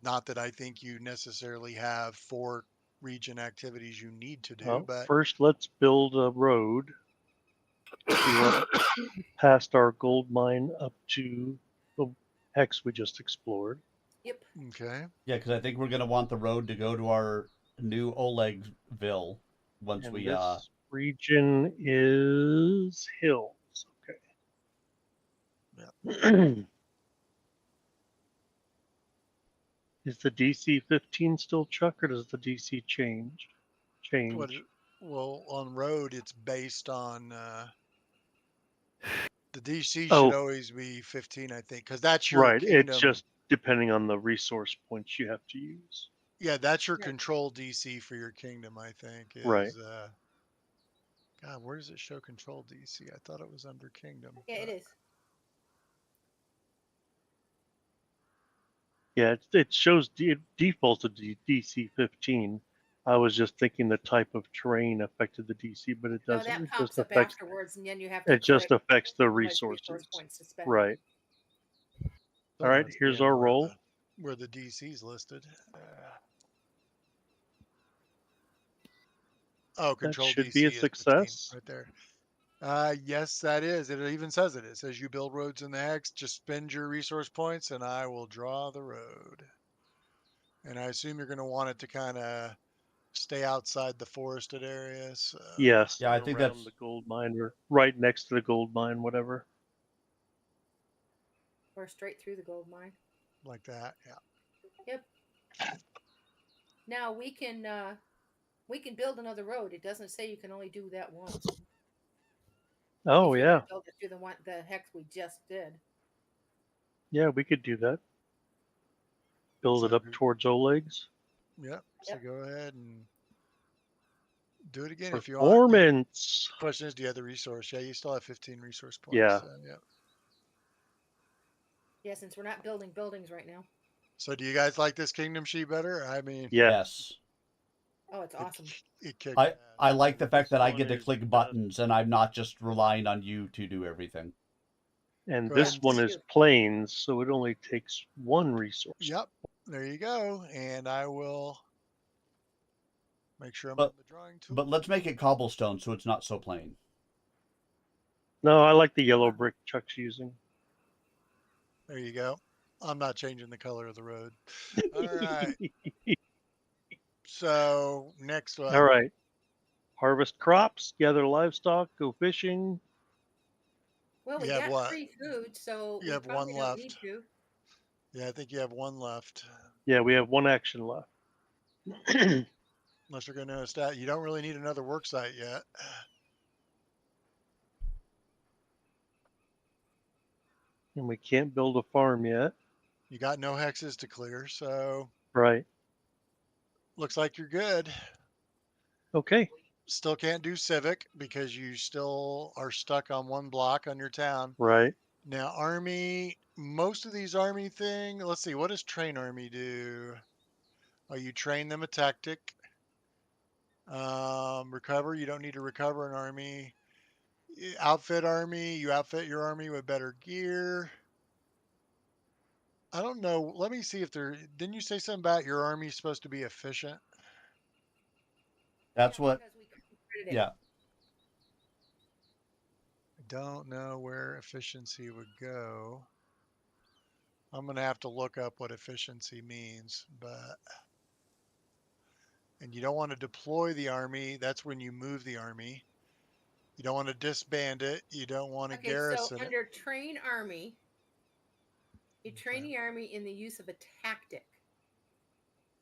[SPEAKER 2] not that I think you necessarily have 4 region activities you need to do,
[SPEAKER 4] Well,
[SPEAKER 2] but
[SPEAKER 4] first, let's build a road. We want past our gold mine up to the hex we just explored.
[SPEAKER 1] Yep.
[SPEAKER 2] okay.
[SPEAKER 3] Yeah, because I think we're gonna want the road to go to our new Olegville once
[SPEAKER 4] And
[SPEAKER 3] we
[SPEAKER 4] this region is hills. Okay. Is the DC 15 still Chuck, or does the DC change?
[SPEAKER 2] What is, well, on road, it's based on the DC
[SPEAKER 4] Oh.
[SPEAKER 2] should always be 15, I think, because that's your
[SPEAKER 4] Right.
[SPEAKER 2] kingdom.
[SPEAKER 4] It's just depending on the resource points you have to use.
[SPEAKER 2] Yeah, that's your
[SPEAKER 1] Yeah.
[SPEAKER 2] control DC for your kingdom, I think. Is,
[SPEAKER 4] Right.
[SPEAKER 2] God, where does it show control DC? I thought it was under kingdom.
[SPEAKER 1] Yeah, it
[SPEAKER 2] but-
[SPEAKER 1] is.
[SPEAKER 4] Yeah, it shows it defaults to DC 15. I was just thinking the type of terrain affected the DC, but it
[SPEAKER 1] No,
[SPEAKER 4] doesn't.
[SPEAKER 1] that
[SPEAKER 4] It
[SPEAKER 1] pops
[SPEAKER 4] just
[SPEAKER 1] up
[SPEAKER 4] affects.
[SPEAKER 1] afterwards, and then you have to.
[SPEAKER 4] It just
[SPEAKER 1] click
[SPEAKER 4] affects the
[SPEAKER 1] how much
[SPEAKER 4] resources.
[SPEAKER 1] points to spend.
[SPEAKER 4] Right.
[SPEAKER 2] Still
[SPEAKER 4] All right.
[SPEAKER 2] not
[SPEAKER 4] Here's
[SPEAKER 2] seeing
[SPEAKER 4] our
[SPEAKER 2] where
[SPEAKER 4] roll.
[SPEAKER 2] where the DC's listed. Oh,
[SPEAKER 4] That
[SPEAKER 2] control
[SPEAKER 4] should
[SPEAKER 2] DC
[SPEAKER 4] be a
[SPEAKER 2] is 15
[SPEAKER 4] success.
[SPEAKER 2] right there. Yes, that is. It even says it. It says you build roads in the hex, just spend your resource points and I will draw the road. And I assume you're going to want it to kind of stay outside the forested areas. So,
[SPEAKER 4] Yes,
[SPEAKER 3] Yeah, I
[SPEAKER 4] or
[SPEAKER 3] think
[SPEAKER 4] around
[SPEAKER 3] that's
[SPEAKER 4] the gold mine or right next to the gold mine, whatever.
[SPEAKER 1] Or straight through the gold mine.
[SPEAKER 2] like that. Yeah.
[SPEAKER 1] Yep. Now we can build another road. It doesn't say you can only do that once.
[SPEAKER 4] Oh
[SPEAKER 1] If you
[SPEAKER 4] yeah,
[SPEAKER 1] want to build it through the hex we just did.
[SPEAKER 4] yeah, we could do that. Build
[SPEAKER 2] So,
[SPEAKER 4] it up towards Oleg's.
[SPEAKER 2] yep. So
[SPEAKER 1] Yep.
[SPEAKER 2] go ahead and do it again if you want.
[SPEAKER 4] Performance.
[SPEAKER 2] Question is, do you have the resource? Yeah, you still have 15 resource points.
[SPEAKER 4] Yeah.
[SPEAKER 2] So, yeah.
[SPEAKER 1] Yeah, since we're not building buildings right now.
[SPEAKER 2] So do you guys like this kingdom sheet better? I mean,
[SPEAKER 4] Yes.
[SPEAKER 3] yes.
[SPEAKER 1] Oh, it's awesome.
[SPEAKER 2] it kicks
[SPEAKER 3] I
[SPEAKER 2] ass.
[SPEAKER 3] I like the fact
[SPEAKER 4] This
[SPEAKER 3] that I
[SPEAKER 4] one
[SPEAKER 3] get to
[SPEAKER 4] is
[SPEAKER 3] click
[SPEAKER 4] done.
[SPEAKER 3] buttons and I'm not just relying on you to do everything.
[SPEAKER 4] And
[SPEAKER 2] Go
[SPEAKER 4] this
[SPEAKER 2] ahead and
[SPEAKER 4] one
[SPEAKER 1] see
[SPEAKER 4] is
[SPEAKER 1] you.
[SPEAKER 4] plains, so it only takes one resource.
[SPEAKER 2] Yep. There you go. And I will make sure I'm
[SPEAKER 3] But
[SPEAKER 2] on the drawing tool.
[SPEAKER 3] but let's make it cobblestone so it's not so plain.
[SPEAKER 4] No, I like the yellow brick Chuck's using.
[SPEAKER 2] There you go. I'm not changing the color of the road. All right. So next one.
[SPEAKER 4] All right. Harvest crops, gather livestock, go fishing.
[SPEAKER 1] Well, we
[SPEAKER 2] You have
[SPEAKER 1] got
[SPEAKER 2] what?
[SPEAKER 1] free food, so
[SPEAKER 2] You
[SPEAKER 1] we
[SPEAKER 2] have one
[SPEAKER 1] probably don't need
[SPEAKER 2] left.
[SPEAKER 1] to.
[SPEAKER 2] Yeah, I think you have one left.
[SPEAKER 4] Yeah, we have one action left.
[SPEAKER 2] Unless you're going to stat. You don't really need another work site yet.
[SPEAKER 4] And we can't build a farm yet.
[SPEAKER 2] You got no hexes to clear, so
[SPEAKER 4] Right.
[SPEAKER 2] looks like you're good.
[SPEAKER 4] Okay.
[SPEAKER 2] Still can't do civic because you still are stuck on one block on your town.
[SPEAKER 4] Right.
[SPEAKER 2] Now, army, most of these army thing, let's see, what does train army do? Oh, you train them a tactic. Recover, you don't need to recover an army. Outfit army, you outfit your army with better gear. I don't know. Let me see if didn't you say something about your army supposed to be efficient?
[SPEAKER 3] That's
[SPEAKER 1] Yeah,
[SPEAKER 3] what
[SPEAKER 1] because we created it.
[SPEAKER 3] yeah.
[SPEAKER 2] I don't know where efficiency would go. I'm going to have to look up what efficiency means, and you don't want to deploy the army. That's when you move the army. You don't want to disband it. You don't want to
[SPEAKER 1] Okay, so
[SPEAKER 2] garrison it.
[SPEAKER 1] under train army, you train
[SPEAKER 2] Okay.
[SPEAKER 1] the army in the use of a tactic.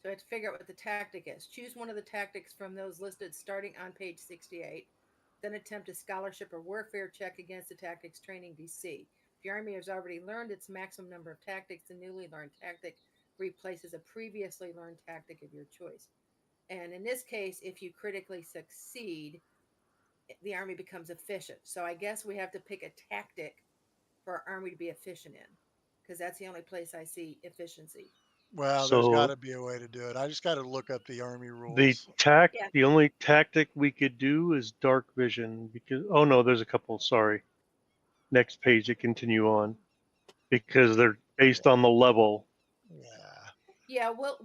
[SPEAKER 1] So I have to figure out what the tactic is. Choose one of the tactics from those listed starting on page 68. Then attempt a scholarship or warfare check against the tactics training DC. If your army has already learned its maximum number of tactics, the newly learned tactic replaces a previously learned tactic of your choice. And in this case, if you critically succeed, the army becomes efficient. So I guess we have to pick a tactic for our army to be efficient in, because that's the only place I see efficiency.
[SPEAKER 2] Well, there's got
[SPEAKER 4] So
[SPEAKER 2] to be a way to do it. I just got to look up the army
[SPEAKER 4] the
[SPEAKER 2] rules.
[SPEAKER 1] Yeah.
[SPEAKER 4] the only tactic we could do is dark vision because oh no, there's a couple, sorry. Next page to continue on. Because they're based on the level.
[SPEAKER 2] Yeah.
[SPEAKER 1] Yeah, we'll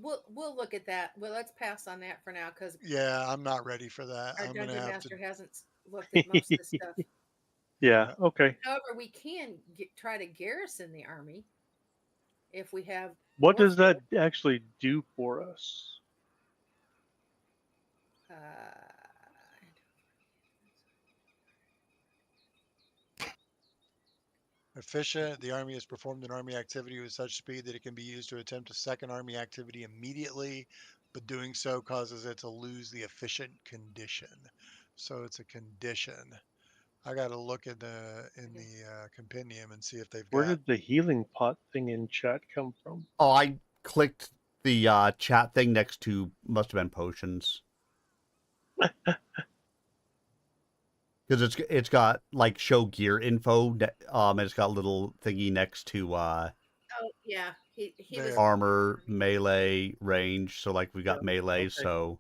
[SPEAKER 1] look at that. Well, let's pass on that for now because
[SPEAKER 2] Yeah, I'm not ready for that.
[SPEAKER 1] our
[SPEAKER 2] I'm going to
[SPEAKER 1] dungeon
[SPEAKER 2] have to.
[SPEAKER 1] master hasn't looked at most of the stuff.
[SPEAKER 4] Yeah,
[SPEAKER 2] Yeah.
[SPEAKER 4] okay.
[SPEAKER 1] However, we can try to garrison the army if we have.
[SPEAKER 4] What does
[SPEAKER 1] warfare.
[SPEAKER 4] that actually do for us?
[SPEAKER 1] Uh,
[SPEAKER 2] Efficient. The army has performed an army activity with such speed that it can be used to attempt a second army activity immediately, but doing so causes it to lose the efficient condition. So it's a condition. I got to look in the compendium and see if they've
[SPEAKER 4] Where
[SPEAKER 2] got.
[SPEAKER 4] did the healing pot thing in chat come from?
[SPEAKER 3] Oh, I clicked the chat thing next to must have been potions. Because it's got like show gear info, and it's got a little thingy next to
[SPEAKER 1] oh yeah, he was
[SPEAKER 2] There.
[SPEAKER 3] armor, melee, range. So like we got
[SPEAKER 4] Yeah,
[SPEAKER 3] melee,
[SPEAKER 4] okay.
[SPEAKER 3] so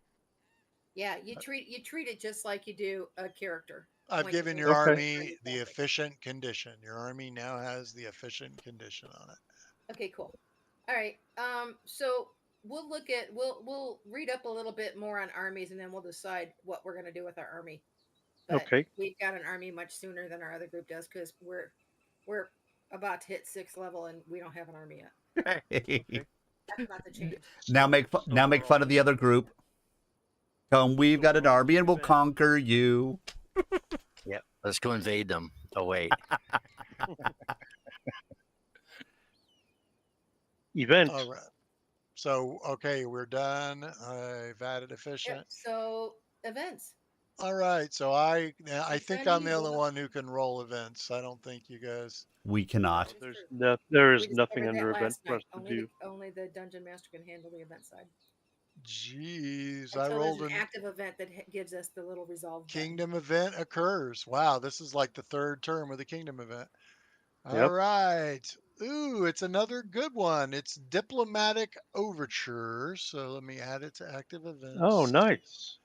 [SPEAKER 1] Yeah, you treat it just like you do a character.
[SPEAKER 2] I've
[SPEAKER 1] Point
[SPEAKER 2] given
[SPEAKER 1] of
[SPEAKER 2] your
[SPEAKER 4] Okay.
[SPEAKER 2] army the efficient condition. Your army now has the efficient condition on it.
[SPEAKER 1] Okay, cool. All right. So we'll read up a little bit more on armies, and then we'll decide what we're going to do with our army. But
[SPEAKER 4] Okay.
[SPEAKER 1] we've got an army much sooner than our other group does because we're about to hit 6th level and we don't have an army yet. That's about to change.
[SPEAKER 3] Now make fun of the other group. Come, we've got an army and we'll conquer you.
[SPEAKER 5] Yep. Let's go invade them. Oh wait.
[SPEAKER 4] Event.
[SPEAKER 2] All right. So, okay, we're done. I've added efficient.
[SPEAKER 1] Yep. So events.
[SPEAKER 2] All right. So I think I'm the
[SPEAKER 1] Sunny,
[SPEAKER 2] only one who can roll events. I don't think you guys.
[SPEAKER 3] We cannot.
[SPEAKER 4] There
[SPEAKER 1] We
[SPEAKER 4] is nothing
[SPEAKER 1] discovered
[SPEAKER 4] under
[SPEAKER 1] that
[SPEAKER 4] event
[SPEAKER 1] last
[SPEAKER 4] for us
[SPEAKER 1] night.
[SPEAKER 4] to do.
[SPEAKER 1] Only the dungeon master can handle the event side.
[SPEAKER 2] Jeez,
[SPEAKER 1] Until
[SPEAKER 2] I rolled
[SPEAKER 1] there's
[SPEAKER 2] an
[SPEAKER 1] an active event that gives us the little resolve button.
[SPEAKER 2] kingdom event occurs. Wow, this is like the third term of the kingdom event. All
[SPEAKER 4] Yep.
[SPEAKER 2] right. Ooh, it's another good one. It's diplomatic overture. So let me add it to active events.
[SPEAKER 4] Oh, nice.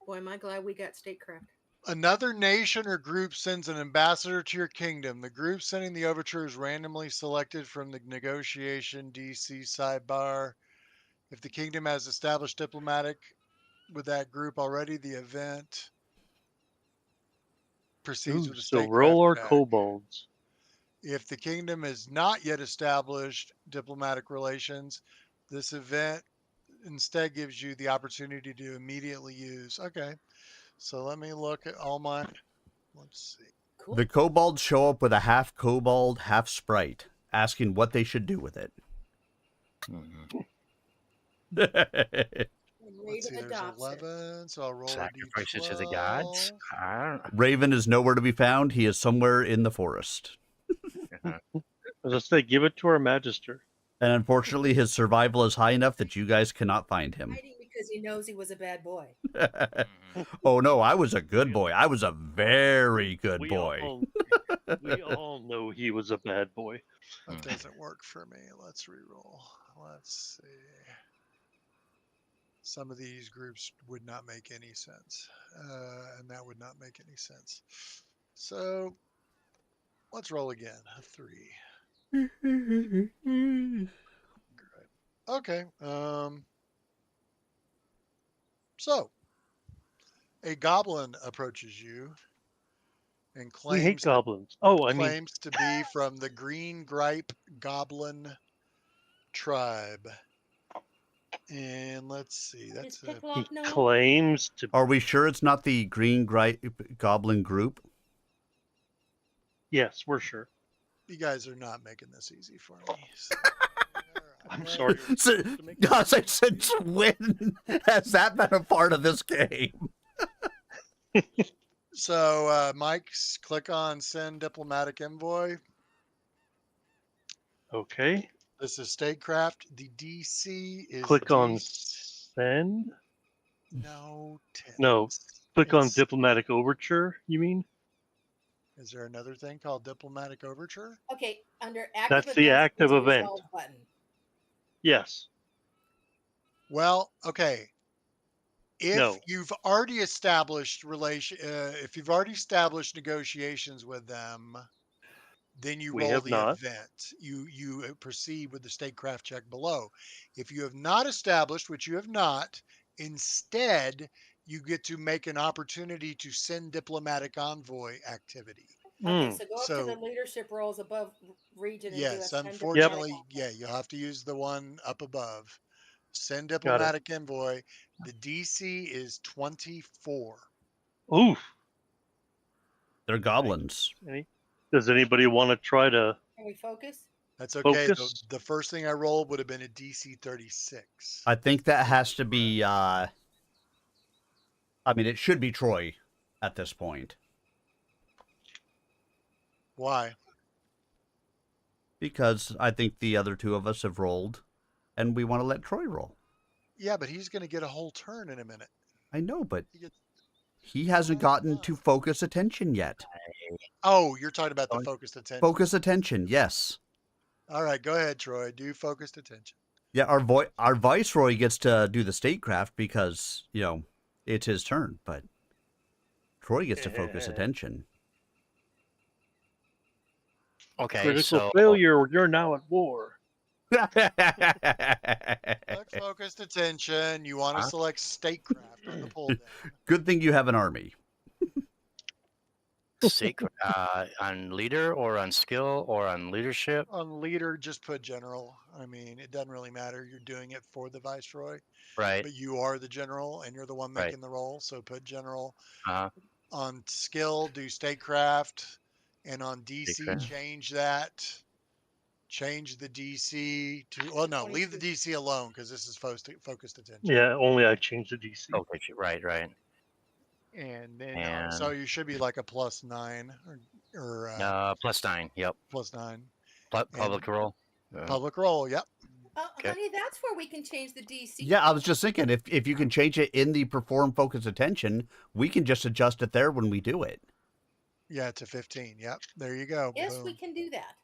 [SPEAKER 1] Boy, am I glad we got statecraft.
[SPEAKER 2] Another nation or group sends an ambassador to your kingdom. The group sending the overture is randomly selected from the negotiation DC sidebar. If the kingdom has established diplomatic with that group already, the event proceeds
[SPEAKER 4] Ooh,
[SPEAKER 2] with a
[SPEAKER 4] so
[SPEAKER 2] statecraft
[SPEAKER 4] roll our
[SPEAKER 2] check.
[SPEAKER 4] kobolds.
[SPEAKER 2] If the kingdom has not yet established diplomatic relations, this event instead gives you the opportunity to immediately use. Okay. So let me look at all my, let's see.
[SPEAKER 1] Cool.
[SPEAKER 3] The kobolds show up with a half kobold, half sprite, asking what they should do with it.
[SPEAKER 5] Mhm.
[SPEAKER 2] Let's see, there's 11, so I'll roll
[SPEAKER 5] Sacrifice
[SPEAKER 2] a
[SPEAKER 5] it to the
[SPEAKER 2] d12.
[SPEAKER 5] gods. I don't
[SPEAKER 3] Raven is nowhere to be found. He is somewhere in the forest.
[SPEAKER 5] know.
[SPEAKER 4] As I say, give it to our magister.
[SPEAKER 3] And unfortunately, his survival is high enough that you guys cannot find him.
[SPEAKER 1] Hiding because he knows he was a bad boy.
[SPEAKER 5] Mhm.
[SPEAKER 3] Oh, no, I was a good boy. I was a very good boy.
[SPEAKER 4] We all know he was a bad boy.
[SPEAKER 2] That
[SPEAKER 5] Mhm.
[SPEAKER 2] doesn't work for me. Let's reroll. Let's see. Some of these groups would not make any sense. And that would not make any sense. So let's roll again. A 3. Okay. So a goblin approaches you and
[SPEAKER 4] We hate
[SPEAKER 2] claims
[SPEAKER 4] goblins. Oh, I mean,
[SPEAKER 2] claims to be from the Green Gripe Goblin tribe. And let's see, that's
[SPEAKER 1] His
[SPEAKER 2] a,
[SPEAKER 1] pickle
[SPEAKER 4] he
[SPEAKER 1] off no.
[SPEAKER 4] claims to.
[SPEAKER 3] Are we sure it's not the Green Goblin group?
[SPEAKER 4] Yes, we're sure.
[SPEAKER 2] you guys are not making this easy for me. So,
[SPEAKER 4] I'm
[SPEAKER 2] well,
[SPEAKER 4] sorry.
[SPEAKER 3] Since when has that been a part of this game?
[SPEAKER 2] So, Mike, click on send diplomatic envoy.
[SPEAKER 4] Okay.
[SPEAKER 2] This is statecraft. The DC is
[SPEAKER 4] Click on
[SPEAKER 2] D-
[SPEAKER 4] send.
[SPEAKER 2] no 10.
[SPEAKER 4] No. Click on
[SPEAKER 2] It's-
[SPEAKER 4] diplomatic overture. You mean?
[SPEAKER 2] Is there another thing called diplomatic overture?
[SPEAKER 1] Okay, under active
[SPEAKER 4] That's the
[SPEAKER 1] events,
[SPEAKER 4] active
[SPEAKER 1] there's a
[SPEAKER 4] event.
[SPEAKER 1] resolve button.
[SPEAKER 4] Yes.
[SPEAKER 2] Well, okay. If
[SPEAKER 4] No.
[SPEAKER 2] you've already established if you've already established negotiations with them, then you
[SPEAKER 4] We
[SPEAKER 2] roll
[SPEAKER 4] have
[SPEAKER 2] the
[SPEAKER 4] not.
[SPEAKER 2] event. You proceed with the statecraft check below. If you have not established, which you have not, instead you get to make an opportunity to send diplomatic envoy activity.
[SPEAKER 1] Okay,
[SPEAKER 4] Hmm.
[SPEAKER 1] so go up to
[SPEAKER 2] So
[SPEAKER 1] the leadership roles above region and do a
[SPEAKER 2] yes,
[SPEAKER 1] send
[SPEAKER 2] unfortunately,
[SPEAKER 1] diplomatic
[SPEAKER 2] yeah, you'll have to use the one up above. Send
[SPEAKER 4] Got it.
[SPEAKER 2] diplomatic envoy. The DC is 24.
[SPEAKER 4] Oof.
[SPEAKER 3] They're goblins.
[SPEAKER 4] Does anybody want to try to?
[SPEAKER 1] Can we focus?
[SPEAKER 2] That's okay.
[SPEAKER 4] Focus.
[SPEAKER 2] The first thing I rolled would have been a DC 36.
[SPEAKER 3] I think that has to be, I mean, it should be Troy at this point.
[SPEAKER 2] Why?
[SPEAKER 3] Because I think the other two of us have rolled, and we want to let Troy roll.
[SPEAKER 2] Yeah, but he's going to get a whole turn in a minute.
[SPEAKER 3] I know, but
[SPEAKER 2] He gets,
[SPEAKER 3] he hasn't gotten to focus attention yet.
[SPEAKER 2] oh, you're talking about the focused attention.
[SPEAKER 3] Focus attention, yes.
[SPEAKER 2] All right, go ahead, Troy. Do focused attention.
[SPEAKER 3] Yeah, our viceroy gets to do the statecraft because, it's his turn, but Troy gets to focus attention.
[SPEAKER 5] Okay,
[SPEAKER 4] Critical
[SPEAKER 5] so
[SPEAKER 4] failure. You're now at war.
[SPEAKER 2] Select focused attention. You want to
[SPEAKER 5] Huh?
[SPEAKER 2] select statecraft on the pull down.
[SPEAKER 3] Good thing you have an army.
[SPEAKER 5] secret on leader or on skill or on leadership.
[SPEAKER 2] On leader, just put general. I mean, it doesn't really matter. You're doing it for the viceroy,
[SPEAKER 5] Right.
[SPEAKER 2] but you are the general and you're the one
[SPEAKER 5] Right.
[SPEAKER 2] making the roll. So put general.
[SPEAKER 5] Uh,
[SPEAKER 2] On skill, do statecraft, and on DC,
[SPEAKER 5] Statecraft.
[SPEAKER 2] change that. Change the DC to. Well, no, leave the
[SPEAKER 1] 22.
[SPEAKER 2] DC alone because this is focused attention.
[SPEAKER 4] Yeah, only I changed the DC.
[SPEAKER 5] okay. Right. Right.
[SPEAKER 2] And then,
[SPEAKER 5] And
[SPEAKER 2] so you should be like a +9 or
[SPEAKER 5] +9. Yep.
[SPEAKER 2] +9.
[SPEAKER 5] Public role.
[SPEAKER 2] Public roll. Yep.
[SPEAKER 5] Okay.
[SPEAKER 1] Honey, that's where we can change the DC.
[SPEAKER 3] Yeah, I was just thinking if you can change it in the perform focus attention, we can just adjust it there when we do it.
[SPEAKER 2] Yeah, to 15. Yep. There you go.
[SPEAKER 1] Yes,
[SPEAKER 2] Boom.
[SPEAKER 1] we can do that.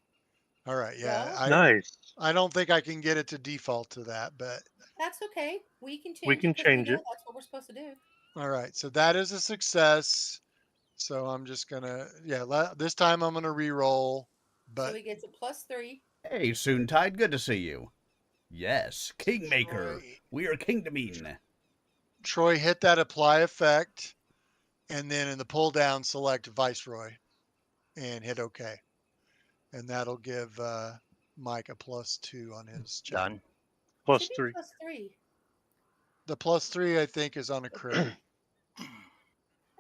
[SPEAKER 2] All right. Yeah.
[SPEAKER 1] Well,
[SPEAKER 4] Nice.
[SPEAKER 2] I don't think I can get it to default to that, but
[SPEAKER 1] that's okay. We can change
[SPEAKER 4] We can
[SPEAKER 1] it. 'cause
[SPEAKER 4] change
[SPEAKER 1] know
[SPEAKER 4] it.
[SPEAKER 1] That's what we're supposed to do.
[SPEAKER 2] all right. So that is a success. So I'm just gonna, this time I'm gonna re-roll,
[SPEAKER 1] So
[SPEAKER 2] but
[SPEAKER 1] he gets a +3.
[SPEAKER 3] Hey, Soontide, good to see you. Yes, Kingmaker.
[SPEAKER 2] Troy,
[SPEAKER 3] We are kingdoming.
[SPEAKER 2] Troy hit that apply effect, and then in the pull down select Viceroy, and hit OK, and that'll give Mike a +2 on his check.
[SPEAKER 5] Done.
[SPEAKER 4] Plus 3.
[SPEAKER 1] +3.
[SPEAKER 2] The +3 I think is on a crit.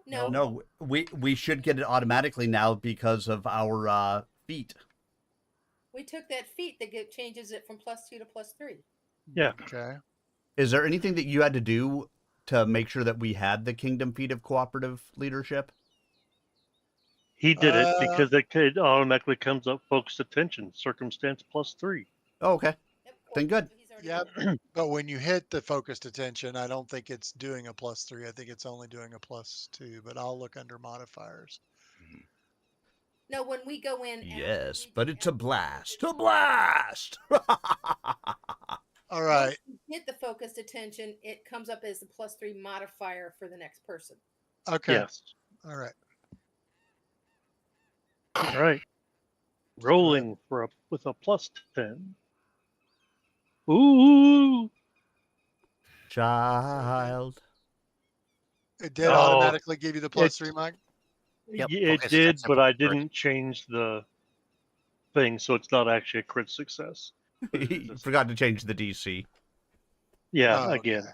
[SPEAKER 1] No.
[SPEAKER 3] No, we should get it automatically now because of our feat.
[SPEAKER 1] We took that feat that changes it from +2 to +3.
[SPEAKER 4] Yeah.
[SPEAKER 2] Okay.
[SPEAKER 3] Is there anything that you had to do to make sure that we had the kingdom feat of cooperative leadership?
[SPEAKER 4] He did it because it automatically comes up focused attention, circumstance +3.
[SPEAKER 3] Oh, okay.
[SPEAKER 1] Yep,
[SPEAKER 3] Then good.
[SPEAKER 1] So he's already
[SPEAKER 2] Yep.
[SPEAKER 1] done it.
[SPEAKER 2] But when you hit the focused attention, I don't think it's doing a +3. I think it's only doing a +2. But I'll look under modifiers.
[SPEAKER 1] No, when we go in.
[SPEAKER 3] Yes, but it's a blast. A blast!
[SPEAKER 2] All right.
[SPEAKER 1] Once you hit the focused attention, it comes up as the +3 modifier for the next person.
[SPEAKER 2] Okay.
[SPEAKER 4] Yes.
[SPEAKER 2] All right.
[SPEAKER 4] All right. Rolling with a +10. Ooh.
[SPEAKER 3] Child.
[SPEAKER 2] It did
[SPEAKER 4] Oh,
[SPEAKER 2] automatically give you the +3, Mike.
[SPEAKER 5] Yep,
[SPEAKER 4] Yeah, it
[SPEAKER 5] focus
[SPEAKER 4] did,
[SPEAKER 5] attention
[SPEAKER 4] but I
[SPEAKER 5] first.
[SPEAKER 4] didn't change the thing, so it's not actually a crit success.
[SPEAKER 3] He forgot to change the DC.
[SPEAKER 4] Yeah,
[SPEAKER 2] Oh,
[SPEAKER 4] again.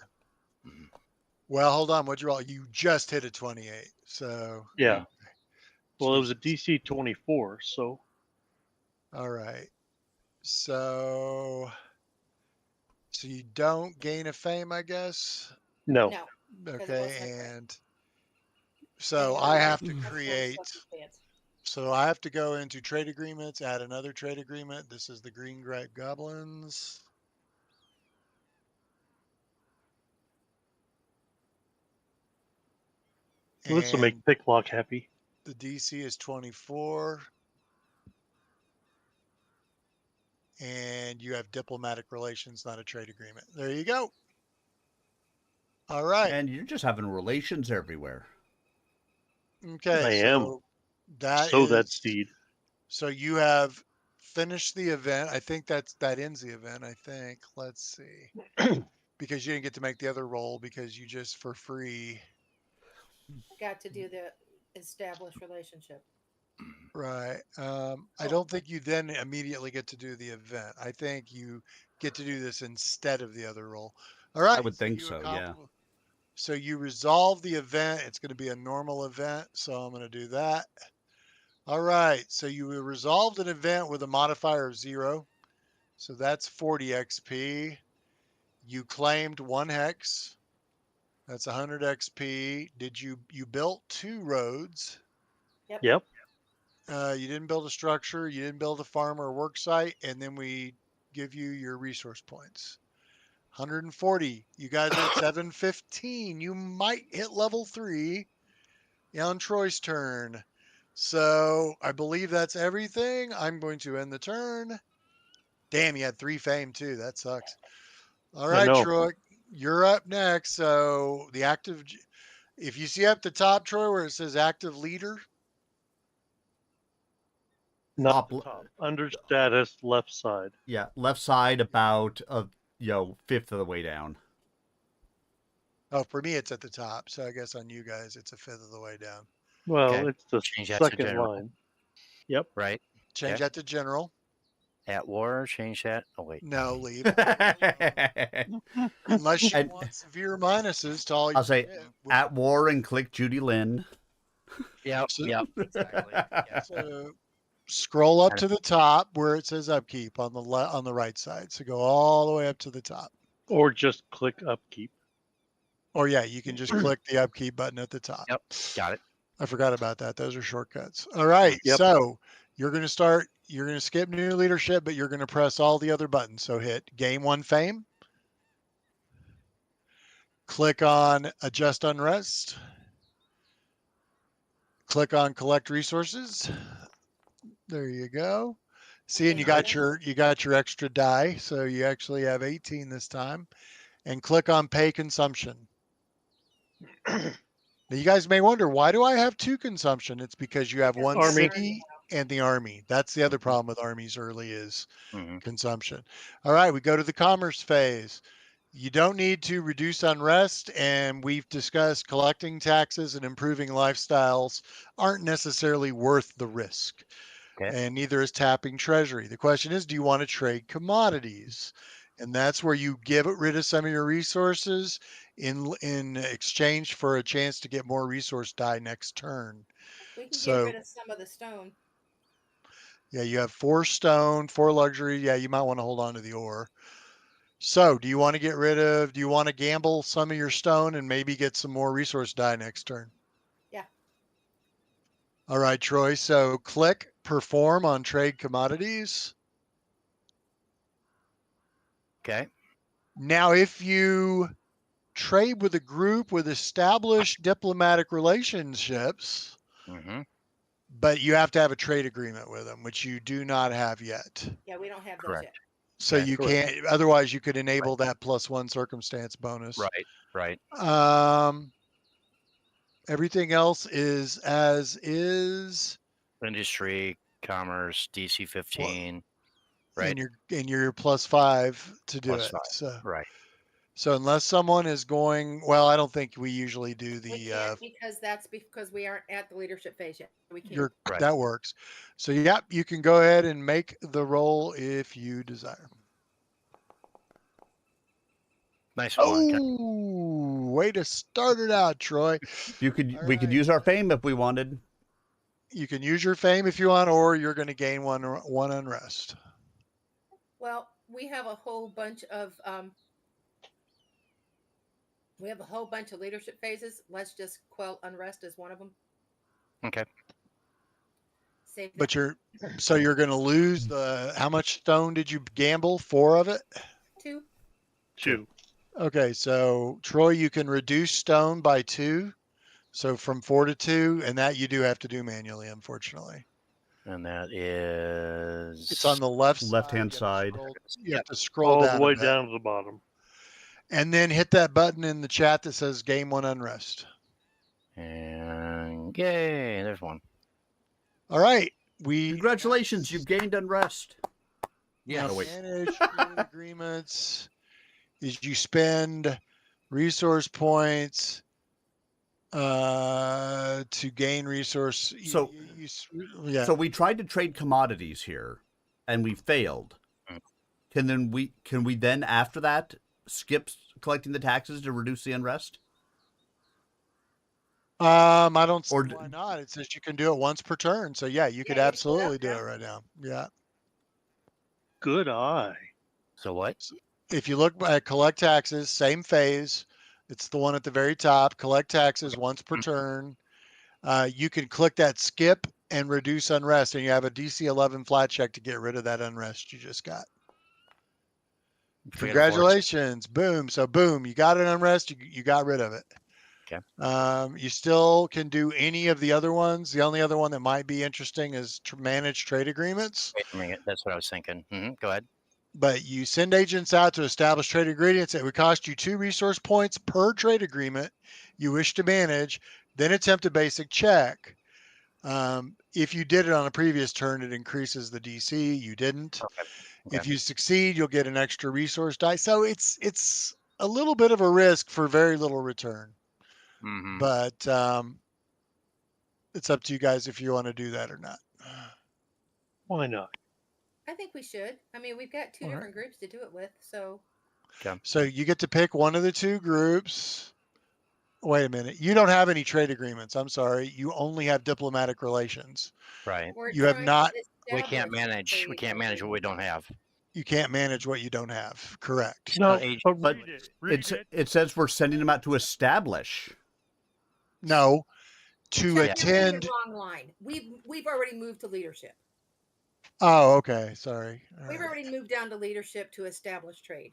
[SPEAKER 2] okay. Well, hold on. What'd you roll? You just hit a 28. So,
[SPEAKER 4] Yeah. Well, it was a
[SPEAKER 2] Jesus.
[SPEAKER 4] DC 24, so
[SPEAKER 2] All right. So you don't gain a fame, I guess.
[SPEAKER 4] no.
[SPEAKER 1] No. Because it
[SPEAKER 2] Okay.
[SPEAKER 1] wasn't a crit.
[SPEAKER 2] And so
[SPEAKER 1] And
[SPEAKER 2] I have to
[SPEAKER 1] that's what
[SPEAKER 2] create.
[SPEAKER 1] circumstance.
[SPEAKER 2] So I have to go into trade agreements, add another trade agreement. This is the Green Great Goblins.
[SPEAKER 4] This will make
[SPEAKER 2] And
[SPEAKER 4] Picklock happy.
[SPEAKER 2] the DC is 24. And you have diplomatic relations, not a trade agreement. There you go. All right.
[SPEAKER 3] And you're just having relations everywhere.
[SPEAKER 2] Okay.
[SPEAKER 4] I am.
[SPEAKER 2] So that
[SPEAKER 4] Sow
[SPEAKER 2] is,
[SPEAKER 4] that seed.
[SPEAKER 2] so you have finished the event. I think that ends the event. I think. Let's see. Because you didn't get to make the other roll because you just for free.
[SPEAKER 1] Got to do the established relationship.
[SPEAKER 2] Right. I don't think you then immediately get to do the event. I think you get to do this instead of the other roll. All right.
[SPEAKER 3] I would think
[SPEAKER 2] you
[SPEAKER 3] so, yeah.
[SPEAKER 2] So you resolve the event. It's going to be a normal event. So I'm going to do that. All right. So you resolved an event with a modifier of 0. So that's 40 XP. You claimed 1 hex. That's 100 XP. You built 2 roads.
[SPEAKER 4] Yep.
[SPEAKER 2] You didn't build a structure, you didn't build a farm or work site, and then we give you your resource points. 140. You guys are at 715. You might hit level 3 on Troy's turn. So I believe that's everything. I'm going to end the turn. Damn, you had 3 fame too. That sucks. All right,
[SPEAKER 4] know.
[SPEAKER 2] Troy, you're up next. So the active, if you see up the top, Troy, where it says active leader,
[SPEAKER 4] Not
[SPEAKER 3] Top-
[SPEAKER 4] the top. Under status, left side.
[SPEAKER 3] Yeah, left side about fifth of the way down.
[SPEAKER 2] oh, for me, it's at the top. So I guess on you guys, it's a fifth of the way down.
[SPEAKER 4] Well,
[SPEAKER 5] Okay.
[SPEAKER 4] it's the
[SPEAKER 5] Change that to
[SPEAKER 4] second
[SPEAKER 5] general.
[SPEAKER 4] line. Yep.
[SPEAKER 5] Right.
[SPEAKER 2] Change that to general.
[SPEAKER 5] At war, change that. Oh wait.
[SPEAKER 2] No, leave. Unless you
[SPEAKER 3] And-
[SPEAKER 2] want severe minuses to all your
[SPEAKER 3] I'll say
[SPEAKER 2] shit.
[SPEAKER 3] at war and click Judy Lynn.
[SPEAKER 5] Yep.
[SPEAKER 2] So-
[SPEAKER 5] Yep. Exactly. Yeah.
[SPEAKER 2] So scroll up to the top where it says upkeep on the on the right side. So go all the way up to the top.
[SPEAKER 4] Or just click upkeep.
[SPEAKER 2] Or yeah, you can just click the upkeep button at the top.
[SPEAKER 5] Yep. Got it.
[SPEAKER 2] I forgot about that. Those are shortcuts. All right.
[SPEAKER 4] Yep.
[SPEAKER 2] So you're going to skip new leadership, but you're going to press all the other buttons. So hit gain 1 fame. Click on adjust unrest. Click on collect resources. There you go. See, and you got your extra die. So you actually have 18 this time. And click on pay consumption. Now you guys may wonder, why do I have 2 consumption? It's because you have one
[SPEAKER 4] Army.
[SPEAKER 2] city and the army. That's the other problem with armies early is
[SPEAKER 5] Mm-hmm.
[SPEAKER 2] consumption. All right, we go to the commerce phase. You don't need to reduce unrest, and we've discussed collecting taxes and improving lifestyles aren't necessarily worth the risk.
[SPEAKER 5] Okay.
[SPEAKER 2] And neither is tapping treasury. The question is, do you want to trade commodities? And that's where you give rid of some of your resources in exchange for a chance to get more resource die next turn.
[SPEAKER 1] We can
[SPEAKER 2] So-
[SPEAKER 1] get rid of some of the stone.
[SPEAKER 2] Yeah, you have 4 stone, 4 luxury. Yeah, you might want to hold on to the ore. So do you want to gamble some of your stone and maybe get some more resource die next turn?
[SPEAKER 1] Yeah.
[SPEAKER 2] All right, Troy. So click perform on trade commodities.
[SPEAKER 5] Okay.
[SPEAKER 2] Now, if you trade with a group with established diplomatic relationships,
[SPEAKER 5] Mm-hmm.
[SPEAKER 2] but you have to have a trade agreement with them, which you do not have yet.
[SPEAKER 1] Yeah, we don't have those
[SPEAKER 5] Correct.
[SPEAKER 1] yet.
[SPEAKER 2] So
[SPEAKER 5] Yeah,
[SPEAKER 2] you
[SPEAKER 4] correct.
[SPEAKER 2] can't, otherwise you could enable that +1 circumstance bonus.
[SPEAKER 5] Right. Right.
[SPEAKER 2] Everything else is as is.
[SPEAKER 5] Industry, commerce, DC 15. Right.
[SPEAKER 2] And you're +5 to do
[SPEAKER 5] Plus
[SPEAKER 2] it.
[SPEAKER 5] 5.
[SPEAKER 2] So,
[SPEAKER 5] Right.
[SPEAKER 2] so unless someone is going, well, I don't think we usually do
[SPEAKER 1] We
[SPEAKER 2] the
[SPEAKER 1] can't because that's because we aren't at the leadership phase yet. We can't.
[SPEAKER 2] your
[SPEAKER 5] Right.
[SPEAKER 2] that works. So yeah, you can go ahead and make the roll if you desire.
[SPEAKER 5] Nice one.
[SPEAKER 2] Oh, way to start it out, Troy.
[SPEAKER 3] We could use our fame if we wanted.
[SPEAKER 2] You can use your fame if you want, or you're going to gain one unrest.
[SPEAKER 1] Well, we have a whole bunch of leadership phases. Let's just quell unrest as one of them.
[SPEAKER 5] Okay.
[SPEAKER 1] Save that.
[SPEAKER 2] But you're going to lose how much stone did you gamble? 4 of it?
[SPEAKER 1] 2.
[SPEAKER 4] 2.
[SPEAKER 2] Okay, so Troy, you can reduce stone by 2. So from 4 to 2, and that you do have to do manually, unfortunately.
[SPEAKER 5] And that is.
[SPEAKER 2] It's on the
[SPEAKER 3] Left-hand
[SPEAKER 2] side.
[SPEAKER 3] side.
[SPEAKER 2] You have to scroll
[SPEAKER 4] All
[SPEAKER 2] down
[SPEAKER 4] the way
[SPEAKER 2] a bit.
[SPEAKER 4] down to the bottom.
[SPEAKER 2] And then hit that button in the chat that says Game 1 Unrest.
[SPEAKER 5] And yay, there's one.
[SPEAKER 2] All right.
[SPEAKER 3] Congratulations, you've gained unrest.
[SPEAKER 5] Yeah.
[SPEAKER 3] Oh, wait.
[SPEAKER 2] Manage trade agreements is you spend resource points to gain resource.
[SPEAKER 3] So-
[SPEAKER 2] yeah.
[SPEAKER 3] So we tried to trade commodities here, and we failed.
[SPEAKER 5] Mm.
[SPEAKER 3] Can we then after that skip collecting the taxes to reduce the unrest?
[SPEAKER 2] I don't see
[SPEAKER 3] Or
[SPEAKER 2] why not. It says you can do it once per turn. So yeah, you could
[SPEAKER 1] you can
[SPEAKER 2] absolutely do it right now. Yeah.
[SPEAKER 4] Good eye.
[SPEAKER 5] So what?
[SPEAKER 2] If you look at collect taxes, same phase. It's the one at the very top. Collect taxes once per turn. You can click that skip and reduce unrest, and you have a DC 11 flat check to get rid of that unrest you just got. Congratulations. Boom. So boom, you got an unrest. You got rid of it.
[SPEAKER 5] Okay.
[SPEAKER 2] You still can do any of the other ones. The only other one that might be interesting is manage trade agreements.
[SPEAKER 5] Wait a minute. That's what I was thinking. Go ahead.
[SPEAKER 2] But you send agents out to establish trade agreements. It would cost you 2 resource points per trade agreement you wish to manage, then attempt a basic check. If you did it on a previous turn, it increases the DC. You didn't.
[SPEAKER 5] Okay.
[SPEAKER 2] If you succeed, you'll get an extra resource die. So it's a little bit of a risk for very little return.
[SPEAKER 5] Mm-hmm.
[SPEAKER 2] But It's up to you guys if you want to do that or not.
[SPEAKER 4] Why not?
[SPEAKER 1] I think we should. I mean, we've got two
[SPEAKER 2] All right.
[SPEAKER 1] different groups to do it with, so
[SPEAKER 2] So you get to pick one of the two groups. Wait a minute. You don't have any trade agreements. I'm sorry. You only have diplomatic relations.
[SPEAKER 5] Right.
[SPEAKER 1] we're
[SPEAKER 2] You have
[SPEAKER 1] trying
[SPEAKER 2] not.
[SPEAKER 1] to
[SPEAKER 5] We can't
[SPEAKER 1] establish a
[SPEAKER 5] manage. We
[SPEAKER 1] trade
[SPEAKER 5] can't manage what we
[SPEAKER 1] agreement.
[SPEAKER 5] don't have.
[SPEAKER 2] You can't manage what you don't have. Correct.
[SPEAKER 4] No,
[SPEAKER 5] age-
[SPEAKER 4] but
[SPEAKER 3] But
[SPEAKER 4] read it. Read it.
[SPEAKER 3] it says we're sending them out to establish.
[SPEAKER 2] No. To
[SPEAKER 1] Chuck, you're reading
[SPEAKER 2] attend.
[SPEAKER 1] the wrong line. We've already moved to leadership.
[SPEAKER 2] Oh, okay. Sorry. All
[SPEAKER 1] We've
[SPEAKER 2] right.
[SPEAKER 1] already moved down to leadership to establish trade.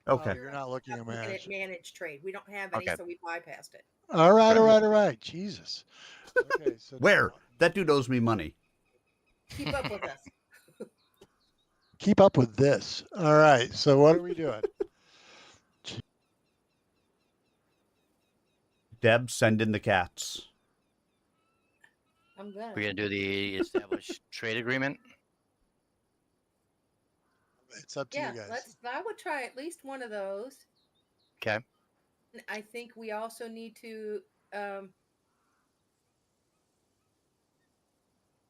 [SPEAKER 3] Okay.
[SPEAKER 2] You're not looking at
[SPEAKER 1] Looking at
[SPEAKER 2] manage.
[SPEAKER 1] manage trade. We don't have any,
[SPEAKER 5] Okay.
[SPEAKER 1] so we bypassed it.
[SPEAKER 2] All right. All right. All right. Jesus. Okay. So
[SPEAKER 3] Where?
[SPEAKER 2] now-
[SPEAKER 3] That dude owes me money.
[SPEAKER 1] Keep up with us.
[SPEAKER 2] keep up with this. All right. So what are we doing?
[SPEAKER 3] Deb, send in the cats.
[SPEAKER 1] I'm good.
[SPEAKER 5] We're gonna do the established trade agreement.
[SPEAKER 2] It's up to
[SPEAKER 1] Yeah,
[SPEAKER 2] you guys.
[SPEAKER 1] I would try at least one of those.
[SPEAKER 5] Okay.
[SPEAKER 1] And I think we also need to. I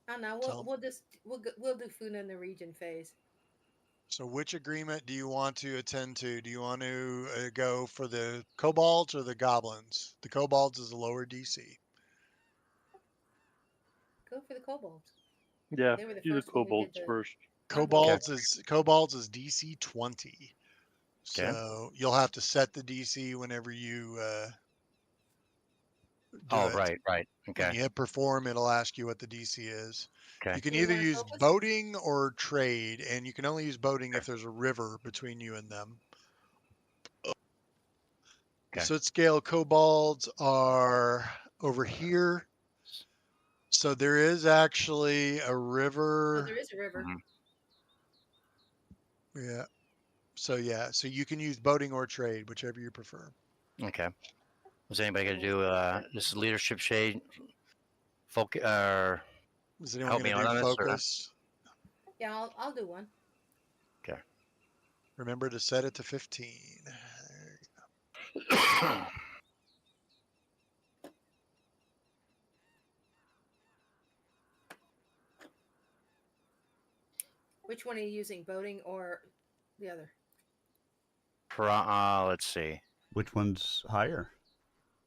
[SPEAKER 1] don't know.
[SPEAKER 2] Tell 'em.
[SPEAKER 1] We'll do food in the region phase.
[SPEAKER 2] So which agreement do you want to attend to? Do you want to go for the kobolds or the goblins? The kobolds is a lower DC.
[SPEAKER 1] Go for the kobolds.
[SPEAKER 4] Yeah,
[SPEAKER 1] They were the
[SPEAKER 4] do the
[SPEAKER 1] first one we did
[SPEAKER 4] kobolds
[SPEAKER 1] the-
[SPEAKER 4] first.
[SPEAKER 2] Kobolds is DC 20. So
[SPEAKER 5] Okay.
[SPEAKER 2] you'll have to set the DC whenever you do
[SPEAKER 5] Oh,
[SPEAKER 2] it.
[SPEAKER 5] right.
[SPEAKER 2] When
[SPEAKER 5] Okay.
[SPEAKER 2] you hit perform, it'll ask you what the DC is.
[SPEAKER 5] Okay.
[SPEAKER 2] You can
[SPEAKER 1] Do you
[SPEAKER 2] either
[SPEAKER 1] wanna
[SPEAKER 2] use
[SPEAKER 1] focus?
[SPEAKER 2] boating or trade, and you can only use boating if there's a river between you and them.
[SPEAKER 5] Okay.
[SPEAKER 2] So at scale, kobolds are over here. So there is actually a
[SPEAKER 1] Oh,
[SPEAKER 2] river.
[SPEAKER 1] there is a river.
[SPEAKER 5] Mhm.
[SPEAKER 2] Yeah. So you can use boating or trade, whichever you prefer.
[SPEAKER 5] Okay. Was anybody gonna do this leadership shade? Focus.
[SPEAKER 2] Is anyone
[SPEAKER 5] Help
[SPEAKER 2] going
[SPEAKER 5] me
[SPEAKER 2] to
[SPEAKER 5] out
[SPEAKER 2] do
[SPEAKER 5] on this, or-
[SPEAKER 2] focus?
[SPEAKER 1] Yeah, I'll do one.
[SPEAKER 2] Remember to set it to 15.
[SPEAKER 1] Which one are you using, boating or the other?
[SPEAKER 5] Let's see.
[SPEAKER 3] Which one's higher?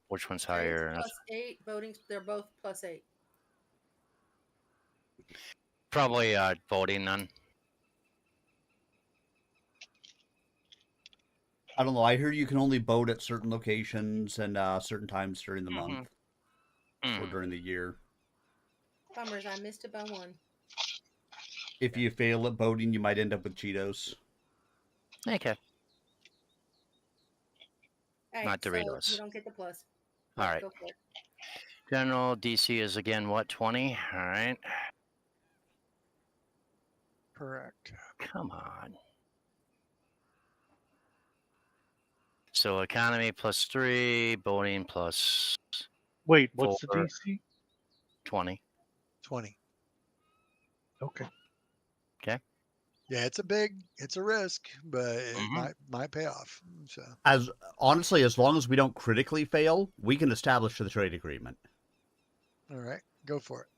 [SPEAKER 5] Which one's
[SPEAKER 1] Trade's
[SPEAKER 5] higher?
[SPEAKER 1] +8, boating's they're both +8.
[SPEAKER 5] Probably voting then.
[SPEAKER 3] I don't know. I hear you can only boat at certain locations and certain times during the month or
[SPEAKER 5] Mm.
[SPEAKER 3] during the year.
[SPEAKER 1] Bummers, I missed it by one.
[SPEAKER 3] If you fail at boating, you might end up with Cheetos.
[SPEAKER 5] Okay.
[SPEAKER 1] All right,
[SPEAKER 5] Not
[SPEAKER 1] so
[SPEAKER 5] Doritos.
[SPEAKER 1] you don't get the plus.
[SPEAKER 5] All right.
[SPEAKER 1] Go for it.
[SPEAKER 5] General DC is again what, 20? All right.
[SPEAKER 2] Correct.
[SPEAKER 5] Come on. So economy +3, boating plus
[SPEAKER 4] Wait, what's the
[SPEAKER 5] 4,
[SPEAKER 4] DC?
[SPEAKER 5] 20.
[SPEAKER 2] 20.
[SPEAKER 4] Okay.
[SPEAKER 2] Yeah, it's a risk, but it
[SPEAKER 5] Mhm.
[SPEAKER 2] might pay off. So
[SPEAKER 3] As honestly, as long as we don't critically fail, we can establish the trade agreement.
[SPEAKER 2] all right, go for it.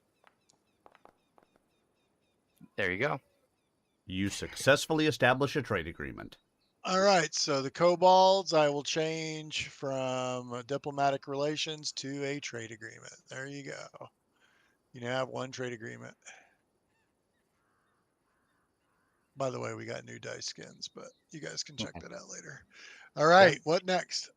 [SPEAKER 5] There you go.
[SPEAKER 3] You successfully establish a trade agreement.
[SPEAKER 2] All right, so the kobolds, I will change from diplomatic relations to a trade agreement. There you go. You now have one trade agreement. By the way, we got new dice skins, but you guys can check that out later. All right, what next?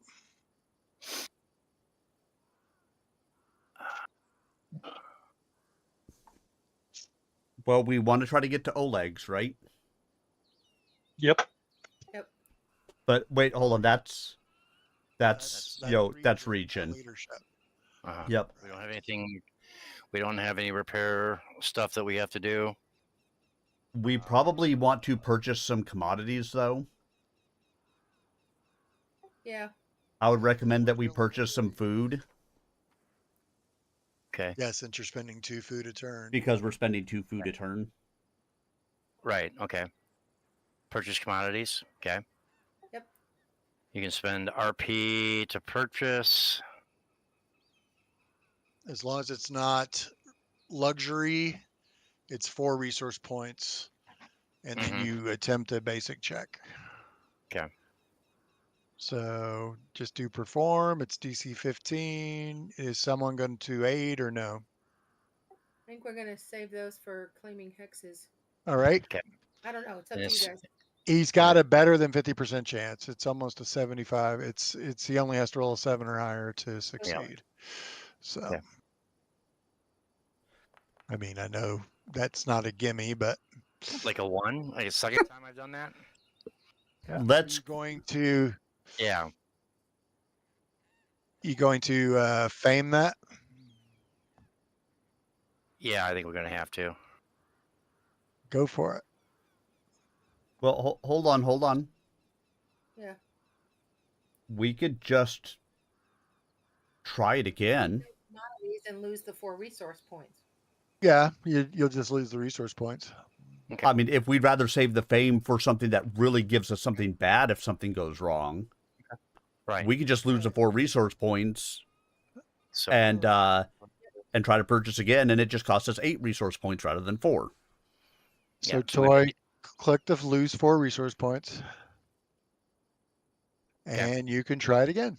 [SPEAKER 3] Well, we want to try to get to Oleg's, right?
[SPEAKER 4] Yep.
[SPEAKER 3] But wait, hold on. That's
[SPEAKER 2] That's
[SPEAKER 3] region.
[SPEAKER 2] leadership.
[SPEAKER 3] Yep.
[SPEAKER 5] We don't have anything. We don't have any repair stuff that we have to do.
[SPEAKER 3] We probably want to purchase some commodities, though.
[SPEAKER 1] Yeah.
[SPEAKER 3] I would recommend that we purchase some food
[SPEAKER 5] Okay.
[SPEAKER 2] Yeah, since you're spending 2 food a turn.
[SPEAKER 3] because we're spending 2 food a turn.
[SPEAKER 5] Right. Okay. Purchase commodities. Okay.
[SPEAKER 1] Yep.
[SPEAKER 5] You can spend RP to purchase.
[SPEAKER 2] As long as it's not luxury, it's 4 resource points. And then
[SPEAKER 5] Mhm.
[SPEAKER 2] you attempt a basic check.
[SPEAKER 5] Okay.
[SPEAKER 2] So just do perform. It's DC 15. Is someone going to aid or no?
[SPEAKER 1] I think we're gonna save those for claiming hexes.
[SPEAKER 2] All right.
[SPEAKER 5] Okay.
[SPEAKER 1] I don't know. It's up
[SPEAKER 5] And
[SPEAKER 1] to you
[SPEAKER 5] it's
[SPEAKER 1] guys.
[SPEAKER 2] He's got a better than 50% chance. It's almost a 75. He only has to roll a 7 or higher to succeed. So,
[SPEAKER 5] Okay.
[SPEAKER 2] I mean, I know that's not a gimme, but
[SPEAKER 5] like a 1. Like a second time I've done that.
[SPEAKER 3] Let's
[SPEAKER 2] you're going to
[SPEAKER 5] Yeah.
[SPEAKER 2] fame that.
[SPEAKER 5] Yeah, I think we're gonna have to.
[SPEAKER 2] Go for it.
[SPEAKER 3] well hold on.
[SPEAKER 1] Yeah.
[SPEAKER 3] We could just try it again.
[SPEAKER 1] Commodities and lose the 4 resource points.
[SPEAKER 2] Yeah, you'll just lose the resource points.
[SPEAKER 5] Okay.
[SPEAKER 3] I mean, if we'd rather save the fame for something that really gives us something bad if something goes wrong,
[SPEAKER 5] Right.
[SPEAKER 3] we could just lose the 4 resource points
[SPEAKER 5] So
[SPEAKER 3] and try to purchase again, and it just costs us 8 resource points rather than 4.
[SPEAKER 2] So
[SPEAKER 5] yeah, so we
[SPEAKER 2] Toy,
[SPEAKER 5] could-
[SPEAKER 2] click the lose 4 resource points.
[SPEAKER 5] Okay.
[SPEAKER 2] And you can try it again.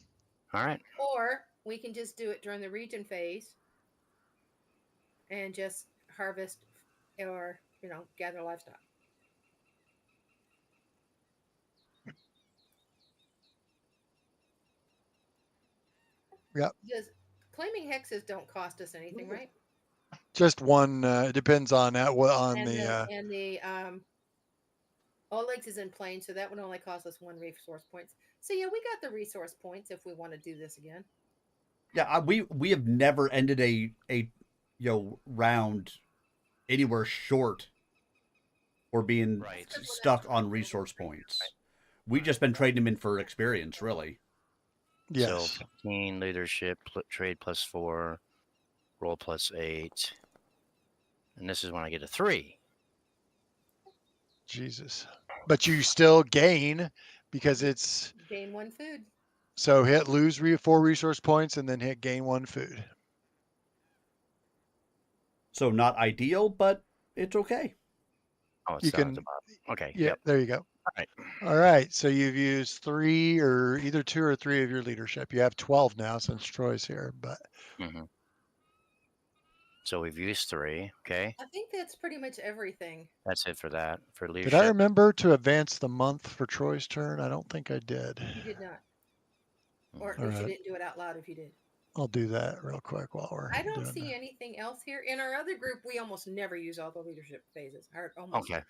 [SPEAKER 5] all right.
[SPEAKER 1] Or we can just do it during the region phase and just harvest or, gather livestock.
[SPEAKER 2] Yep.
[SPEAKER 1] Because claiming hexes don't cost us anything, right?
[SPEAKER 2] Just one. It depends on that. On
[SPEAKER 1] And
[SPEAKER 2] the.
[SPEAKER 1] the Oleg's is in plain, so that would only cost us 1 resource points. So yeah, we got the resource points if we want to do this again.
[SPEAKER 3] Yeah, we have never ended a round anywhere short or being
[SPEAKER 5] Right.
[SPEAKER 3] stuck on resource points. We've just been trading them in for experience, really.
[SPEAKER 2] Yes.
[SPEAKER 5] So 15 leadership, trade +4, roll +8, and this is when I get a 3.
[SPEAKER 2] Jesus. But you still gain because it's
[SPEAKER 1] Gain 1 food.
[SPEAKER 2] so hit lose 4 resource points and then hit gain 1 food.
[SPEAKER 3] So not ideal, but it's okay.
[SPEAKER 5] Oh, it's
[SPEAKER 2] You
[SPEAKER 5] down at
[SPEAKER 2] can.
[SPEAKER 5] the bottom. Okay.
[SPEAKER 2] Yeah.
[SPEAKER 5] Yep.
[SPEAKER 2] There you go.
[SPEAKER 5] All right.
[SPEAKER 2] All right. So you've used 3 or either 2 or 3 of your leadership. You have 12 now since Troy's here. But
[SPEAKER 5] Mm-hmm. So we've used 3. Okay.
[SPEAKER 1] I think that's pretty much everything.
[SPEAKER 5] That's it for that. For
[SPEAKER 2] did
[SPEAKER 5] leadership.
[SPEAKER 2] I remember to advance the month for Troy's turn? I don't think I did.
[SPEAKER 1] You did not. Or
[SPEAKER 2] All
[SPEAKER 1] at least you
[SPEAKER 2] right.
[SPEAKER 1] didn't do it out loud if you did.
[SPEAKER 2] I'll do that real quick while we're.
[SPEAKER 1] I don't
[SPEAKER 2] doing
[SPEAKER 1] see
[SPEAKER 2] that.
[SPEAKER 1] anything else here. In our other group, we almost never use all the leadership phases. Or almost
[SPEAKER 5] Okay.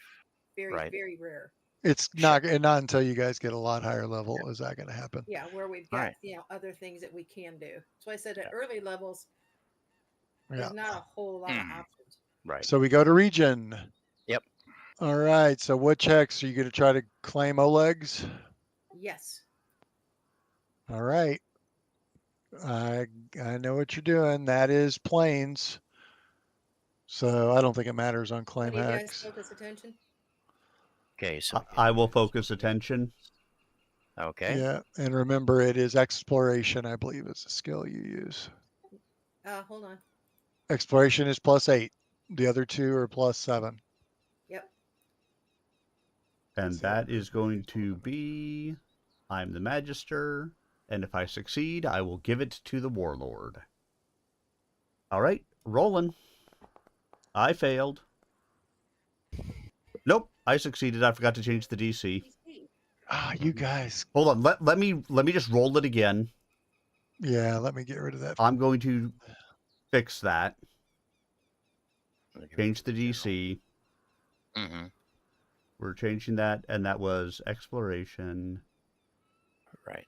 [SPEAKER 1] very,
[SPEAKER 5] Right.
[SPEAKER 1] very rare.
[SPEAKER 2] It's not until you guys get a lot higher level is that going to happen.
[SPEAKER 1] Yeah, where we've
[SPEAKER 5] All
[SPEAKER 1] got
[SPEAKER 5] right.
[SPEAKER 1] other things that we can do. So I said at
[SPEAKER 5] Yeah.
[SPEAKER 1] early levels,
[SPEAKER 2] Yeah.
[SPEAKER 1] there's not a whole lot of options.
[SPEAKER 5] Right.
[SPEAKER 2] So we go to region.
[SPEAKER 5] Yep.
[SPEAKER 2] All right. So what checks are you going to try to claim Oleg's?
[SPEAKER 1] Yes.
[SPEAKER 2] All right. I know what you're doing. That is plains. So I don't think it matters on claim
[SPEAKER 1] What do you guys
[SPEAKER 2] hacks.
[SPEAKER 1] focus attention?
[SPEAKER 5] Okay. So
[SPEAKER 3] I will focus attention.
[SPEAKER 5] Okay.
[SPEAKER 2] Yeah, and remember it is exploration. I believe is the skill you use.
[SPEAKER 1] Hold on.
[SPEAKER 2] Exploration is +8. The other 2 are +7.
[SPEAKER 1] Yep.
[SPEAKER 3] And that is going to be I'm the Magister, and if I succeed, I will give it to the Warlord. All right, rolling. I failed. Nope, I succeeded. I forgot to change the DC.
[SPEAKER 2] Ah, you guys.
[SPEAKER 3] Hold on, let me just roll it again.
[SPEAKER 2] Yeah, let me get rid of that.
[SPEAKER 3] I'm going to fix that. Change the DC.
[SPEAKER 5] Mm-hmm.
[SPEAKER 3] We're changing that, and that was exploration.
[SPEAKER 5] Right.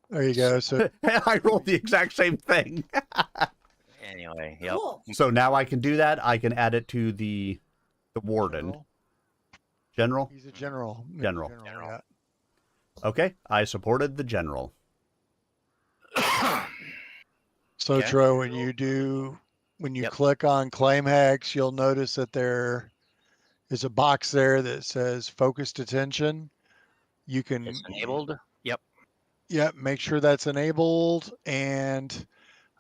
[SPEAKER 2] There you go. So
[SPEAKER 3] I rolled the exact same thing.
[SPEAKER 5] Anyway. Yep.
[SPEAKER 1] Cool.
[SPEAKER 3] So now I can do that. I can add it to the warden. General?
[SPEAKER 2] He's a general.
[SPEAKER 3] General.
[SPEAKER 2] Yeah.
[SPEAKER 3] Okay, I supported the general.
[SPEAKER 2] So
[SPEAKER 5] Okay.
[SPEAKER 2] Troy, when you
[SPEAKER 5] Yep.
[SPEAKER 2] click on claim hacks, you'll notice that there is a box there that says focused attention. You can
[SPEAKER 5] It's enabled. Yep.
[SPEAKER 2] Yep, make sure that's enabled. And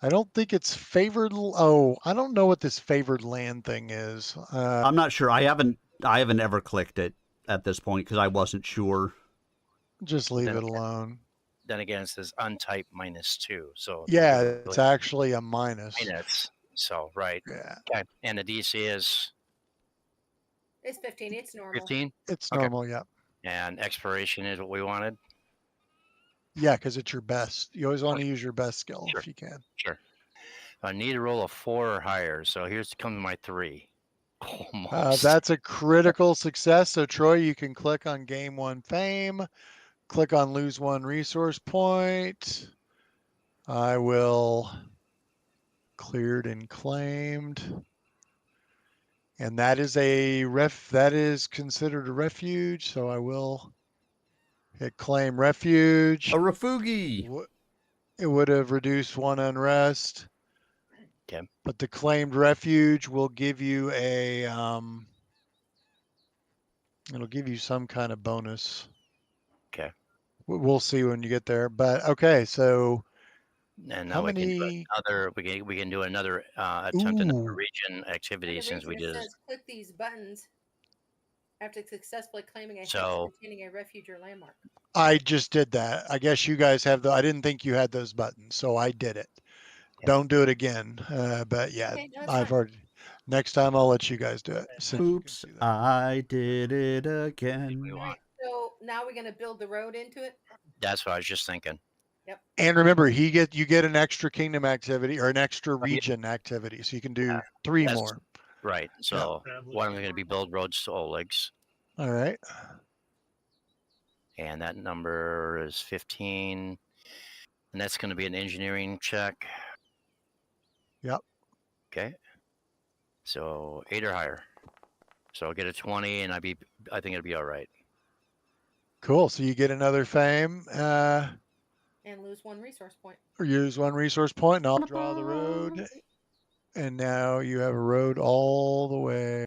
[SPEAKER 2] I don't think it's favored. Oh, I don't know what this favored land thing is.
[SPEAKER 3] I'm not sure. I haven't ever clicked it at this point because I wasn't sure.
[SPEAKER 2] Just leave
[SPEAKER 5] Then
[SPEAKER 2] it alone.
[SPEAKER 5] Then again, it says untype -2. So
[SPEAKER 2] Yeah,
[SPEAKER 5] really
[SPEAKER 2] it's actually a minus.
[SPEAKER 5] minus. So right.
[SPEAKER 2] Yeah,
[SPEAKER 5] Okay. And the DC is
[SPEAKER 1] It's 15. It's normal.
[SPEAKER 5] 15.
[SPEAKER 2] it's
[SPEAKER 5] Okay.
[SPEAKER 2] normal. Yeah.
[SPEAKER 5] And expiration is what we wanted.
[SPEAKER 2] Yeah, because it's your best. You always want to
[SPEAKER 5] Okay.
[SPEAKER 2] use your best skill
[SPEAKER 5] Sure.
[SPEAKER 2] if you can.
[SPEAKER 5] Sure. I need a roll of 4 or higher. So here's coming my 3. Almost.
[SPEAKER 2] That's a critical success. So Troy, you can click on gain 1 fame, click on lose 1 resource point. I will cleared and claimed. And that is that is considered a refuge. So I will hit claim refuge.
[SPEAKER 3] A refugi.
[SPEAKER 2] It would have reduced 1 unrest.
[SPEAKER 5] Okay.
[SPEAKER 2] But the claimed refuge will give you it'll give you some kind of bonus.
[SPEAKER 5] Okay.
[SPEAKER 2] We'll see when you get there. But okay, so
[SPEAKER 5] And
[SPEAKER 2] how
[SPEAKER 5] now we can do
[SPEAKER 2] many?
[SPEAKER 5] another. We can do another attempt another
[SPEAKER 2] Ooh,
[SPEAKER 5] region
[SPEAKER 1] And
[SPEAKER 5] activity
[SPEAKER 1] the
[SPEAKER 5] since we
[SPEAKER 1] reason it
[SPEAKER 5] did.
[SPEAKER 1] says click these buttons after successfully claiming a hex
[SPEAKER 5] So-
[SPEAKER 1] containing a refuge or landmark.
[SPEAKER 2] I just did that. I guess you guys have I didn't think you had those buttons, so I did it.
[SPEAKER 5] Okay.
[SPEAKER 2] Don't do it again. But yeah,
[SPEAKER 1] Okay, no, it's
[SPEAKER 2] I've
[SPEAKER 1] fine.
[SPEAKER 2] already. Next time I'll let you guys do it. since you can
[SPEAKER 3] Oops,
[SPEAKER 2] see that.
[SPEAKER 3] I did it
[SPEAKER 5] We
[SPEAKER 3] again.
[SPEAKER 1] All
[SPEAKER 5] want.
[SPEAKER 1] right, so now we're going to build the road into it.
[SPEAKER 5] That's what I was just thinking.
[SPEAKER 2] And remember, you get an extra kingdom activity or an extra region activity, so you can do
[SPEAKER 5] Yeah,
[SPEAKER 2] 3
[SPEAKER 5] that's-
[SPEAKER 2] more.
[SPEAKER 5] Right. So one of them going to be build roads to Oleg's,
[SPEAKER 2] All right.
[SPEAKER 5] and that number is 15, and that's going to be an engineering check.
[SPEAKER 2] Yep.
[SPEAKER 5] Okay. So 8 or higher. So I'll get a 20, and I think it'll be all right.
[SPEAKER 2] Cool. So you get another fame.
[SPEAKER 1] And lose 1 resource point.
[SPEAKER 2] Or use 1 resource point, and I'll draw the road. And now you have a road all the way.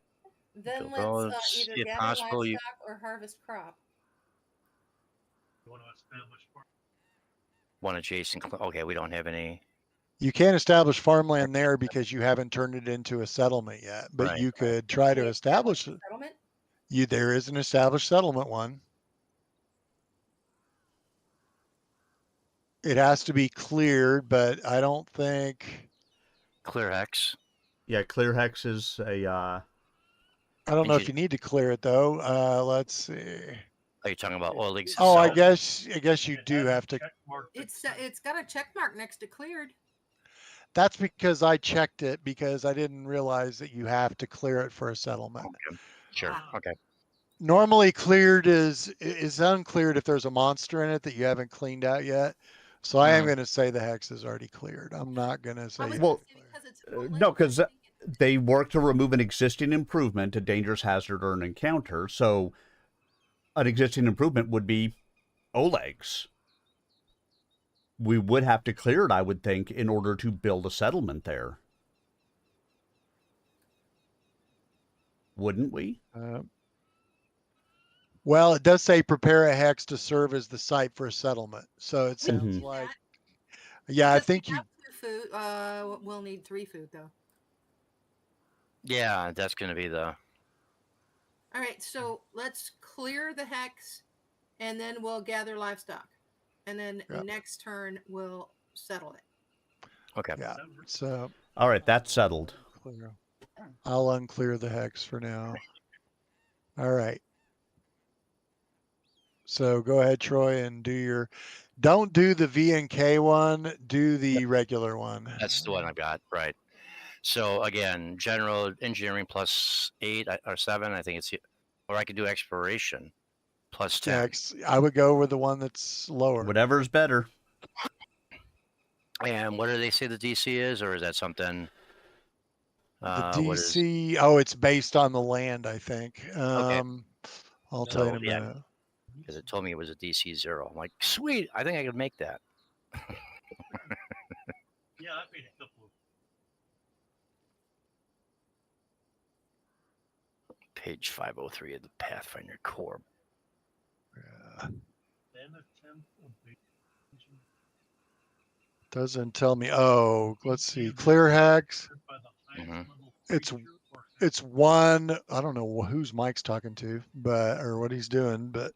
[SPEAKER 1] Then
[SPEAKER 5] Build
[SPEAKER 1] let's
[SPEAKER 5] roads,
[SPEAKER 1] either
[SPEAKER 5] if
[SPEAKER 1] gather
[SPEAKER 5] possible,
[SPEAKER 1] livestock or harvest crop.
[SPEAKER 5] one adjacent. Okay, we don't have any.
[SPEAKER 2] You can't establish farmland there because you haven't turned it into a settlement yet. But
[SPEAKER 5] Right,
[SPEAKER 2] you could try to
[SPEAKER 1] Can we
[SPEAKER 2] establish it.
[SPEAKER 1] settlement?
[SPEAKER 2] There is an established settlement one. It has to be cleared, but I don't think.
[SPEAKER 5] Clear hex.
[SPEAKER 3] Yeah, clear hex is a.
[SPEAKER 2] I don't know if you need to clear it though. Let's see.
[SPEAKER 5] Are you talking about Oleg's?
[SPEAKER 2] Oh, I
[SPEAKER 5] itself?
[SPEAKER 2] guess you do have to.
[SPEAKER 1] It's got a check mark next to cleared.
[SPEAKER 2] That's because I checked it because I didn't realize that you have to clear it for a settlement.
[SPEAKER 5] Okay. Sure.
[SPEAKER 1] Ah.
[SPEAKER 5] Okay.
[SPEAKER 2] Normally cleared is uncleared if there's a monster in it that you haven't cleaned out yet. So I am going to say the hex is already cleared. I'm not going to say.
[SPEAKER 1] I was
[SPEAKER 3] Well,
[SPEAKER 1] gonna say because it's
[SPEAKER 3] no, because they work to remove an existing improvement, a dangerous hazard, or an encounter. So an existing improvement would be Oleg's. We would have to clear it, I would think, in order to build a settlement there. Wouldn't we?
[SPEAKER 2] Well, it does say prepare a hex to serve as the site for a settlement. So it sounds
[SPEAKER 3] Mhm.
[SPEAKER 2] like, yeah, I think you.
[SPEAKER 1] have 2 food. We'll need 3 food though.
[SPEAKER 5] Yeah, that's going to be the.
[SPEAKER 1] All right, so let's clear the hex, and then we'll gather livestock, and then
[SPEAKER 2] Yeah.
[SPEAKER 1] next turn we'll settle it.
[SPEAKER 5] Okay.
[SPEAKER 2] Yeah. So.
[SPEAKER 3] All right, that's settled.
[SPEAKER 2] I'll unclear the hex for now. All right. So go ahead, Troy, and don't do the V and K one, do the regular one.
[SPEAKER 5] That's the one I've got. Right. So again, general engineering plus 8 or 7. I think it's, or I could do exploration plus 10.
[SPEAKER 2] I would go with the one that's lower.
[SPEAKER 3] Whatever's better.
[SPEAKER 5] And what do they say the DC is, or is that something?
[SPEAKER 2] The
[SPEAKER 5] what is-
[SPEAKER 2] DC, it's based on the land, I think. I'll tell you in a
[SPEAKER 5] yeah.
[SPEAKER 2] minute.
[SPEAKER 5] Because it told me it was a DC 0. I'm like, sweet, I think I could make that.
[SPEAKER 4] Yeah, I made a couple of.
[SPEAKER 5] Page 503 of the Pathfinder core.
[SPEAKER 2] Yeah.
[SPEAKER 4] An attempt of
[SPEAKER 2] Doesn't tell me. Oh, let's see. Clear hex.
[SPEAKER 5] Mhm.
[SPEAKER 2] It's one. I don't know who's Mike's talking to, but or what he's doing, but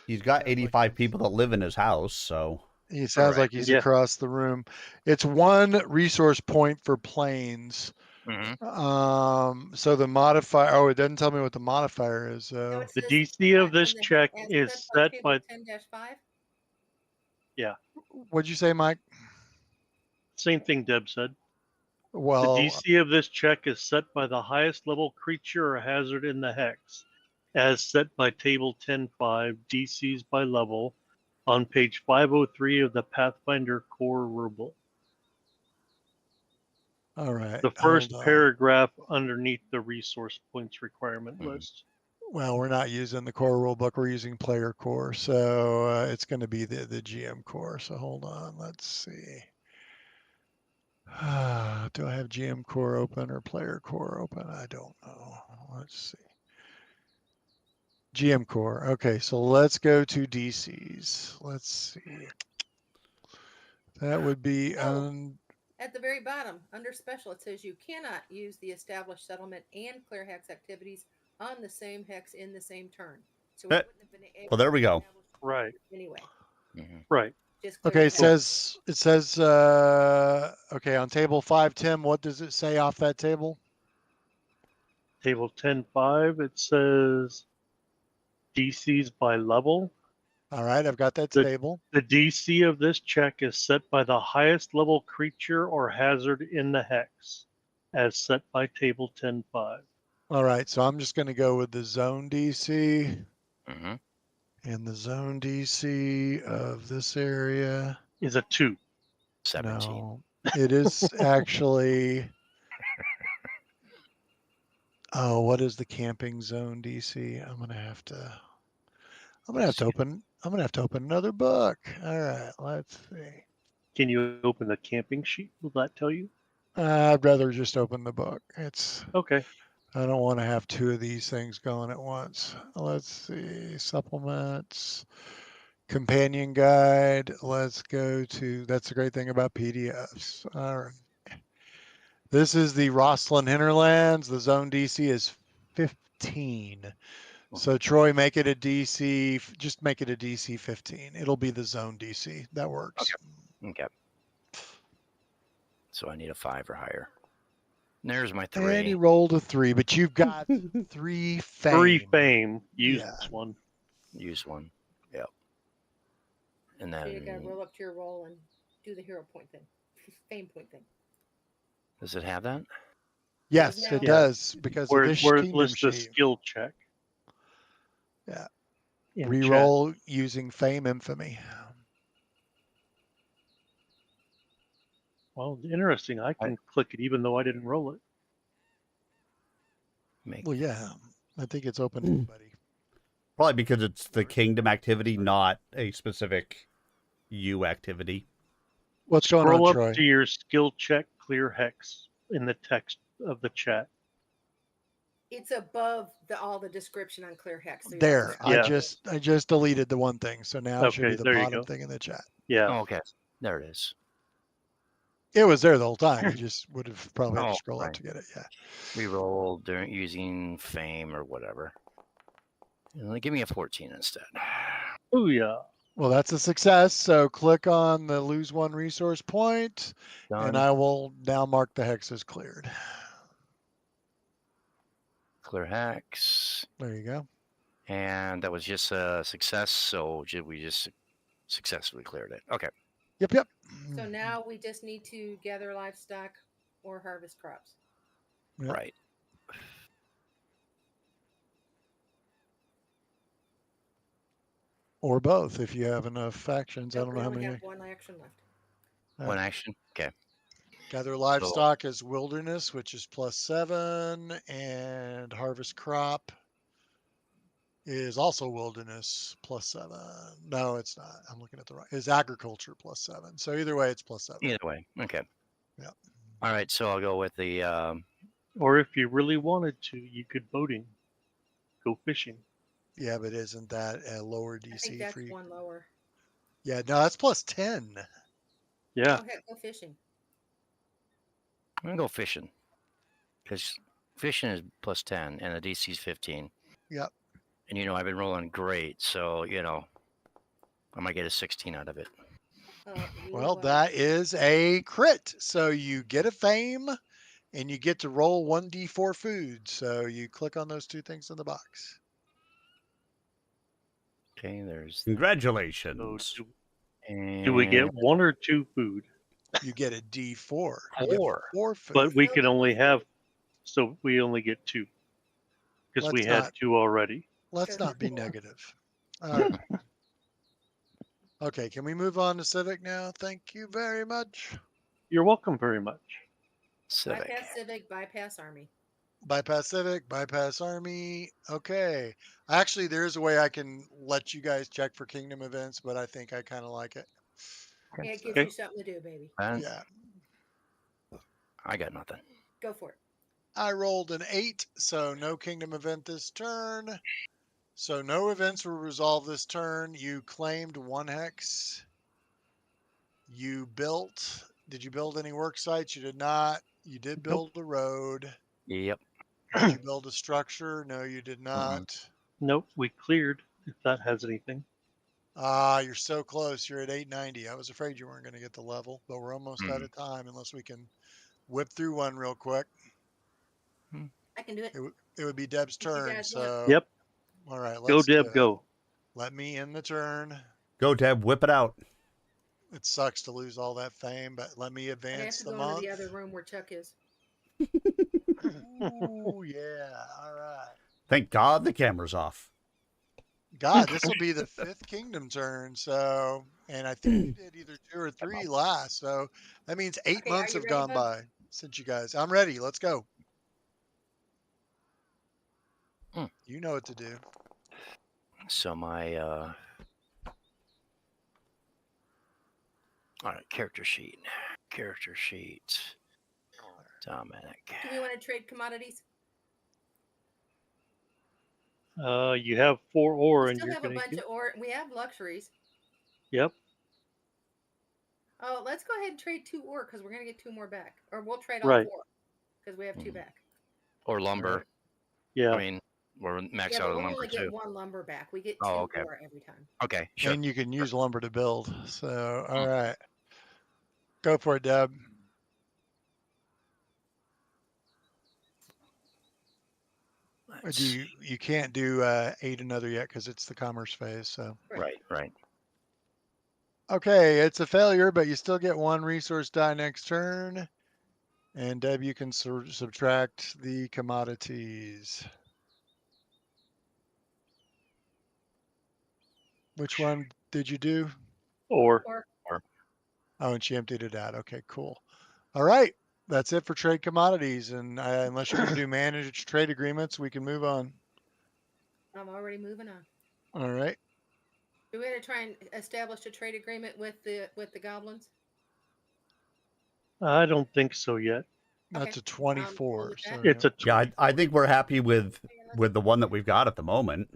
[SPEAKER 3] He's got 85 people that live in his house, so
[SPEAKER 2] he sounds
[SPEAKER 5] Right.
[SPEAKER 2] like he's
[SPEAKER 4] Yeah.
[SPEAKER 2] across the room. It's one resource point for planes.
[SPEAKER 5] Mhm.
[SPEAKER 2] So the modifier. Oh, it doesn't tell me what the modifier is.
[SPEAKER 1] No,
[SPEAKER 2] So
[SPEAKER 1] it
[SPEAKER 4] The
[SPEAKER 1] says
[SPEAKER 4] DC of this
[SPEAKER 1] on the
[SPEAKER 4] check
[SPEAKER 1] as
[SPEAKER 4] is
[SPEAKER 1] by
[SPEAKER 4] set
[SPEAKER 1] table
[SPEAKER 4] by
[SPEAKER 1] 10-5.
[SPEAKER 2] what'd you say, Mike?
[SPEAKER 4] same thing Deb said. The
[SPEAKER 2] Well,
[SPEAKER 4] DC of this check is set by the highest level creature or hazard in the hex, as set by table 10.5, DCs by level, on page 503 of the Pathfinder core rulebook.
[SPEAKER 2] all right.
[SPEAKER 4] The first paragraph underneath the resource points requirement
[SPEAKER 5] Mhm.
[SPEAKER 4] list.
[SPEAKER 2] Well, we're not using the core rulebook. We're using player core, so it's going to be the GM core. So hold on. Let's see. Do I have GM core open or player core open? I don't know. Let's see. GM core. Okay, so let's go to DCs. Let's see. That would be
[SPEAKER 1] At the very bottom, under special, it says you cannot use the established settlement and clear hex activities on the same hex in the same turn. So we
[SPEAKER 3] Eh,
[SPEAKER 1] wouldn't have been able
[SPEAKER 3] well, there we
[SPEAKER 1] to
[SPEAKER 3] go.
[SPEAKER 1] establish
[SPEAKER 4] Right.
[SPEAKER 1] anyway.
[SPEAKER 5] Mhm.
[SPEAKER 4] Right.
[SPEAKER 1] Just clear
[SPEAKER 2] okay.
[SPEAKER 1] the
[SPEAKER 2] It
[SPEAKER 1] hex.
[SPEAKER 2] says okay on table 5, Tim. What does it say off that table?
[SPEAKER 4] Table 10.5, it says DCs by level.
[SPEAKER 2] All right, I've got that
[SPEAKER 4] The-
[SPEAKER 2] table.
[SPEAKER 4] The DC of this check is set by the highest level creature or hazard in the hex, as set by table 10.5.
[SPEAKER 2] All right, so I'm just going to go with the zone DC.
[SPEAKER 5] Mhm.
[SPEAKER 2] And the zone DC of this area.
[SPEAKER 4] Is a 2.
[SPEAKER 5] 17.
[SPEAKER 2] No, it is actually. Oh, what is the camping zone DC? I'm gonna have to open. I'm gonna have to open another book. All right, let's see.
[SPEAKER 4] Can you open the camping sheet? Will that tell you?
[SPEAKER 2] I'd rather just open the book.
[SPEAKER 4] Okay.
[SPEAKER 2] I don't want to have two of these things going at once. Let's see. Supplements, companion guide. Let's go to. That's the great thing about PDFs. All right. This is the Rosslyn Hinterlands. The zone DC is 15. So Troy, make it a DC. Just make it a DC 15. It'll be the zone DC. That works.
[SPEAKER 5] Okay. So I need a 5 or higher. There's my
[SPEAKER 2] And
[SPEAKER 5] 3.
[SPEAKER 2] you rolled a 3, but you've got 3 fame.
[SPEAKER 4] 3 fame. Use
[SPEAKER 2] Yeah.
[SPEAKER 4] this one.
[SPEAKER 5] Use one. Yep. And
[SPEAKER 1] So you gotta
[SPEAKER 5] then
[SPEAKER 1] roll up to your roll and do the hero point thing, fame point thing.
[SPEAKER 5] does it have that?
[SPEAKER 2] Yes,
[SPEAKER 1] now.
[SPEAKER 2] it does because
[SPEAKER 4] Where,
[SPEAKER 2] of this
[SPEAKER 4] where it
[SPEAKER 2] kingdom
[SPEAKER 4] lists the
[SPEAKER 2] sheet.
[SPEAKER 4] skill check.
[SPEAKER 2] Yeah.
[SPEAKER 4] In chat.
[SPEAKER 2] Reroll using fame infamy.
[SPEAKER 4] Well, interesting. I can click it even though I didn't roll it.
[SPEAKER 5] Make
[SPEAKER 2] Well, yeah. I think it's open to anybody.
[SPEAKER 3] Probably because it's the kingdom activity, not a specific U activity.
[SPEAKER 2] What's going
[SPEAKER 4] Scroll
[SPEAKER 2] on,
[SPEAKER 4] up
[SPEAKER 2] Troy?
[SPEAKER 4] to your skill check clear hex in the text of the chat.
[SPEAKER 1] It's above all the description on clear hex. So you're
[SPEAKER 2] There.
[SPEAKER 1] on
[SPEAKER 4] Yeah.
[SPEAKER 2] I just deleted the one thing, so now it should be
[SPEAKER 4] Okay,
[SPEAKER 2] the
[SPEAKER 4] there you
[SPEAKER 2] bottom
[SPEAKER 4] go.
[SPEAKER 2] thing in the chat.
[SPEAKER 4] Yeah.
[SPEAKER 5] Oh, okay. There it is.
[SPEAKER 2] It was there the whole time. You just would have probably had to
[SPEAKER 5] Oh,
[SPEAKER 2] scroll up
[SPEAKER 5] right.
[SPEAKER 2] to get it. Yeah.
[SPEAKER 5] Reroll during using fame or whatever. Give me a 14 instead.
[SPEAKER 4] Oh yeah.
[SPEAKER 2] Well, that's a success. So click on the lose one resource point,
[SPEAKER 5] Done.
[SPEAKER 2] and I will now mark the hex as cleared.
[SPEAKER 5] Clear hex.
[SPEAKER 2] There you go.
[SPEAKER 5] And that was just a success. So we just successfully cleared it. Okay.
[SPEAKER 2] Yep, yep.
[SPEAKER 1] So now we just need to gather livestock or harvest crops.
[SPEAKER 2] Yep.
[SPEAKER 5] Right.
[SPEAKER 2] Or both if you have enough factions. I
[SPEAKER 1] Nope,
[SPEAKER 2] don't
[SPEAKER 1] we
[SPEAKER 2] know how
[SPEAKER 1] only
[SPEAKER 2] many.
[SPEAKER 1] have one action left.
[SPEAKER 5] One action. Okay.
[SPEAKER 2] Gather livestock is wilderness, which is +7, and harvest crop is also wilderness +7. No, it's not. I'm looking at the right. It's agriculture +7. So either way, it's +7.
[SPEAKER 5] Either way. Okay.
[SPEAKER 2] Yep.
[SPEAKER 5] All right. So I'll go with the.
[SPEAKER 4] Or if you really wanted to, you could boating. Go fishing.
[SPEAKER 2] Yeah, but isn't that a lower
[SPEAKER 1] I think
[SPEAKER 2] DC
[SPEAKER 1] that's
[SPEAKER 2] for you?
[SPEAKER 1] one lower.
[SPEAKER 2] Yeah, no, that's +10.
[SPEAKER 4] Yeah.
[SPEAKER 1] Go ahead, go fishing.
[SPEAKER 5] I'm gonna go fishing because fishing is plus 10 and the DC is 15.
[SPEAKER 2] Yep.
[SPEAKER 5] And I've been rolling great, so I might get a 16 out of it.
[SPEAKER 2] Well, that is a crit. So you get a fame and you get to roll 1d4 food. So you click on those two things in the box.
[SPEAKER 5] Okay, there's
[SPEAKER 4] So
[SPEAKER 3] Congratulations.
[SPEAKER 4] do we get
[SPEAKER 5] and
[SPEAKER 4] 1 or 2 food?
[SPEAKER 2] You get a d4. You get
[SPEAKER 5] 4.
[SPEAKER 2] 4 food.
[SPEAKER 4] But we can only have, so we only get 2 because
[SPEAKER 2] Let's
[SPEAKER 4] we had
[SPEAKER 2] not-
[SPEAKER 4] 2 already.
[SPEAKER 2] Let's not be negative. All right. Okay, can we move on to Civic now? Thank you very much.
[SPEAKER 4] You're welcome very much.
[SPEAKER 5] Civic.
[SPEAKER 1] Bypass Civic, bypass Army.
[SPEAKER 2] Bypass Civic, bypass Army. Okay. Actually, there is a way I can let you guys check for Kingdom events, but I think I kind of like it.
[SPEAKER 1] Yeah, it gives
[SPEAKER 4] Okay.
[SPEAKER 1] you something to do, baby.
[SPEAKER 5] And
[SPEAKER 2] Yeah.
[SPEAKER 5] I got nothing.
[SPEAKER 1] Go for it.
[SPEAKER 2] I rolled an 8, so no Kingdom event this turn. So no events were resolved this turn. You claimed 1 hex. You built. Did you build any work sites? You did not. You did build a road.
[SPEAKER 5] Yep.
[SPEAKER 2] Did you build a structure? No, you did not.
[SPEAKER 4] Nope, we cleared, if that has anything.
[SPEAKER 2] You're so close. You're at 890. I was afraid you weren't going to get the level, but we're almost out of time unless we can whip through one real quick.
[SPEAKER 1] I can do it.
[SPEAKER 2] It would be Deb's
[SPEAKER 1] If you
[SPEAKER 2] turn.
[SPEAKER 1] guys want.
[SPEAKER 2] So,
[SPEAKER 4] Yep.
[SPEAKER 2] all right,
[SPEAKER 4] Go,
[SPEAKER 2] let's do
[SPEAKER 4] Deb,
[SPEAKER 2] it.
[SPEAKER 4] go.
[SPEAKER 2] Let me end the turn.
[SPEAKER 3] Go, Deb. Whip it out.
[SPEAKER 2] It sucks to lose all that fame, but let me
[SPEAKER 1] I have
[SPEAKER 2] advance
[SPEAKER 1] to
[SPEAKER 2] the
[SPEAKER 1] go
[SPEAKER 2] month.
[SPEAKER 1] into the other room where Chuck is.
[SPEAKER 2] Ooh, yeah. All right.
[SPEAKER 3] Thank God the camera's off.
[SPEAKER 2] God, this will be the 5th Kingdom turn. So, and I think you did either 2 or 3 last. So that means 8
[SPEAKER 1] Okay,
[SPEAKER 2] months
[SPEAKER 1] are you
[SPEAKER 2] have
[SPEAKER 1] ready,
[SPEAKER 2] gone
[SPEAKER 1] bud?
[SPEAKER 2] by since you guys. I'm ready. Let's go. You know what to do.
[SPEAKER 5] So my all right, character sheet. Dominic.
[SPEAKER 1] Do we want to trade commodities?
[SPEAKER 4] You have 4 ore
[SPEAKER 1] We
[SPEAKER 4] and
[SPEAKER 1] still
[SPEAKER 4] you're
[SPEAKER 1] have a
[SPEAKER 4] going to
[SPEAKER 1] bunch
[SPEAKER 4] get.
[SPEAKER 1] of ore. We have luxuries.
[SPEAKER 4] Yep.
[SPEAKER 1] Oh, let's go ahead and trade 2 ore because we're going to get 2 more back. Or we'll trade all
[SPEAKER 4] Right.
[SPEAKER 1] 4 because we have 2 back.
[SPEAKER 5] Or lumber.
[SPEAKER 2] Right.
[SPEAKER 4] Yeah.
[SPEAKER 5] I mean, we're max
[SPEAKER 1] Yeah,
[SPEAKER 5] out
[SPEAKER 1] but
[SPEAKER 5] on
[SPEAKER 1] we'll
[SPEAKER 5] lumber
[SPEAKER 1] only
[SPEAKER 5] too.
[SPEAKER 1] get 1 lumber back. We get 2
[SPEAKER 5] Oh, okay.
[SPEAKER 1] ore every time.
[SPEAKER 5] Okay, sure.
[SPEAKER 2] And you can use lumber to build. So, all right. Go for it, Deb.
[SPEAKER 5] Let's
[SPEAKER 2] You can't do 8 another yet because it's the commerce phase. So,
[SPEAKER 5] right.
[SPEAKER 2] okay, it's a failure, but you still get 1 resource die next turn. And Deb, you can subtract the commodities. Which one did you do?
[SPEAKER 4] Or
[SPEAKER 2] Oh, and she emptied it out. Okay, cool. All right. That's it for trade commodities. And unless you're going to do managed trade agreements, we can move on.
[SPEAKER 1] I'm already moving on.
[SPEAKER 2] All right.
[SPEAKER 1] Do we want to try and establish a trade agreement with the goblins?
[SPEAKER 4] I don't think so yet.
[SPEAKER 2] That's
[SPEAKER 1] Okay.
[SPEAKER 2] a 24.
[SPEAKER 1] with
[SPEAKER 2] So
[SPEAKER 1] that.
[SPEAKER 4] It's a
[SPEAKER 3] Yeah, I think we're happy with the one that we've got at the moment.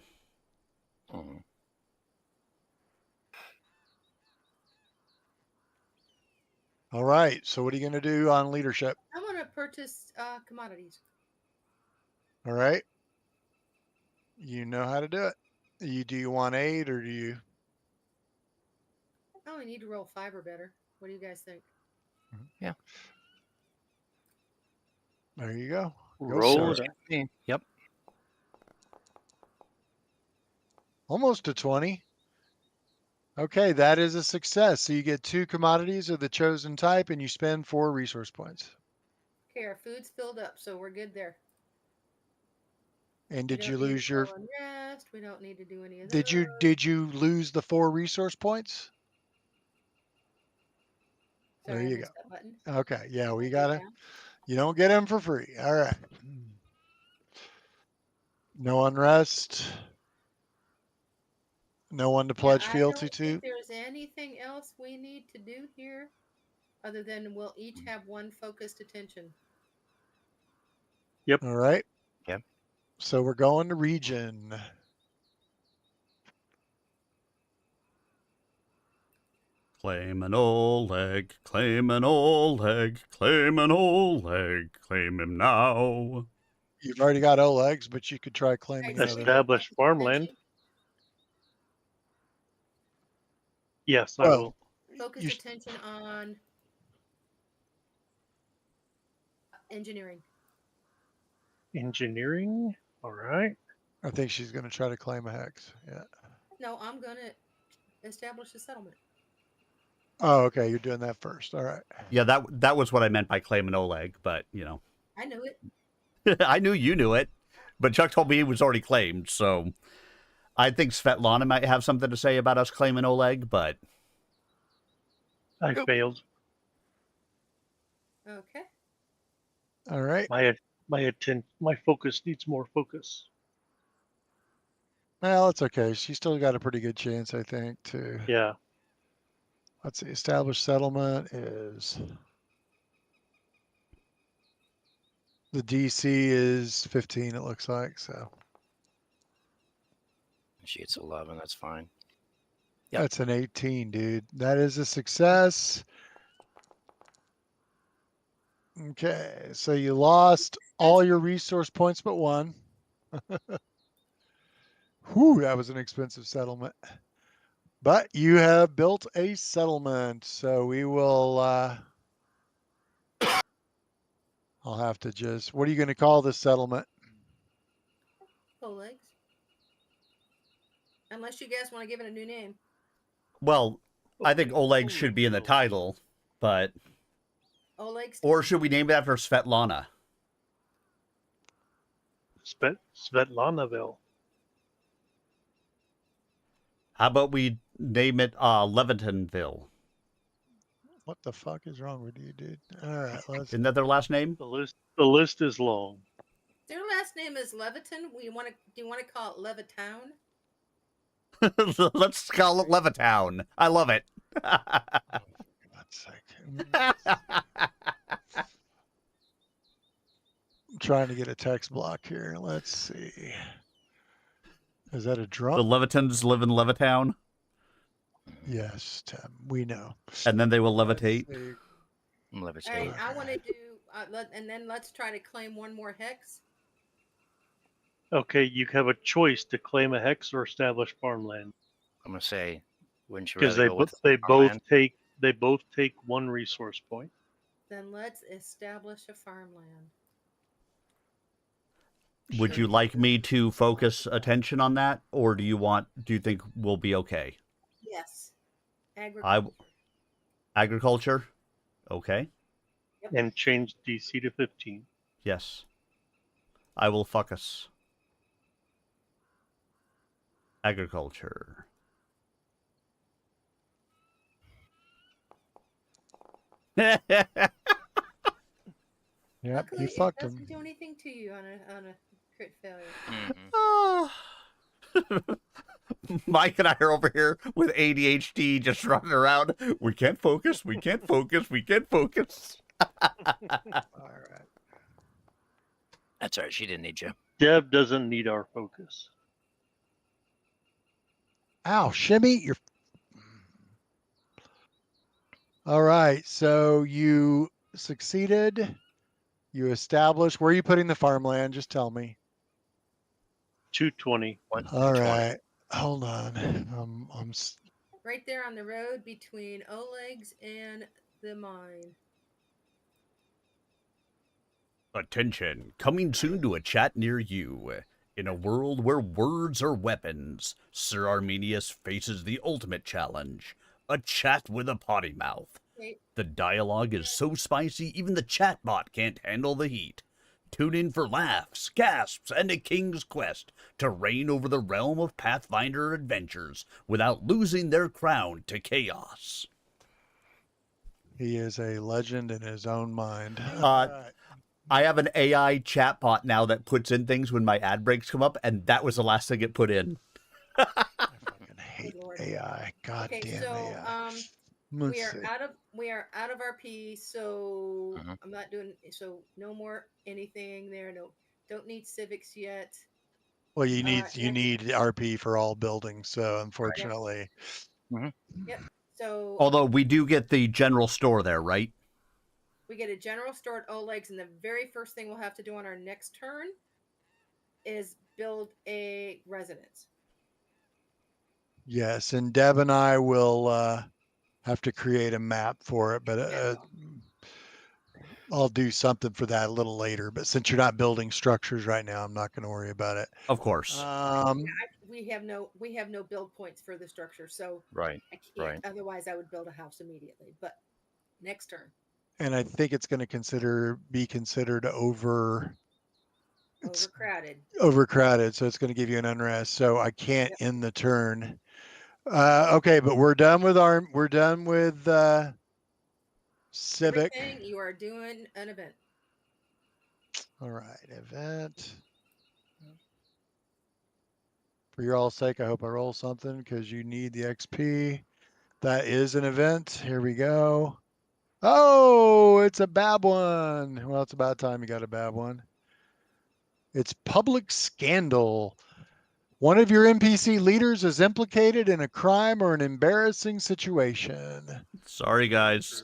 [SPEAKER 5] Mhm.
[SPEAKER 2] all right. So what are you going to do on leadership?
[SPEAKER 1] I want to purchase commodities.
[SPEAKER 2] All right. You know how to do it. Do you want 8 or do you?
[SPEAKER 1] I only need to roll 5 or better. What do you guys think?
[SPEAKER 5] Yeah.
[SPEAKER 2] There you go.
[SPEAKER 4] roll
[SPEAKER 2] for
[SPEAKER 4] it.
[SPEAKER 2] it.
[SPEAKER 5] Yep.
[SPEAKER 2] Almost a 20. Okay, that is a success. So you get 2 commodities of the chosen type and you spend 4 resource points.
[SPEAKER 1] Okay, our food's filled up, so we're good there.
[SPEAKER 2] And
[SPEAKER 1] We
[SPEAKER 2] did you
[SPEAKER 1] don't need to
[SPEAKER 2] lose your
[SPEAKER 1] roll unrest. We don't need to do any of
[SPEAKER 2] did you lose the 4 resource points?
[SPEAKER 1] Sorry,
[SPEAKER 2] There
[SPEAKER 1] I
[SPEAKER 2] you
[SPEAKER 1] missed that button.
[SPEAKER 2] Okay, yeah, we
[SPEAKER 1] Write
[SPEAKER 2] got
[SPEAKER 1] that
[SPEAKER 2] to
[SPEAKER 1] down.
[SPEAKER 2] you don't get them for free. All right. No unrest. No one to pledge
[SPEAKER 1] I
[SPEAKER 2] fealty
[SPEAKER 1] don't
[SPEAKER 2] to.
[SPEAKER 1] think there's anything else we need to do here other than we'll each have 1 focused attention.
[SPEAKER 2] All right.
[SPEAKER 5] Yep.
[SPEAKER 2] So we're going to region.
[SPEAKER 3] Claim an Oleg, claim an Oleg, claim an Oleg, claim him now.
[SPEAKER 2] You've already got Oleg's, but you could try claiming
[SPEAKER 1] Right, so
[SPEAKER 2] another.
[SPEAKER 1] we do
[SPEAKER 4] Establish
[SPEAKER 1] focus
[SPEAKER 4] farmland.
[SPEAKER 1] attention.
[SPEAKER 4] Yes, I
[SPEAKER 2] Well,
[SPEAKER 4] will.
[SPEAKER 1] Focus
[SPEAKER 2] you-
[SPEAKER 1] attention on engineering.
[SPEAKER 4] Engineering. All right.
[SPEAKER 2] I think she's going to try to claim a hex. Yeah.
[SPEAKER 1] No, I'm gonna establish a settlement.
[SPEAKER 2] Oh, okay. You're doing that first. All right.
[SPEAKER 3] Yeah, that was what I meant by claim an Oleg, but, you know.
[SPEAKER 1] I knew it.
[SPEAKER 3] I knew you knew it, but Chuck told me he was already claimed, so I think Svetlana might have something to say about us claiming Oleg, but
[SPEAKER 4] I
[SPEAKER 2] Yep.
[SPEAKER 4] failed.
[SPEAKER 1] Okay.
[SPEAKER 2] All right.
[SPEAKER 4] My focus needs more focus.
[SPEAKER 2] Well, it's okay. She's still got a pretty good chance, I think, to.
[SPEAKER 4] Yeah.
[SPEAKER 2] Let's see. Established settlement is. The DC is 15, it looks like. So
[SPEAKER 5] She gets 11. That's fine. Yep.
[SPEAKER 2] that's an 18, dude. That is a success. Okay. So you lost all your resource points but one. Whew, that was an expensive settlement. But you have built a settlement. So we will. I'll have to just. What are you going to call this settlement?
[SPEAKER 1] Oleg's. Unless you guys want to give it a new name.
[SPEAKER 3] well, I think Oleg should be in the title, but
[SPEAKER 1] Oleg's.
[SPEAKER 3] or should we name it after Svetlana?
[SPEAKER 4] Svetlanaville.
[SPEAKER 3] How about we name it Levitonville?
[SPEAKER 2] What the fuck is wrong with you, dude? All right, let's.
[SPEAKER 3] Isn't that their last name?
[SPEAKER 4] The list is long.
[SPEAKER 1] Their last name is Leviton. Do you want to call it Levittown?
[SPEAKER 3] Let's call it Levittown. I love it.
[SPEAKER 2] God's sake. I'm trying to get a text block here. Let's see. Is that a
[SPEAKER 3] The
[SPEAKER 2] drunk?
[SPEAKER 3] Levitons live in Levittown,
[SPEAKER 2] Yes, Tim. We know.
[SPEAKER 3] and then they will
[SPEAKER 2] Let's
[SPEAKER 3] levitate.
[SPEAKER 2] see.
[SPEAKER 1] All right.
[SPEAKER 5] Levitate.
[SPEAKER 1] I want to do. And then let's try to claim one more hex.
[SPEAKER 4] Okay, you have a choice to claim a hex or establish farmland
[SPEAKER 5] I'm gonna say, wouldn't you
[SPEAKER 4] because
[SPEAKER 5] rather
[SPEAKER 4] they
[SPEAKER 5] go with
[SPEAKER 4] they
[SPEAKER 5] farmland?
[SPEAKER 4] both take one resource point.
[SPEAKER 1] Then let's establish a farmland.
[SPEAKER 3] Would you like me to focus attention on that, or do you think we'll be okay?
[SPEAKER 1] Yes. Agriculture.
[SPEAKER 3] Agriculture? Okay.
[SPEAKER 4] And change DC to 15.
[SPEAKER 3] Yes. I will focus. Agriculture.
[SPEAKER 2] Yep,
[SPEAKER 1] Luckily,
[SPEAKER 2] you fucked
[SPEAKER 1] it doesn't
[SPEAKER 2] him.
[SPEAKER 1] do anything to you on a crit failure.
[SPEAKER 5] Mhm.
[SPEAKER 3] Mike and I are over here with ADHD just running around. We can't focus. We can't focus. We can't focus.
[SPEAKER 2] All right.
[SPEAKER 5] That's all right. She didn't need you.
[SPEAKER 4] Deb doesn't need our focus.
[SPEAKER 2] Ow, Shimmy, you're. All right. So you succeeded. You established. Where are you putting the farmland? Just tell me.
[SPEAKER 4] 220.
[SPEAKER 2] All right. Hold on.
[SPEAKER 1] Right there on the road between Oleg's and the mine.
[SPEAKER 3] Attention, coming soon to a chat near you. In a world where words are weapons, Sir Arminius faces the ultimate challenge, a chat with a potty mouth.
[SPEAKER 1] Okay.
[SPEAKER 3] The dialogue is so spicy, even the chatbot can't handle the heat. Tune in for laughs, gasps, and a king's quest to reign over the realm of Pathfinder adventures without losing their crown to chaos.
[SPEAKER 2] He is a legend in his own mind.
[SPEAKER 3] I have an AI chatbot now that puts in things when my ad breaks come up, and that was the last thing it put in.
[SPEAKER 2] I fucking hate
[SPEAKER 1] Lord.
[SPEAKER 2] AI. God
[SPEAKER 1] Okay,
[SPEAKER 2] damn
[SPEAKER 1] so
[SPEAKER 2] AI.
[SPEAKER 1] we
[SPEAKER 2] Let's
[SPEAKER 1] are
[SPEAKER 2] see.
[SPEAKER 1] out of RP, so
[SPEAKER 5] Mhm.
[SPEAKER 1] I'm not doing so. No more anything there. No, don't need civics yet.
[SPEAKER 2] Well, you
[SPEAKER 1] and-
[SPEAKER 2] need RP for all buildings, so unfortunately.
[SPEAKER 1] So
[SPEAKER 3] Although we do get the general store there, right?
[SPEAKER 1] we get a general store at Oleg's, and the very first thing we'll have to do on our next turn is build a residence.
[SPEAKER 2] Yes, and Deb and I will have to create a map for it, but I'll do something for that a little later. But since you're not building structures right now, I'm not going to worry about it.
[SPEAKER 3] Of course.
[SPEAKER 1] We have no build points for the structure, so
[SPEAKER 5] Right.
[SPEAKER 1] I can't.
[SPEAKER 5] Right.
[SPEAKER 1] Otherwise, I would build a house immediately. But next turn.
[SPEAKER 2] And I think it's going to be considered overcrowded, so it's going to give you an unrest. So I can't end the turn. Okay, but we're done with civic.
[SPEAKER 1] Everything, you are doing an event.
[SPEAKER 2] All right, event. For your all's sake, I hope I roll something because you need the XP. That is an event. Here we go. Oh, it's a bad one. Well, it's about time you got a bad one. It's public scandal. One of your NPC leaders is implicated in a crime or an embarrassing situation.
[SPEAKER 3] Sorry, guys.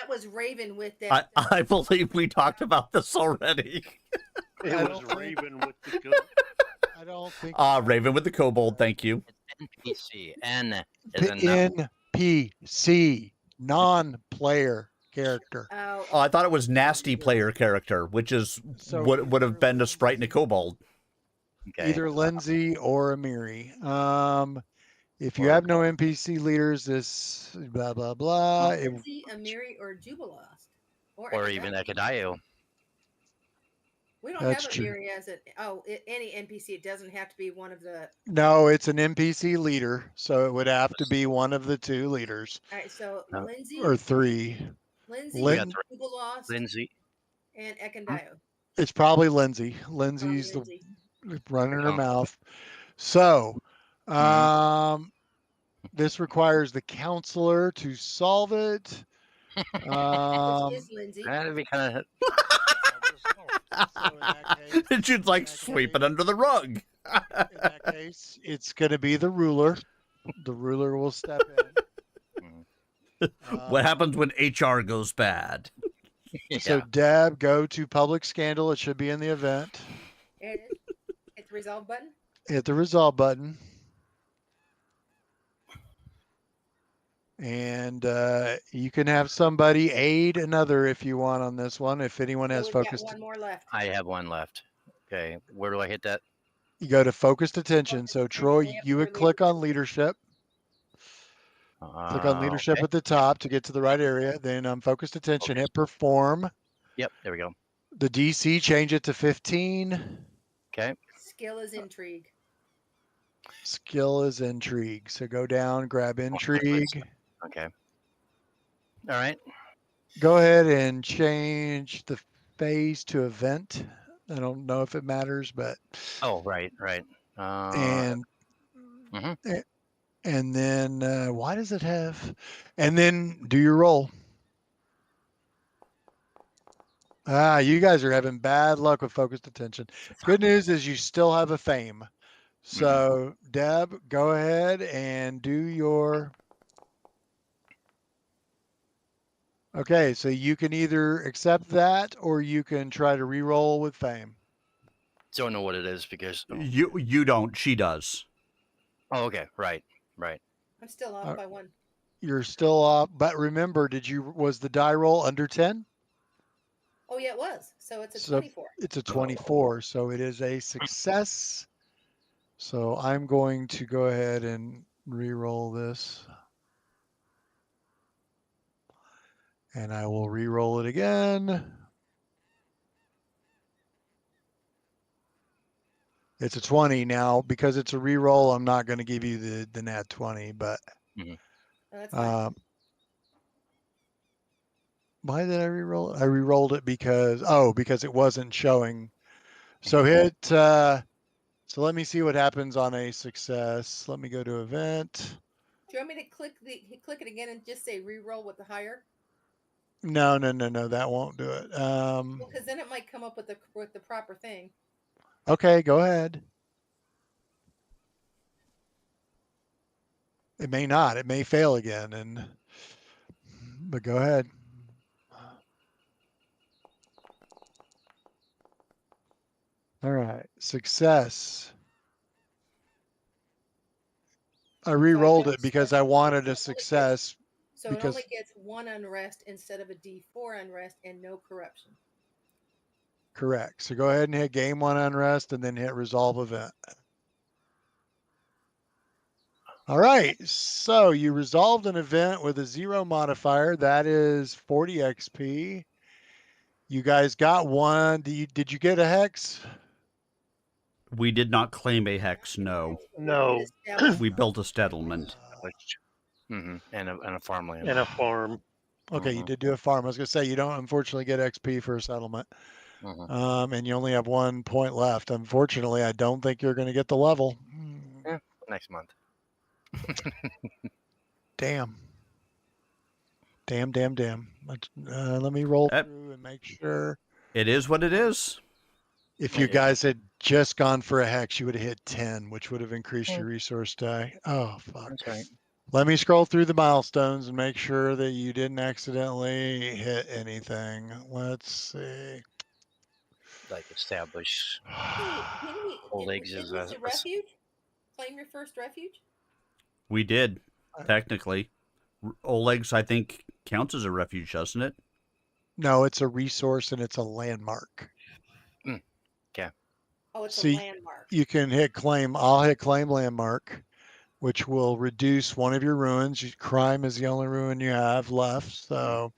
[SPEAKER 1] That was Raven with that.
[SPEAKER 3] I believe we talked about this already.
[SPEAKER 4] It was Raven with the goat.
[SPEAKER 2] I don't think.
[SPEAKER 3] Raven with the kobold. Thank you.
[SPEAKER 5] NPC. N is in
[SPEAKER 2] NPC, non-player character.
[SPEAKER 1] Oh,
[SPEAKER 3] I thought it was nasty player character, which is what would have been a sprite and a kobold.
[SPEAKER 5] Okay.
[SPEAKER 2] Either Lindsay or Amiri. If you have no NPC leaders, this blah blah blah.
[SPEAKER 1] Lindsay, Amiri, or Jubilost,
[SPEAKER 5] or even Ekadayo.
[SPEAKER 1] We don't
[SPEAKER 2] That's
[SPEAKER 1] have
[SPEAKER 2] true.
[SPEAKER 1] Amiri as any NPC. It doesn't have to be one of the.
[SPEAKER 2] No, it's an NPC leader, so it would have to be one of the two leaders.
[SPEAKER 1] All right, so Lindsay
[SPEAKER 2] or three.
[SPEAKER 1] Lindsay, Jubilost,
[SPEAKER 5] Lindsay,
[SPEAKER 1] and Ekandayo.
[SPEAKER 2] It's probably Lindsay. Lindsay's
[SPEAKER 1] Lindsay.
[SPEAKER 2] the running her mouth. So, this requires the counselor to solve it.
[SPEAKER 1] Which is Lindsay.
[SPEAKER 5] that'd be kind of.
[SPEAKER 3] She's like sweep it under the rug.
[SPEAKER 2] In that case, it's going to be the ruler. The ruler will step in.
[SPEAKER 3] What happens when HR goes bad?
[SPEAKER 2] So, Deb, go to public scandal. It should be in the event.
[SPEAKER 1] Hit the resolve button.
[SPEAKER 2] Hit the resolve button. And you can have somebody aid another if you want on this one. If anyone has focused,
[SPEAKER 1] one more left.
[SPEAKER 5] I have one left. Okay, where do I hit that?
[SPEAKER 2] You go to focused attention. So Troy, you would click on leadership. Click on leadership at the top to get to the right area. Then focused attention, hit perform.
[SPEAKER 5] Yep, there we go.
[SPEAKER 2] The DC, change it to 15.
[SPEAKER 5] Okay.
[SPEAKER 1] Skill is intrigue.
[SPEAKER 2] Skill is intrigue. So go down, grab intrigue.
[SPEAKER 5] Okay. All right.
[SPEAKER 2] Go ahead and change the phase to event. I don't know if it matters, but.
[SPEAKER 5] Oh, right.
[SPEAKER 2] And then why does it have? And then do your roll. You guys are having bad luck with focused attention. Good news is you still have a fame. So Deb, go ahead and do your. Okay, so you can either accept that or you can try to re-roll with fame.
[SPEAKER 5] Don't know what it is because
[SPEAKER 3] you don't. She does.
[SPEAKER 5] Oh, okay. Right.
[SPEAKER 1] I'm still off by one.
[SPEAKER 2] You're still off, but remember, was the die roll under 10?
[SPEAKER 1] Oh yeah, it was. So it's a 24.
[SPEAKER 2] It's a 24, so it is a success. So I'm going to go ahead and re-roll this. And I will re-roll it again. It's a 20 now. Because it's a re-roll, I'm not going to give you the nat 20, but
[SPEAKER 1] That's fine.
[SPEAKER 2] Why did I re-roll it? I re-rolled it because it wasn't showing. So hit so let me see what happens on a success. Let me go to event.
[SPEAKER 1] Do you want me to click it again and just say re-roll with the higher?
[SPEAKER 2] No, that won't do it.
[SPEAKER 1] Because then it might come up with the proper thing.
[SPEAKER 2] Okay, go ahead. It may not. It may fail again. But go ahead. All right. Success. I re-rolled it because I wanted a success.
[SPEAKER 1] So it only gets 1 unrest instead of a D4 unrest and no corruption.
[SPEAKER 2] Correct. So go ahead and hit game 1 unrest and then hit resolve event. All right. So you resolved an event with a 0 modifier. That is 40 XP. You guys got one. Did you get a hex?
[SPEAKER 3] We did not claim a hex, no.
[SPEAKER 4] No.
[SPEAKER 3] We built a settlement.
[SPEAKER 5] And a farmland.
[SPEAKER 4] And a farm.
[SPEAKER 2] Okay, you did do a farm. I was going to say, you don't unfortunately get XP for a settlement. And you only have 1 point left. Unfortunately, I don't think you're going to get the level.
[SPEAKER 5] Yeah, next month.
[SPEAKER 2] Damn. Damn. Let me roll through and make sure.
[SPEAKER 3] It is what it is.
[SPEAKER 2] If you guys had just gone for a hex, you would have hit 10, which would have increased your resource die. Oh, fuck.
[SPEAKER 5] That's right.
[SPEAKER 2] Let me scroll through the milestones and make sure that you didn't accidentally hit anything. Let's see.
[SPEAKER 5] Like establish
[SPEAKER 1] Old
[SPEAKER 5] legs as a
[SPEAKER 1] refuge? Claim your first refuge?
[SPEAKER 3] We did, technically. Oleg's, I think, counts as a refuge, doesn't it?
[SPEAKER 2] No, it's a resource and it's a landmark.
[SPEAKER 5] Okay.
[SPEAKER 1] Oh, it's a landmark.
[SPEAKER 2] You can hit claim. I'll hit claim landmark, which will reduce one of your ruins. Crime is the only ruin you have left, so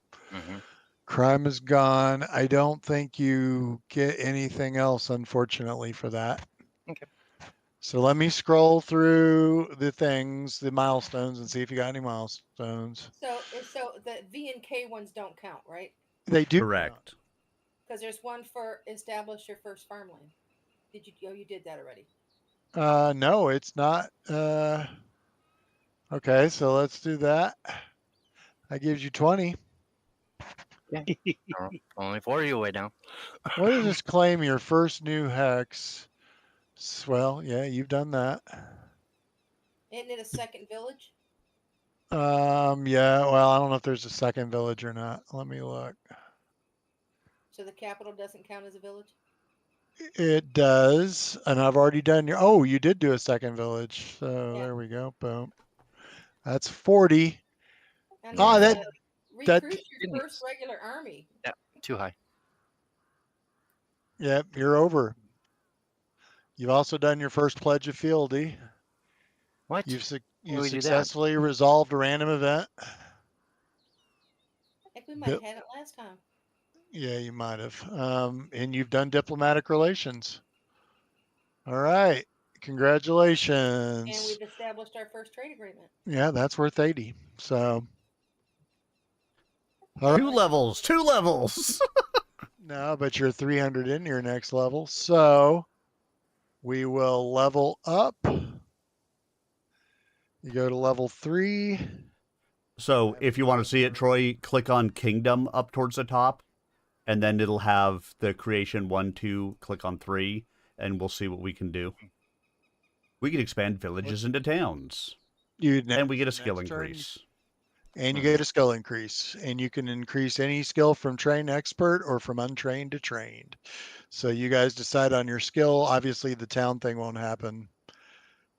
[SPEAKER 2] crime is gone. I don't think you get anything else, unfortunately, for that.
[SPEAKER 5] Okay.
[SPEAKER 2] So let me scroll through the things, the milestones, and see if you got any milestones.
[SPEAKER 1] So the V and K ones don't count, right?
[SPEAKER 2] They do.
[SPEAKER 3] Correct.
[SPEAKER 1] Because there's one for establish your first farmland. Did you? Oh, you did that already.
[SPEAKER 2] No, it's not. Okay, so let's do that. That gives you 20.
[SPEAKER 5] Yeah. Only 40 away now.
[SPEAKER 2] What does this claim your first new hex? Well, yeah, you've done that.
[SPEAKER 1] Isn't it a second village?
[SPEAKER 2] Yeah, well, I don't know if there's a second village or not. Let me look.
[SPEAKER 1] So the capital doesn't count as a village?
[SPEAKER 2] It does, and I've already done your, oh, you did do a second village. So there we go, boom. That's 40.
[SPEAKER 1] And
[SPEAKER 2] that
[SPEAKER 1] recruit your first regular army.
[SPEAKER 5] Yeah, too high.
[SPEAKER 2] Yep, you're over. You've also done your first pledge of fealty.
[SPEAKER 5] What?
[SPEAKER 2] You've successfully resolved a random event.
[SPEAKER 1] I think we might have had it last time.
[SPEAKER 2] Yeah, you might have. And you've done diplomatic relations. All right. Congratulations.
[SPEAKER 1] And we've established our first trade agreement.
[SPEAKER 2] Yeah, that's worth 80. So.
[SPEAKER 3] All right. Two levels.
[SPEAKER 2] No, but you're 300 in your next level. So we will level up. You go to level 3.
[SPEAKER 3] So if you want to see it, Troy, click on Kingdom up towards the top, and then it'll have the creation 1, 2, click on 3, and we'll see what we can do. We can expand villages into towns. And we get a skill increase.
[SPEAKER 2] And you get a skill increase. And you can increase any skill from trained expert or from untrained to trained. So you guys decide on your skill. Obviously, the town thing won't happen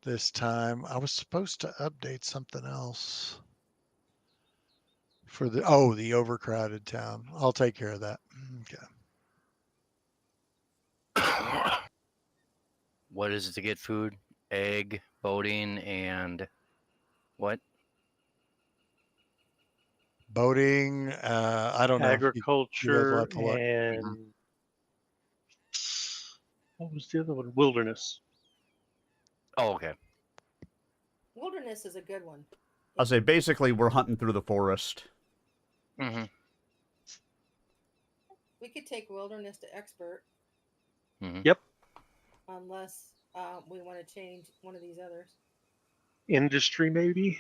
[SPEAKER 2] this time. I was supposed to update something else for the overcrowded town. I'll take care of that.
[SPEAKER 5] Okay. What is it to get food? Egg, boating, and what?
[SPEAKER 2] Boating, I don't know.
[SPEAKER 4] Agriculture and what was the other one? Wilderness.
[SPEAKER 5] Oh, okay.
[SPEAKER 1] Wilderness is a good one.
[SPEAKER 3] I'll say basically we're hunting through the forest.
[SPEAKER 1] We could take wilderness to expert.
[SPEAKER 4] Yep.
[SPEAKER 1] Unless we want to change one of these others.
[SPEAKER 4] Industry, maybe.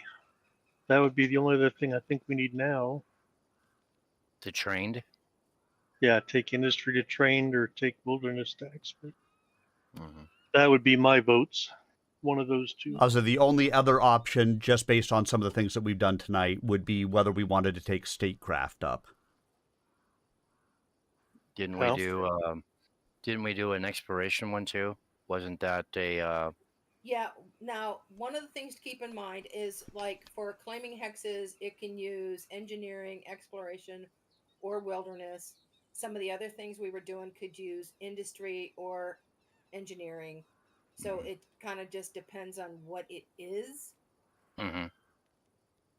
[SPEAKER 4] That would be the only other thing I think we need now.
[SPEAKER 5] To trained?
[SPEAKER 4] Yeah, take industry to trained or take wilderness to expert. That would be my votes. one of those two.
[SPEAKER 3] Also, the only other option, just based on some of the things that we've done tonight, would be whether we wanted to take statecraft up.
[SPEAKER 5] Didn't
[SPEAKER 4] Well.
[SPEAKER 5] we do an exploration one too? Wasn't that a
[SPEAKER 1] Yeah. Now, one of the things to keep in mind is like for claiming hexes, it can use engineering, exploration, or wilderness. Some of the other things we were doing could use industry or engineering. So it kind of just depends on what it is.
[SPEAKER 5] mm-hmm.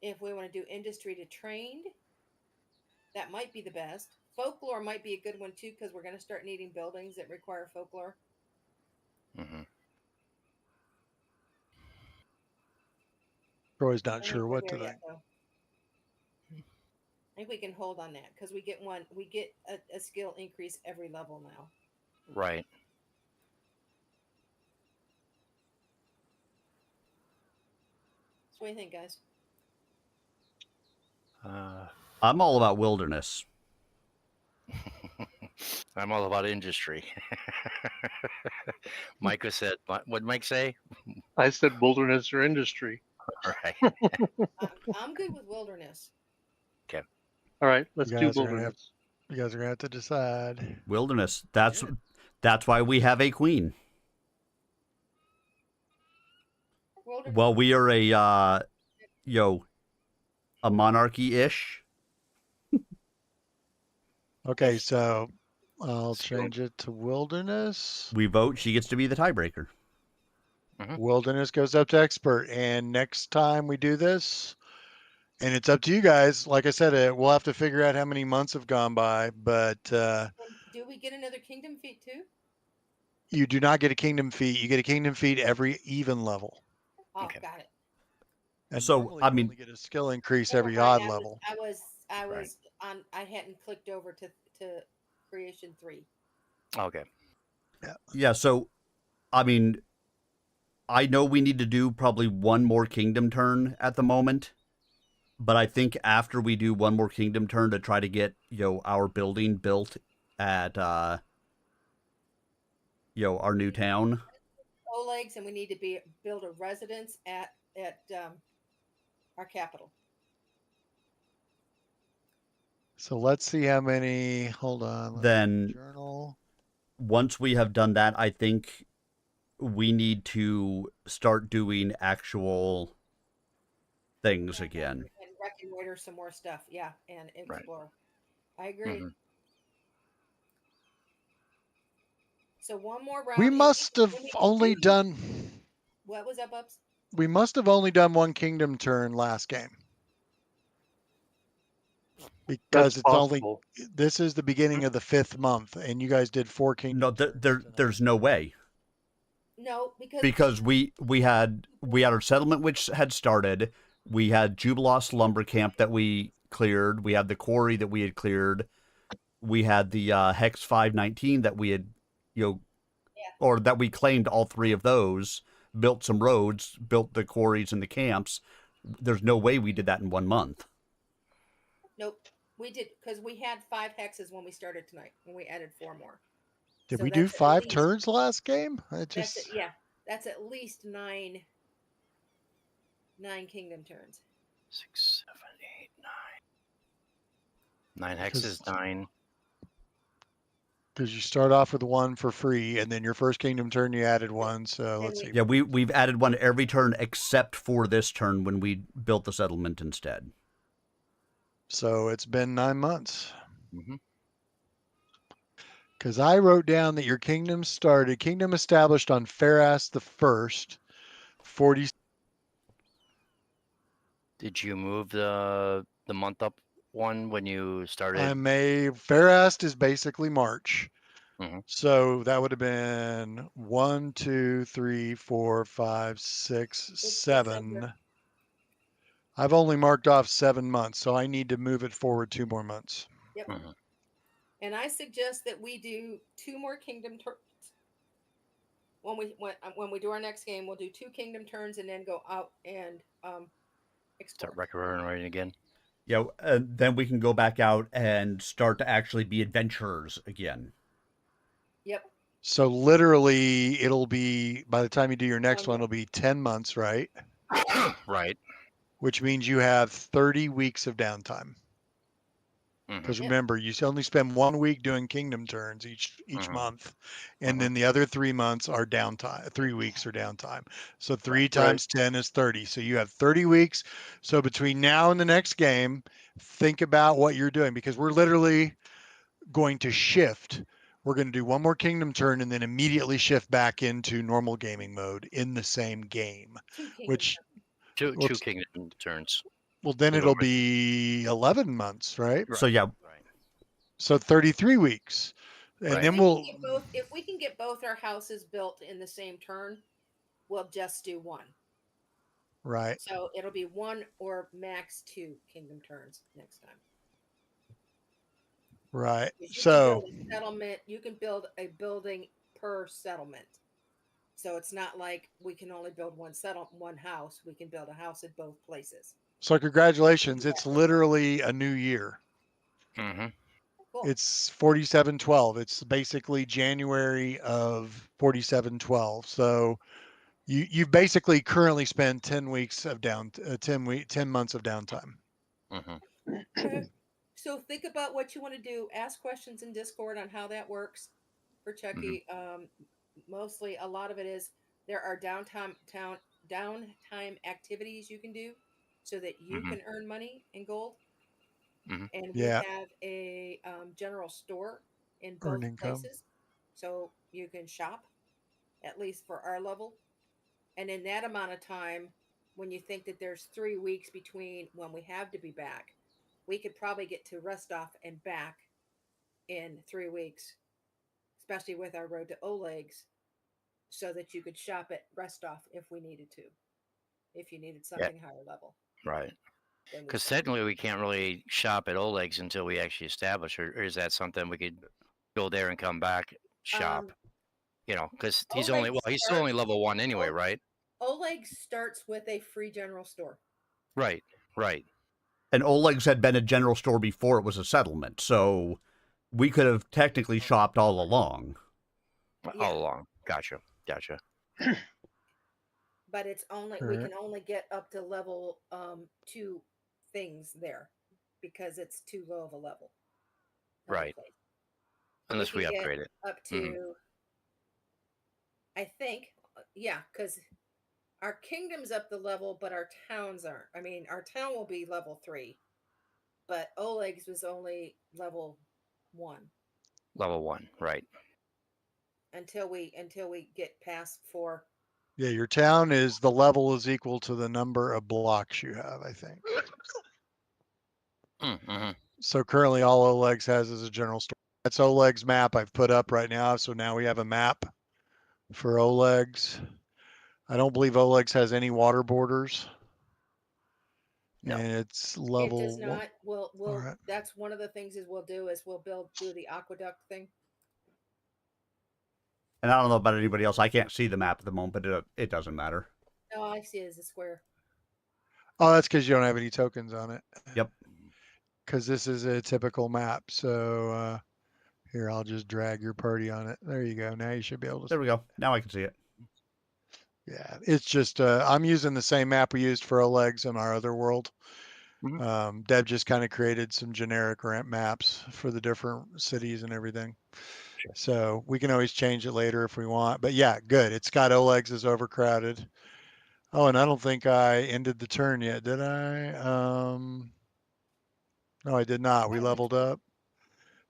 [SPEAKER 1] If we want to do industry to trained, that might be the best. Folklore might be a good one too, because we're going to start needing buildings that require folklore.
[SPEAKER 5] Mm-hmm.
[SPEAKER 2] Troy's
[SPEAKER 1] I
[SPEAKER 2] not
[SPEAKER 1] don't
[SPEAKER 2] sure
[SPEAKER 1] think we're
[SPEAKER 2] what to
[SPEAKER 1] there
[SPEAKER 2] think.
[SPEAKER 1] yet, though. I think we can hold on that because we get a skill increase every level now.
[SPEAKER 5] Right.
[SPEAKER 1] So what do you think, guys?
[SPEAKER 3] I'm all about wilderness.
[SPEAKER 5] I'm all about industry. Micah said, what did Mike say?
[SPEAKER 4] I said wilderness or industry.
[SPEAKER 5] Right.
[SPEAKER 1] I'm good with wilderness.
[SPEAKER 5] Okay.
[SPEAKER 4] All right, let's
[SPEAKER 2] You
[SPEAKER 4] do
[SPEAKER 2] guys are gonna have-
[SPEAKER 4] wilderness.
[SPEAKER 2] You guys are gonna have to decide.
[SPEAKER 3] Wilderness. That's why we have a queen.
[SPEAKER 1] Wilderness.
[SPEAKER 3] Well, we are a monarchy-ish.
[SPEAKER 2] Okay, so I'll change it to wilderness.
[SPEAKER 3] We vote. She gets to be the tiebreaker.
[SPEAKER 2] Wilderness goes up to expert. And next time we do this, and it's up to you guys. Like I said, we'll have to figure out how many months have gone by. But
[SPEAKER 1] Do we get another kingdom feat too?
[SPEAKER 2] you do not get a kingdom feat. You get a kingdom feat every even level.
[SPEAKER 1] Oh,
[SPEAKER 5] Okay.
[SPEAKER 1] got it.
[SPEAKER 2] And
[SPEAKER 3] So,
[SPEAKER 2] normally
[SPEAKER 3] I
[SPEAKER 2] you
[SPEAKER 3] mean-
[SPEAKER 2] only get a skill increase
[SPEAKER 1] Never
[SPEAKER 2] every
[SPEAKER 1] mind,
[SPEAKER 2] odd level.
[SPEAKER 1] I was
[SPEAKER 5] Right.
[SPEAKER 1] on. I hadn't clicked over to creation 3.
[SPEAKER 5] Okay.
[SPEAKER 3] Yeah, so, I mean, I know we need to do probably one more kingdom turn at the moment, but I think after we do one more kingdom turn to try to get, our building built at, our new town.
[SPEAKER 1] Legs, and we need to build a residence at our capital.
[SPEAKER 2] So let's see how many. Hold on.
[SPEAKER 3] Then
[SPEAKER 2] Journal.
[SPEAKER 3] once we have done that, I think we need to start doing actual things again.
[SPEAKER 1] And reconnoiter some more stuff, yeah, and explore. Right. I agree.
[SPEAKER 5] Mm-hmm.
[SPEAKER 1] So one more round.
[SPEAKER 2] We must have
[SPEAKER 1] when we
[SPEAKER 2] only
[SPEAKER 1] do-
[SPEAKER 2] done.
[SPEAKER 1] What was that, Bubs?
[SPEAKER 2] We must have only done one kingdom turn last game. Because
[SPEAKER 4] That's
[SPEAKER 2] it's
[SPEAKER 4] possible.
[SPEAKER 2] only. This is the beginning of the 5th month, and you guys did 4 kingdom.
[SPEAKER 3] No, there's no way.
[SPEAKER 1] No,
[SPEAKER 3] Because we had our settlement which had started. We had Jubilost lumber camp that we cleared. We had the quarry that we had cleared. We had the Hex 519 that we had, or that we claimed all 3 of those. Built some roads, built the quarries and the camps. There's no way we did that in 1 month.
[SPEAKER 1] Nope, we did because we had 5 hexes when we started tonight, and we added 4 more.
[SPEAKER 2] Did
[SPEAKER 1] So
[SPEAKER 2] we do
[SPEAKER 1] that's at
[SPEAKER 2] 5
[SPEAKER 1] least-
[SPEAKER 2] turns last game?
[SPEAKER 1] That's at least 9 kingdom turns.
[SPEAKER 5] 6, 7, 8, 9. 9 hexes, 9.
[SPEAKER 2] Because you start off with 1 for free, and then your first kingdom turn you added 1. So let's see.
[SPEAKER 3] Yeah, we've added 1 every turn except for this turn when we built the settlement instead.
[SPEAKER 2] So it's been 9 months.
[SPEAKER 5] Mm-hmm.
[SPEAKER 2] Because I wrote down that your kingdom established on Faras the 1st, 40.
[SPEAKER 5] Did you move the month up one when you started?
[SPEAKER 2] Farast is basically March.
[SPEAKER 5] Mhm.
[SPEAKER 2] So that would have been 1, 2, 3, 4, 5, 6, 7. I've only marked off 7 months, so I need to move it forward 2 more months.
[SPEAKER 1] Yep.
[SPEAKER 5] Mhm.
[SPEAKER 1] And I suggest that we do 2 more kingdom turns. When we do our next game, we'll do 2 kingdom turns and then go out and explore.
[SPEAKER 5] Start recovering again.
[SPEAKER 3] Yeah, then we can go back out and start to actually be adventurers again.
[SPEAKER 1] Yep.
[SPEAKER 2] So literally, it'll be, by the time you do your next one,
[SPEAKER 1] yeah.
[SPEAKER 2] it'll be 10 months, right?
[SPEAKER 5] Right.
[SPEAKER 2] Which means you have 30 weeks of downtime. Because
[SPEAKER 5] Mm-hmm.
[SPEAKER 1] Yep.
[SPEAKER 2] remember, you only spend 1 week doing kingdom turns each
[SPEAKER 5] Mhm.
[SPEAKER 2] month, and
[SPEAKER 5] Mhm.
[SPEAKER 2] then the other 3 months are downtime. 3 weeks are downtime. So 3
[SPEAKER 5] Right.
[SPEAKER 2] times 10 is 30. So you have 30 weeks. So between now and the next game, think about what you're doing, because we're literally going to shift. We're going to do one more kingdom turn and then immediately shift back into normal gaming mode in the same game,
[SPEAKER 1] 2 kingdom
[SPEAKER 2] which
[SPEAKER 5] Two
[SPEAKER 2] looks,
[SPEAKER 5] kingdom turns.
[SPEAKER 2] well, then
[SPEAKER 5] The
[SPEAKER 2] it'll
[SPEAKER 5] normal.
[SPEAKER 2] be 11 months, right?
[SPEAKER 3] So yeah,
[SPEAKER 5] Right.
[SPEAKER 2] So 33 weeks. And
[SPEAKER 5] Right.
[SPEAKER 2] then
[SPEAKER 1] If we can get both our houses built in the same turn, we'll just do one.
[SPEAKER 2] right.
[SPEAKER 1] So it'll be 1 or max 2 kingdom turns next time.
[SPEAKER 2] Right.
[SPEAKER 1] Because you can
[SPEAKER 2] So,
[SPEAKER 1] build a settlement, you can build a building per settlement. So it's not like we can only build one house. We can build a house at both places.
[SPEAKER 2] so
[SPEAKER 1] We
[SPEAKER 2] congratulations.
[SPEAKER 1] do
[SPEAKER 2] It's
[SPEAKER 1] that with one.
[SPEAKER 2] literally a new year.
[SPEAKER 5] Mm-hmm.
[SPEAKER 1] Cool.
[SPEAKER 2] It's 4712. It's basically January of 4712. So you've basically currently spent 10 weeks of 10 months of downtime.
[SPEAKER 5] Mm-hmm.
[SPEAKER 1] Okay. So think about what you want to do. Ask questions in Discord on how that works for Chucky. Mostly, a lot of it is there are downtime activities you can do so that you
[SPEAKER 5] Mm-hmm.
[SPEAKER 1] can earn money in gold.
[SPEAKER 5] Mm-hmm.
[SPEAKER 1] And we
[SPEAKER 2] Yeah.
[SPEAKER 1] have a general store in
[SPEAKER 2] Earned
[SPEAKER 1] both
[SPEAKER 2] income.
[SPEAKER 1] places, so you can shop at least for our level. And in that amount of time, when you think that there's 3 weeks between when we have to be back, we could probably get to Rust-Off and back in 3 weeks, especially with our road to Oleg's, so that you could shop at Rust-Off if we needed to. If you needed
[SPEAKER 5] Yeah.
[SPEAKER 1] something higher level,
[SPEAKER 5] Right.
[SPEAKER 1] then we
[SPEAKER 5] Because
[SPEAKER 1] could.
[SPEAKER 5] technically we can't really shop at Oleg's until we actually establish, or is that something we could go there and come back shop?
[SPEAKER 1] Um,
[SPEAKER 5] Because
[SPEAKER 1] Oleg
[SPEAKER 5] he's still only
[SPEAKER 1] starts.
[SPEAKER 5] level 1 anyway, right?
[SPEAKER 1] Oleg starts with a free general store.
[SPEAKER 5] Right. Right.
[SPEAKER 3] and Oleg's had been a general store before it was a settlement, so we could have technically shopped all along.
[SPEAKER 1] Yeah.
[SPEAKER 5] All along. Gotcha. Gotcha.
[SPEAKER 1] But it's only we
[SPEAKER 2] Right.
[SPEAKER 1] can only get up to level 2 things there because it's too low of a level of a
[SPEAKER 5] Right.
[SPEAKER 1] place. We
[SPEAKER 5] Unless
[SPEAKER 1] can
[SPEAKER 5] we
[SPEAKER 1] get
[SPEAKER 5] upgrade it.
[SPEAKER 1] up
[SPEAKER 5] Mhm.
[SPEAKER 1] to, I think, yeah, because our kingdom's up the level, but our towns aren't. I mean, our town will be level 3, but Oleg's was only level 1
[SPEAKER 5] Level 1. Right.
[SPEAKER 1] until we get past 4.
[SPEAKER 2] Yeah, your town is the level is equal to the number of blocks you have, I think.
[SPEAKER 5] Mm-hmm.
[SPEAKER 2] So currently all Oleg's has is a general store. That's Oleg's map I've put up right now. So now we have a map for Oleg's. I don't believe Oleg's has any water borders.
[SPEAKER 5] No.
[SPEAKER 2] And it's
[SPEAKER 1] It does
[SPEAKER 2] level one.
[SPEAKER 1] not. We'll
[SPEAKER 2] All right.
[SPEAKER 1] that's one of the things is we'll do the aqueduct thing.
[SPEAKER 3] And I don't know about anybody else. I can't see the map at the moment, but it doesn't matter.
[SPEAKER 1] No, I see it as a square.
[SPEAKER 2] Oh, that's because you don't have any tokens on it.
[SPEAKER 3] Yep.
[SPEAKER 2] Because this is a typical map. So here, I'll just drag your party on it. There you go. Now you should be able to.
[SPEAKER 3] There we go. Now I can see it.
[SPEAKER 2] Yeah, it's just I'm using the same map we used for Oleg's in our other world.
[SPEAKER 5] Mhm.
[SPEAKER 2] Deb just kind of created some generic ramp maps for the different cities and everything.
[SPEAKER 5] Sure.
[SPEAKER 2] So we can always change it later if we want. But yeah, good. It's got Oleg's is overcrowded. Oh, and I don't think I ended the turn yet, did I? No, I did not. We leveled up.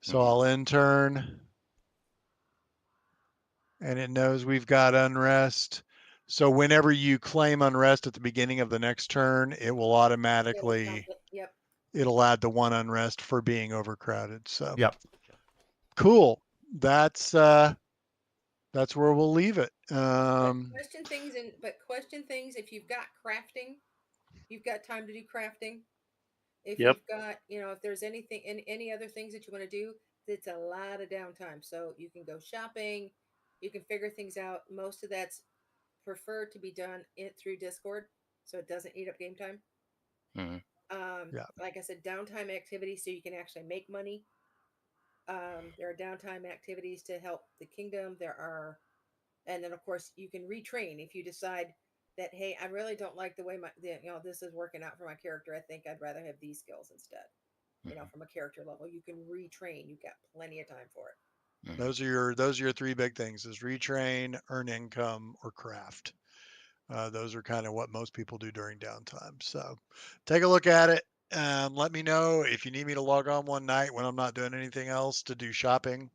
[SPEAKER 2] So
[SPEAKER 5] Mhm.
[SPEAKER 2] I'll end turn. And it knows we've got unrest. So whenever you claim unrest at the beginning of the next turn, it will automatically,
[SPEAKER 1] Yep.
[SPEAKER 2] it'll add the 1 unrest for being overcrowded. So
[SPEAKER 3] Yep.
[SPEAKER 2] cool. That's where we'll leave it.
[SPEAKER 1] Question things if you've got crafting, you've got time to do crafting. If
[SPEAKER 4] Yep.
[SPEAKER 1] you've got, if there's anything and any other things that you want to do, it's a lot of downtime. So you can go shopping, you can figure things out. Most of that's preferred to be done through Discord, so it doesn't eat up game time.
[SPEAKER 5] Mhm.
[SPEAKER 2] Yeah.
[SPEAKER 1] Like I said, downtime activities so you can actually make money. There are downtime activities to help the kingdom. And then of course you can retrain if you decide that, hey, I really don't like the way this is working out for my character. I think I'd rather have these skills instead. From a character level, you can retrain. You've got plenty of time for it.
[SPEAKER 2] Those are your three big things: is retrain, earn income, or craft. Those are kind of what most people do during downtime. So take a look at it. Let me know if you need me to log on one night when I'm not doing anything else to do shopping.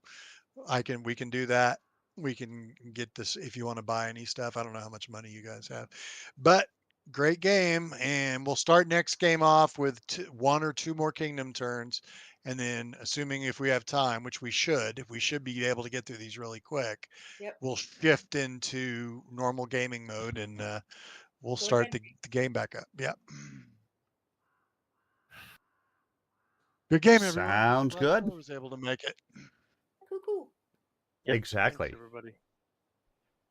[SPEAKER 2] We can do that. We can get this if you want to buy any stuff. I don't know how much money you guys have, but great game. And we'll start next game off with one or two more kingdom turns. And then assuming if we have time, which we should be able to get through these really quick,
[SPEAKER 1] Yep.
[SPEAKER 2] we'll shift into normal gaming mode and we'll
[SPEAKER 1] Go
[SPEAKER 2] start
[SPEAKER 1] ahead.
[SPEAKER 2] the game back up. Yeah. Good game, everyone.
[SPEAKER 3] Sounds
[SPEAKER 2] Glad
[SPEAKER 3] good.
[SPEAKER 2] I was able to make it.
[SPEAKER 1] Cool.
[SPEAKER 4] Yep,
[SPEAKER 3] Exactly.
[SPEAKER 4] Thanks, everybody.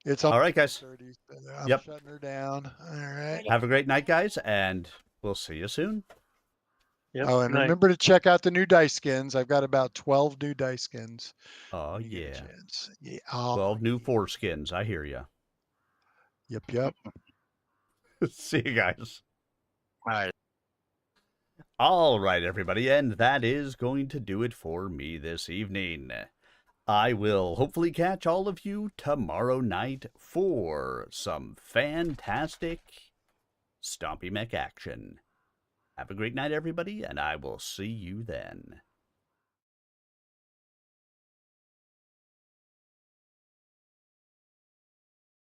[SPEAKER 2] It's
[SPEAKER 3] All right, guys.
[SPEAKER 2] 30, so I'm
[SPEAKER 3] Yep.
[SPEAKER 2] shutting her down. All right.
[SPEAKER 3] Have a great night, guys, and we'll see you soon.
[SPEAKER 4] Yep.
[SPEAKER 2] Oh, and
[SPEAKER 4] good night.
[SPEAKER 2] remember to check out the new dice skins. I've got about 12 new dice skins.
[SPEAKER 3] Oh,
[SPEAKER 2] when you get a
[SPEAKER 3] yeah.
[SPEAKER 2] chance. Yeah. Oh,
[SPEAKER 3] 12 new foreskins. I hear you.
[SPEAKER 2] Yep.
[SPEAKER 3] See you guys.
[SPEAKER 5] All right.
[SPEAKER 3] All right, everybody, and that is going to do it for me this evening. I will hopefully catch all of you tomorrow night for some fantastic Stompy Mech action. Have a great night, everybody, and I will see you then.